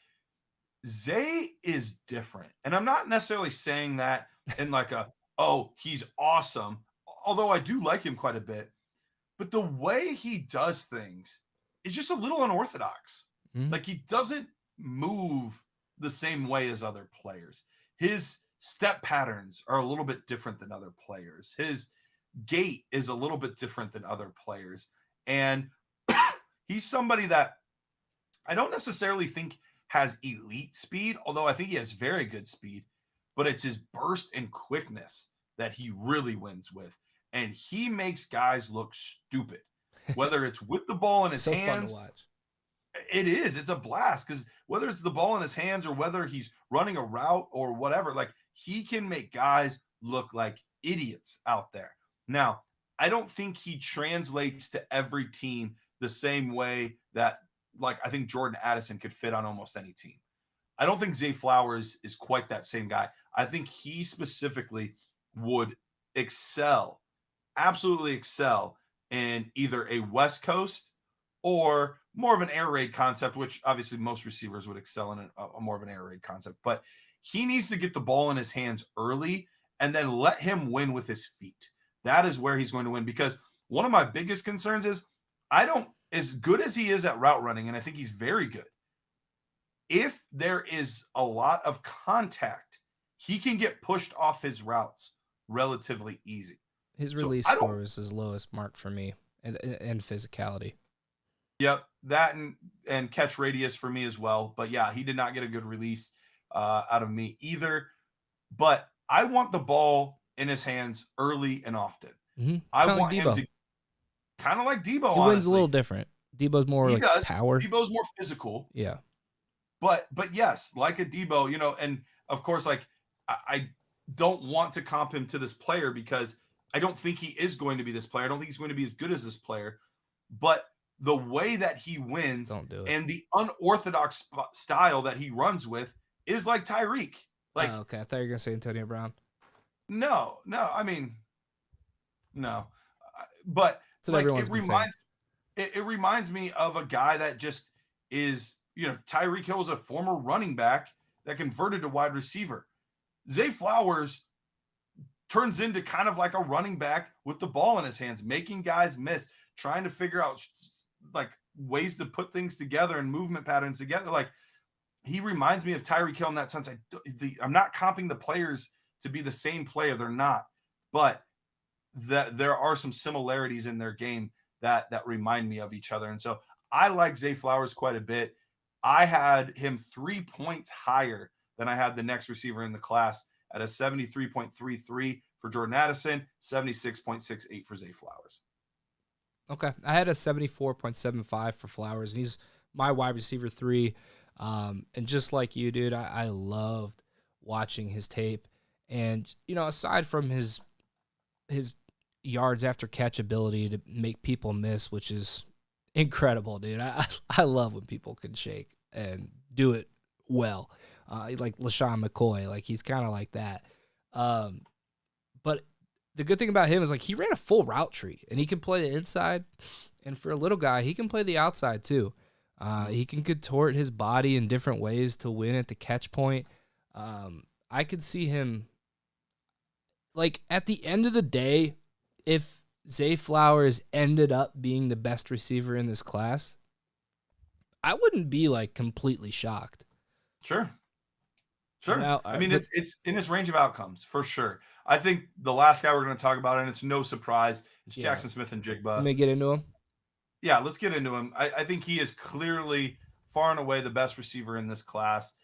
Zay is different. And I'm not necessarily saying that in like he's awesome, although I do like him quite a bit. But the way he does things is just a little unorthodox. Mm-hmm. Like, he doesn't move the same way as other players. His step patterns are a little bit different than other players. His gait is a little bit different than other players. And he's somebody that I don't necessarily think has elite speed, although I think he has very good speed, but it's his burst and quickness that he really wins with. And he makes guys look stupid, whether it's with the ball in his So hands. fun to watch. It is. It's a blast because whether it's the ball in his hands or whether he's running a route or whatever, like, he can make guys look like idiots out there. Now, I don't think he translates to every team the same way that, like, I think Jordan Addison could fit on almost any team. I don't think Zay Flowers is quite that same guy. I think he specifically would excel, absolutely excel in either a West Coast or more of an air raid concept, which obviously most receivers would excel in a more of an air raid concept. But he needs to get the ball in his hands early and then let him win with his feet. That is where he's going to win, because one of my biggest concerns is as good as he is at route running, and I think he's very good, if there is a lot of contact, he can get pushed off his routes relatively easy. His release score was his lowest mark for me, and physicality. Yep, that and catch radius for me as well. But yeah, he did not get a good release out of me either. But I want the ball in his hands early and often. Mm-hmm. I want him to kind of like Debo. He wins a little different. Debo's more like power. Debo's more physical. Yeah. But yes, like a Debo, and of course, like, I don't want to comp him to this player because I don't think he is going to be this player. I don't think he's going to be as good as this player. But the way that he wins and the unorthodox style that he runs with is like Tyreek. Like, okay, I thought you were gonna say Antonio Brown. No, I mean, no, but like, it reminds me of a guy that just is, Tyreek Hill was a former running back that converted to wide receiver. Zay Flowers turns into kind of like a running back with the ball in his hands, making guys miss, trying to figure out like ways to put things together and movement patterns together. Like, he reminds me of Tyreek Hill in that sense. I'm not comping the players to be the same player. They're not, but there are some similarities in their game that remind me of each other. And so I like Zay Flowers quite a bit. I had him 3 points higher than I had the next receiver in the class at a 73.33 for Jordan Addison, 76.68 for Zay Flowers. Okay. I had a 74.75 for Flowers, and he's my wide receiver 3. And just like you, dude, I loved watching his tape. And, aside from his yards after catch ability to make people miss, which is incredible, dude. I love when people can shake and do it well. Like LaShawn McCoy, like, he's kind of like that. But the good thing about him is, like, he ran a full route tree, and he can play the inside. And for a little guy, he can play the outside too. He can contort his body in different ways to win at the catch point. I could see him, like, at the end of the day, if Zay Flowers ended up being the best receiver in this class, I wouldn't be, like, completely shocked. Sure. Now, I mean, it's in his range of outcomes for sure. I think the last guy we're going to talk about, and it's no surprise, is Jackson Smith-Njigba. Let me get into him. Yeah, let's get into him. I think he is clearly far and away the best receiver in this class.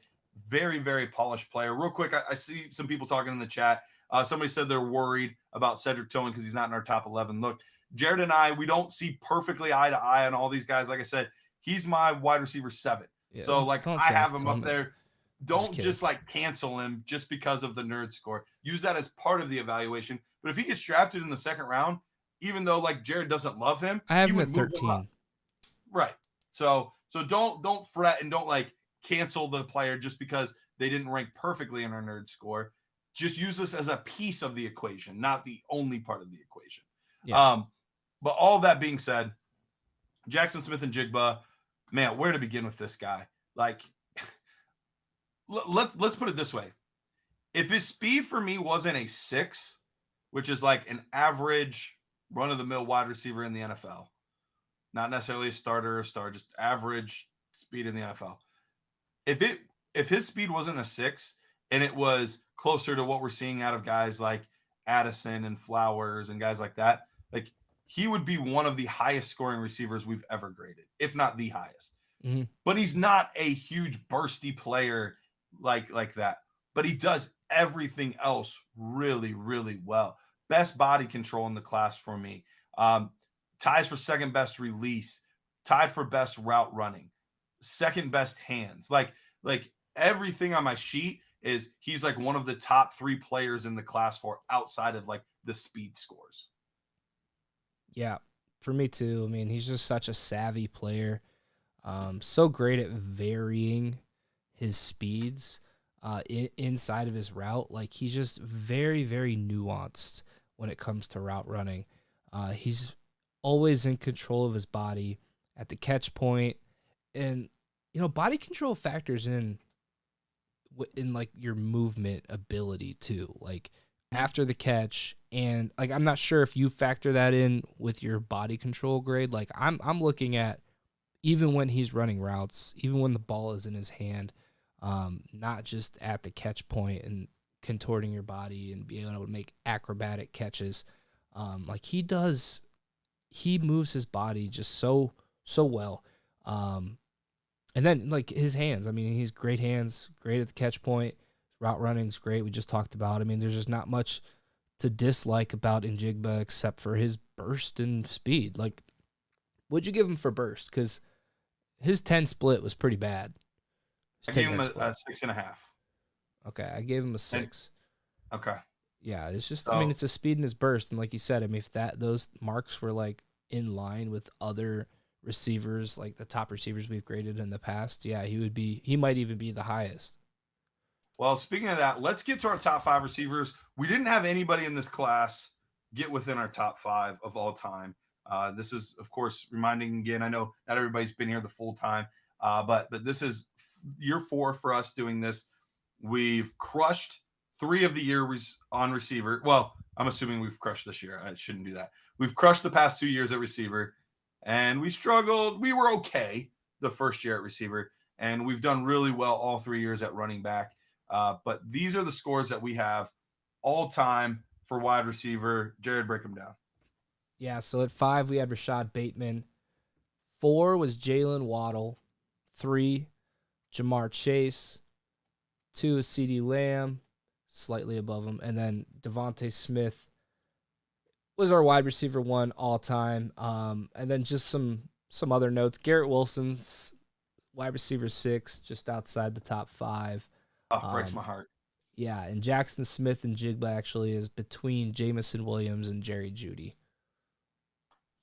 Very, very polished player. Real quick, I see some people talking in the chat. Somebody said they're worried about Cedric Tillman because he's not in our top 11. Look, Jared and I, we don't see perfectly eye to eye on all these guys. Like I said, he's my wide receiver 7. Yeah, so, like, I have him up there. Don't just like cancel him just because of the nerd score. Use that as part of the evaluation. But if he gets drafted in the second round, even though, like, Jared doesn't love him, I have him at 13. Right. So don't fret and don't, like, cancel the player just because they didn't rank perfectly in our nerd score. Just use this as a piece of the equation, not the only part of the equation. Yeah. But all of that being said, Jackson Smith-Njigba, man, where to begin with this guy? Like, let's put it this way. If his speed for me wasn't a 6, which is like an average run-of-the-mill wide receiver in the NFL, not necessarily a starter or star, just average speed in the NFL. If his speed wasn't a 6 and it was closer to what we're seeing out of guys like Addison and Flowers and guys like that, like he would be one of the highest scoring receivers we've ever graded, if not the highest. Mm-hmm. But he's not a huge bursty player like that. But he does everything else really, really well. Best body control in the class for me. Ties for second best release, tied for best route running, second best hands. Like everything on my sheet is he's like one of the top 3 players in the class for outside of like the speed scores. Yeah, for me too. I mean, he's just such a savvy player. So great at varying his speeds inside of his route. Like he's just very, very nuanced when it comes to route running. He's always in control of his body at the catch point, and body control factors in like your movement ability too. Like after the catch, and like I'm not sure if you factor that in with your body control grade. Like I'm looking at even when he's running routes, even when the ball is in his hand, not just at the catch point and contorting your body and being able to make acrobatic catches. Like he moves his body just so well. And then like his hands, I mean, he's great hands, great at the catch point. Route running's great. We just talked about. I mean, there's just not much to dislike about Njigba except for his burst and speed. Like, what'd you give him for burst? Because his 10 split was pretty bad. I gave him a 6.5. Okay, I gave him a 6. Okay. Yeah, it's just, I mean, it's a speed in his burst. And like you said, I mean, if those marks were like in line with other receivers, like the top receivers we've graded in the past, yeah, he might even be the highest. Well, speaking of that, let's get to our top 5 receivers. We didn't have anybody in this class get within our top 5 of all time. This is, of course, reminding again, I know not everybody's been here the full time, but this is year 4 for us doing this. We've crushed 3 of the year on receiver. Well, I'm assuming we've crushed this year. I shouldn't do that. We've crushed the past 2 years at receiver, and we struggled. We were okay the first year at receiver, and we've done really well all 3 years at running back. But these are the scores that we have all time for wide receiver. Jared, break them down. Yeah, so at 5, we had Rashad Bateman. 4 was Jalen Waddle. 3, Jamar Chase. 2 is CeeDee Lamb, slightly above him. And then Devontae Smith was our wide receiver 1 all time. And then just some other notes. Garrett Wilson's wide receiver 6, just outside the top 5. Oh, breaks my heart. Yeah, and Jackson Smith and Jigba actually is between Jamison Williams and Jerry Jeudy.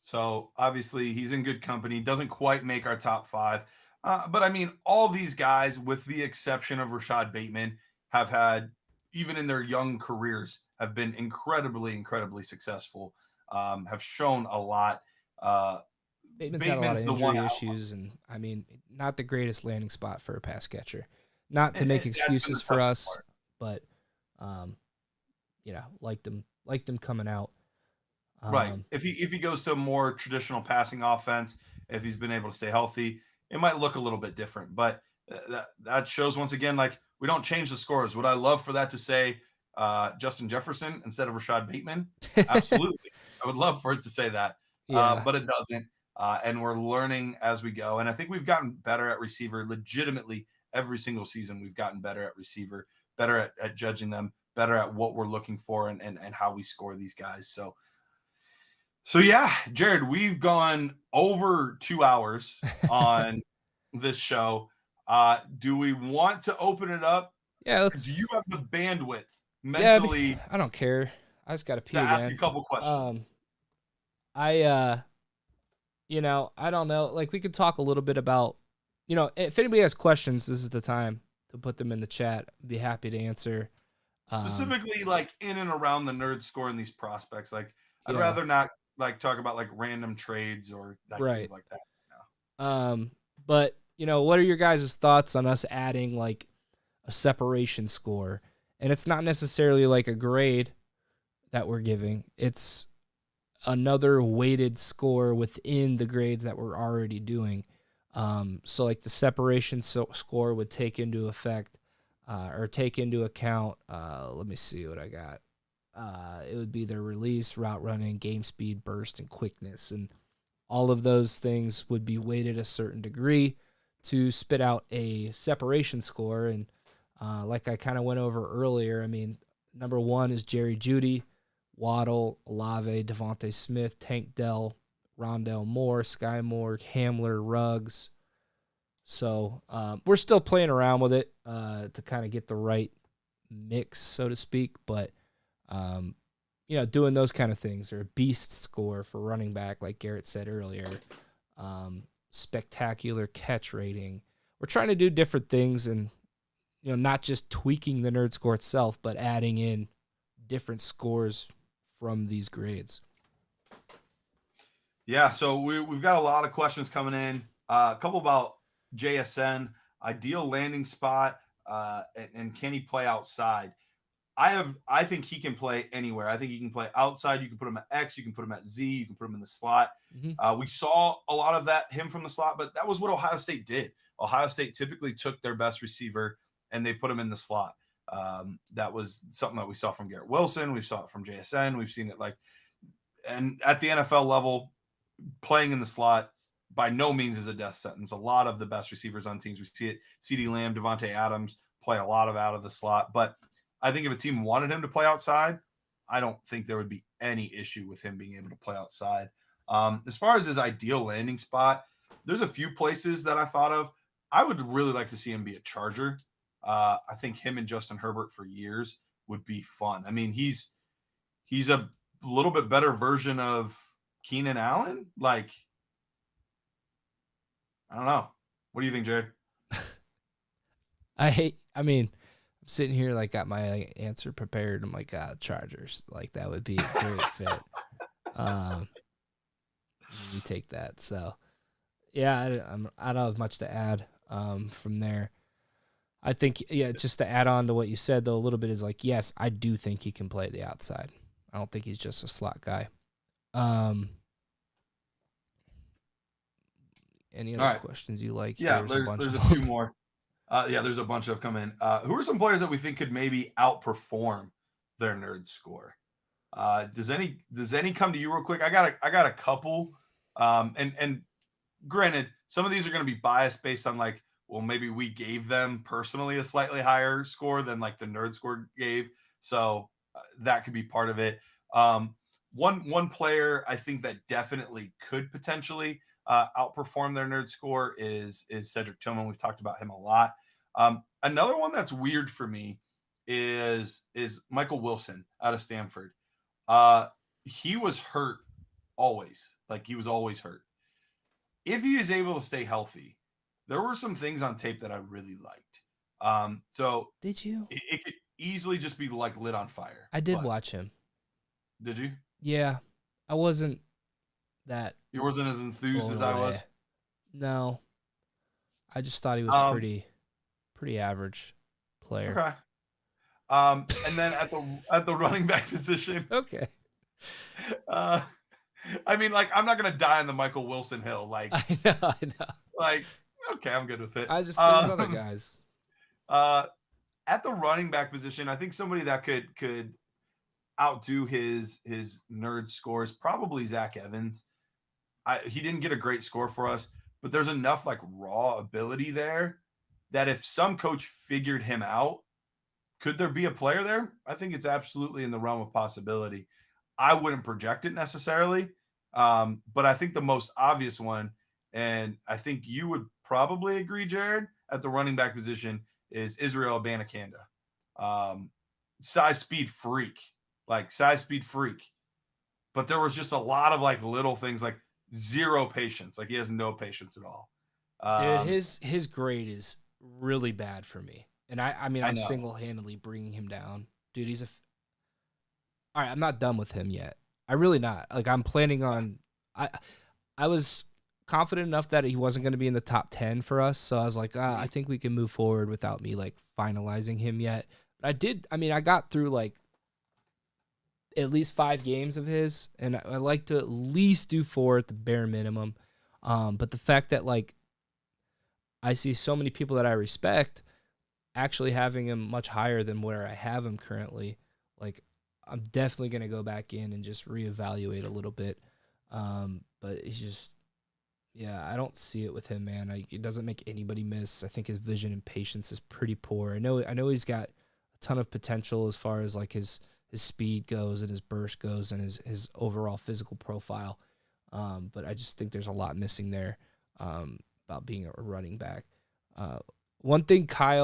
So obviously he's in good company. Doesn't quite make our top 5. But I mean, all these guys, with the exception of Rashad Bateman, have had, even in their young careers, have been incredibly, incredibly successful. Have shown a lot. Bateman's had a lot of injury issues, and I mean, not the greatest landing spot for a pass catcher. Not to make excuses for us, but liked him coming out. Right. If he goes to a more traditional passing offense, if he's been able to stay healthy, it might look a little bit different. But that shows once again, like, we don't change the scores. Would I love for that to say Justin Jefferson instead of Rashad Bateman? Absolutely. I would love for it to say that, but it doesn't. And we're learning as we go. And I think we've gotten better at receiver legitimately. Every single season we've gotten better at receiver, better at judging them, better at what we're looking for and how we score these guys. So yeah, Jared, we've gone over 2 hours on this show. Do we want to open it up? Yeah, do you have the bandwidth mentally? Yeah, I don't care. I just got to pee again. Ask a couple questions. I don't know. Like, we could talk a little bit about, if anybody has questions, this is the time to put them in the chat. I'd be happy to answer. Specifically, like, in and around the nerd scoring these prospects. Like, I'd rather not like talk about like random trades or things like that. No. But what are your guys' thoughts on us adding like a separation score? And it's not necessarily like a grade that we're giving. It's another weighted score within the grades that we're already doing. So like the separation score would take into effect or take into account, let me see what I got. It would be their release, route running, game speed, burst, and quickness. And all of those things would be weighted a certain degree to spit out a separation score. And like I kind of went over earlier, I mean, number 1 is Jerry Jeudy, Waddle, Olave, Devontae Smith, Tank Dell, Rondell Moore, Sky Moore, Hamler, Ruggs. So we're still playing around with it to kind of get the right mix, so to speak. But, doing those kind of things, or a beast score for running back, like Garrett said earlier, spectacular catch rating. We're trying to do different things and, not just tweaking the nerd score itself, but adding in different scores from these grades. Yeah, so we've got a lot of questions coming in. A couple about JSN, ideal landing spot, and can he play outside? I think he can play anywhere. I think he can play outside. You can put him at X, you can put him at Z, you can put him in the slot. Mm-hmm. We saw a lot of him from the slot, but that was what Ohio State did. Ohio State typically took their best receiver and they put him in the slot. That was something that we saw from Garrett Wilson. We saw it from JSN. We've seen it and at the NFL level, playing in the slot by no means is a death sentence. A lot of the best receivers on teams, we see it. CeeDee Lamb, Devontae Adams play a lot of out of the slot. But I think if a team wanted him to play outside, I don't think there would be any issue with him being able to play outside. As far as his ideal landing spot, there's a few places that I thought of. I would really like to see him be a Charger. I think him and Justin Herbert for years would be fun. I mean, he's a little bit better version of Keenan Allen. I don't know. What do you think, Jared? I'm sitting here got my answer prepared. I'm like, Chargers. That would be a great fit. You take that. So, yeah, I don't have much to add from there. I think, just to add on to what you said, though, a little bit is yes, I do think he can play the outside. I don't think he's just a slot guy. Any other questions you like? Yeah, there's a few more. There's a bunch of come in. Who are some players that we think could maybe outperform their nerd score? Does any come to you real quick? I got a couple. And granted, some of these are going to be biased based on maybe we gave them personally a slightly higher score than the nerd score gave. So that could be part of it. One player I think that definitely could potentially outperform their nerd score is Cedric Tillman. We've talked about him a lot. Another one that's weird for me is Michael Wilson out of Stanford. He was hurt always. He was always hurt. If he is able to stay healthy, there were some things on tape that I really liked. So did you? It could easily just be lit on fire. I did watch him. Did you? Yeah, I wasn't that. You wasn't as enthused as I was. No, I just thought he was pretty average player. Okay. And then at the running back position. Okay. I'm not gonna die on the Michael Wilson hill. I know. Okay, I'm good with it. I just there's other guys. At the running back position, I think somebody that could outdo his nerd scores, probably Zach Evans. He didn't get a great score for us, but there's enough raw ability there that if some coach figured him out, could there be a player there? I think it's absolutely in the realm of possibility. I wouldn't project it necessarily, but I think the most obvious one, and I think you would probably agree, Jared, at the running back position is Israel Abanikanda. Size speed freak. But there was just a lot of like little things, like zero patience. Like he has no patience at all. Dude, his grade is really bad for me. And I'm single-handedly bringing him down. Dude, all right, I'm not done with him yet. I really not. Like I'm planning on I was confident enough that he wasn't going to be in the top 10 for us. So I was like, I think we can move forward without me like finalizing him yet. But I got through like at least 5 games of his, and I like to at least do 4 at the bare minimum. But the fact that like I see so many people that I respect actually having him much higher than where I have him currently, like I'm definitely going to go back in and just reevaluate a little bit. But it's just, yeah, I don't see it with him, man. It doesn't make anybody miss. I think his vision and patience is pretty poor. I know he's got a ton of potential as far as like his speed goes and his burst goes and his overall physical profile. But I just think there's a lot missing there about being a running back. One thing Kai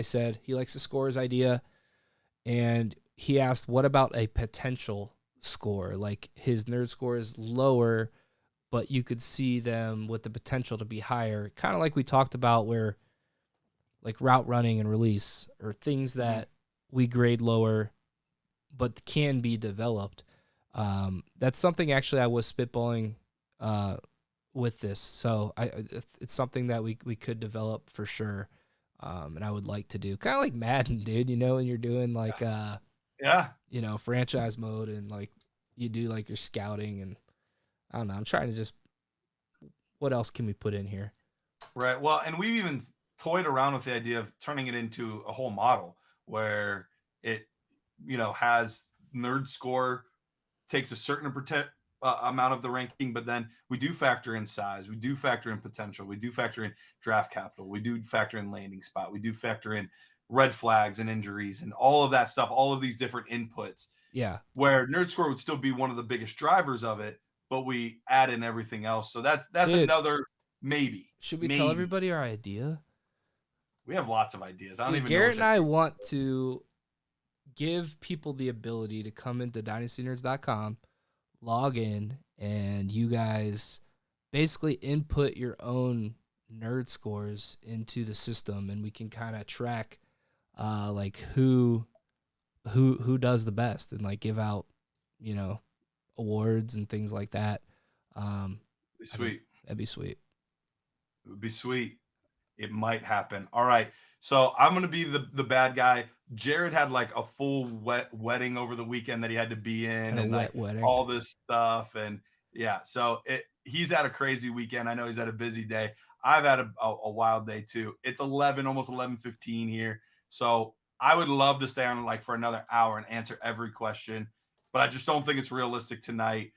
said he likes to score his idea, and he asked, what about a potential score? Like his nerd score is lower, but you could see them with the potential to be higher. Kind of like we talked about where like route running and release or things that we grade lower, but can be developed. That's something actually I was spitballing with this. So it's something that we could develop for sure. And I would like to do kind of like Madden, dude, when you're doing like, franchise mode and like you do like your scouting and I don't know. I'm trying to just, what else can we put in here? Right. Well, and we've even toyed around with the idea of turning it into a whole model where it, has nerd score, takes a certain amount of the ranking, but then we do factor in size, we do factor in potential, we do factor in draft capital, we do factor in landing spot, we do factor in red flags and injuries and all of that stuff, all of these different inputs. Yeah. Where nerd score would still be one of the biggest drivers of it, but we add in everything else. So that's Dude, another maybe. Should we tell everybody our idea? We have lots of ideas. I don't even know. Garrett and I want to give people the ability to come into dynastynerds.com, log in, and you guys basically input your own nerd scores into the system, and we can kind of track like who does the best and like give out, awards and things like that. Be sweet. That'd be sweet. It would be sweet. It might happen. All right. So I'm going to be the bad guy. Jared had like a full wedding over the weekend that he had to be in and like all this stuff. And yeah, so he's had a crazy weekend. I know he's had a busy day. I've had a wild day too. It's almost 11:15 here. So I would love to stay on like for another hour and answer every question, but I just don't think it's realistic tonight.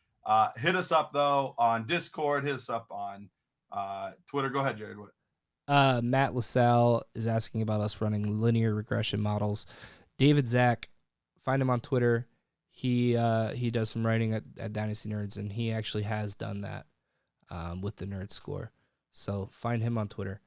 Hit us up though on Discord. Hit us up on Twitter. Go ahead, Jared. What? Matt LaSalle is asking about us running linear regression models. David Zach, find him on Twitter. He does some writing at Dynasty Nerds, and he actually has done that with the nerd score. So find him on Twitter.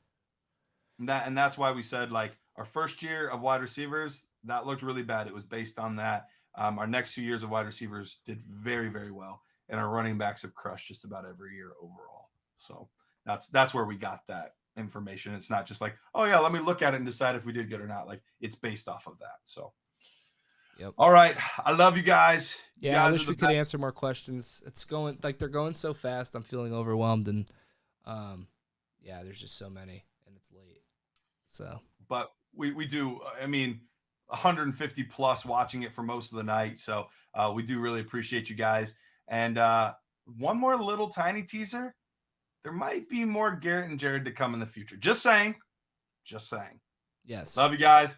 And that's why we said like our first year of wide receivers, that looked really bad. It was based on that. Our next 2 years of wide receivers did very, very well, and our running backs have crushed just about every year overall. So that's where we got that information. It's not just like, oh yeah, let me look at it and decide if we did good or not. Like it's based off of that. So yep. All right. I love you guys. Yeah, I wish we could answer more questions. It's going like they're going so fast. I'm feeling overwhelmed, and yeah, there's just so many and it's late. So but we do, I mean, 150 plus watching it for most of the night. So we do really appreciate you guys. And one more little tiny teaser. There might be more Garrett and Jared to come in the future. Just saying. Yes. Love you guys.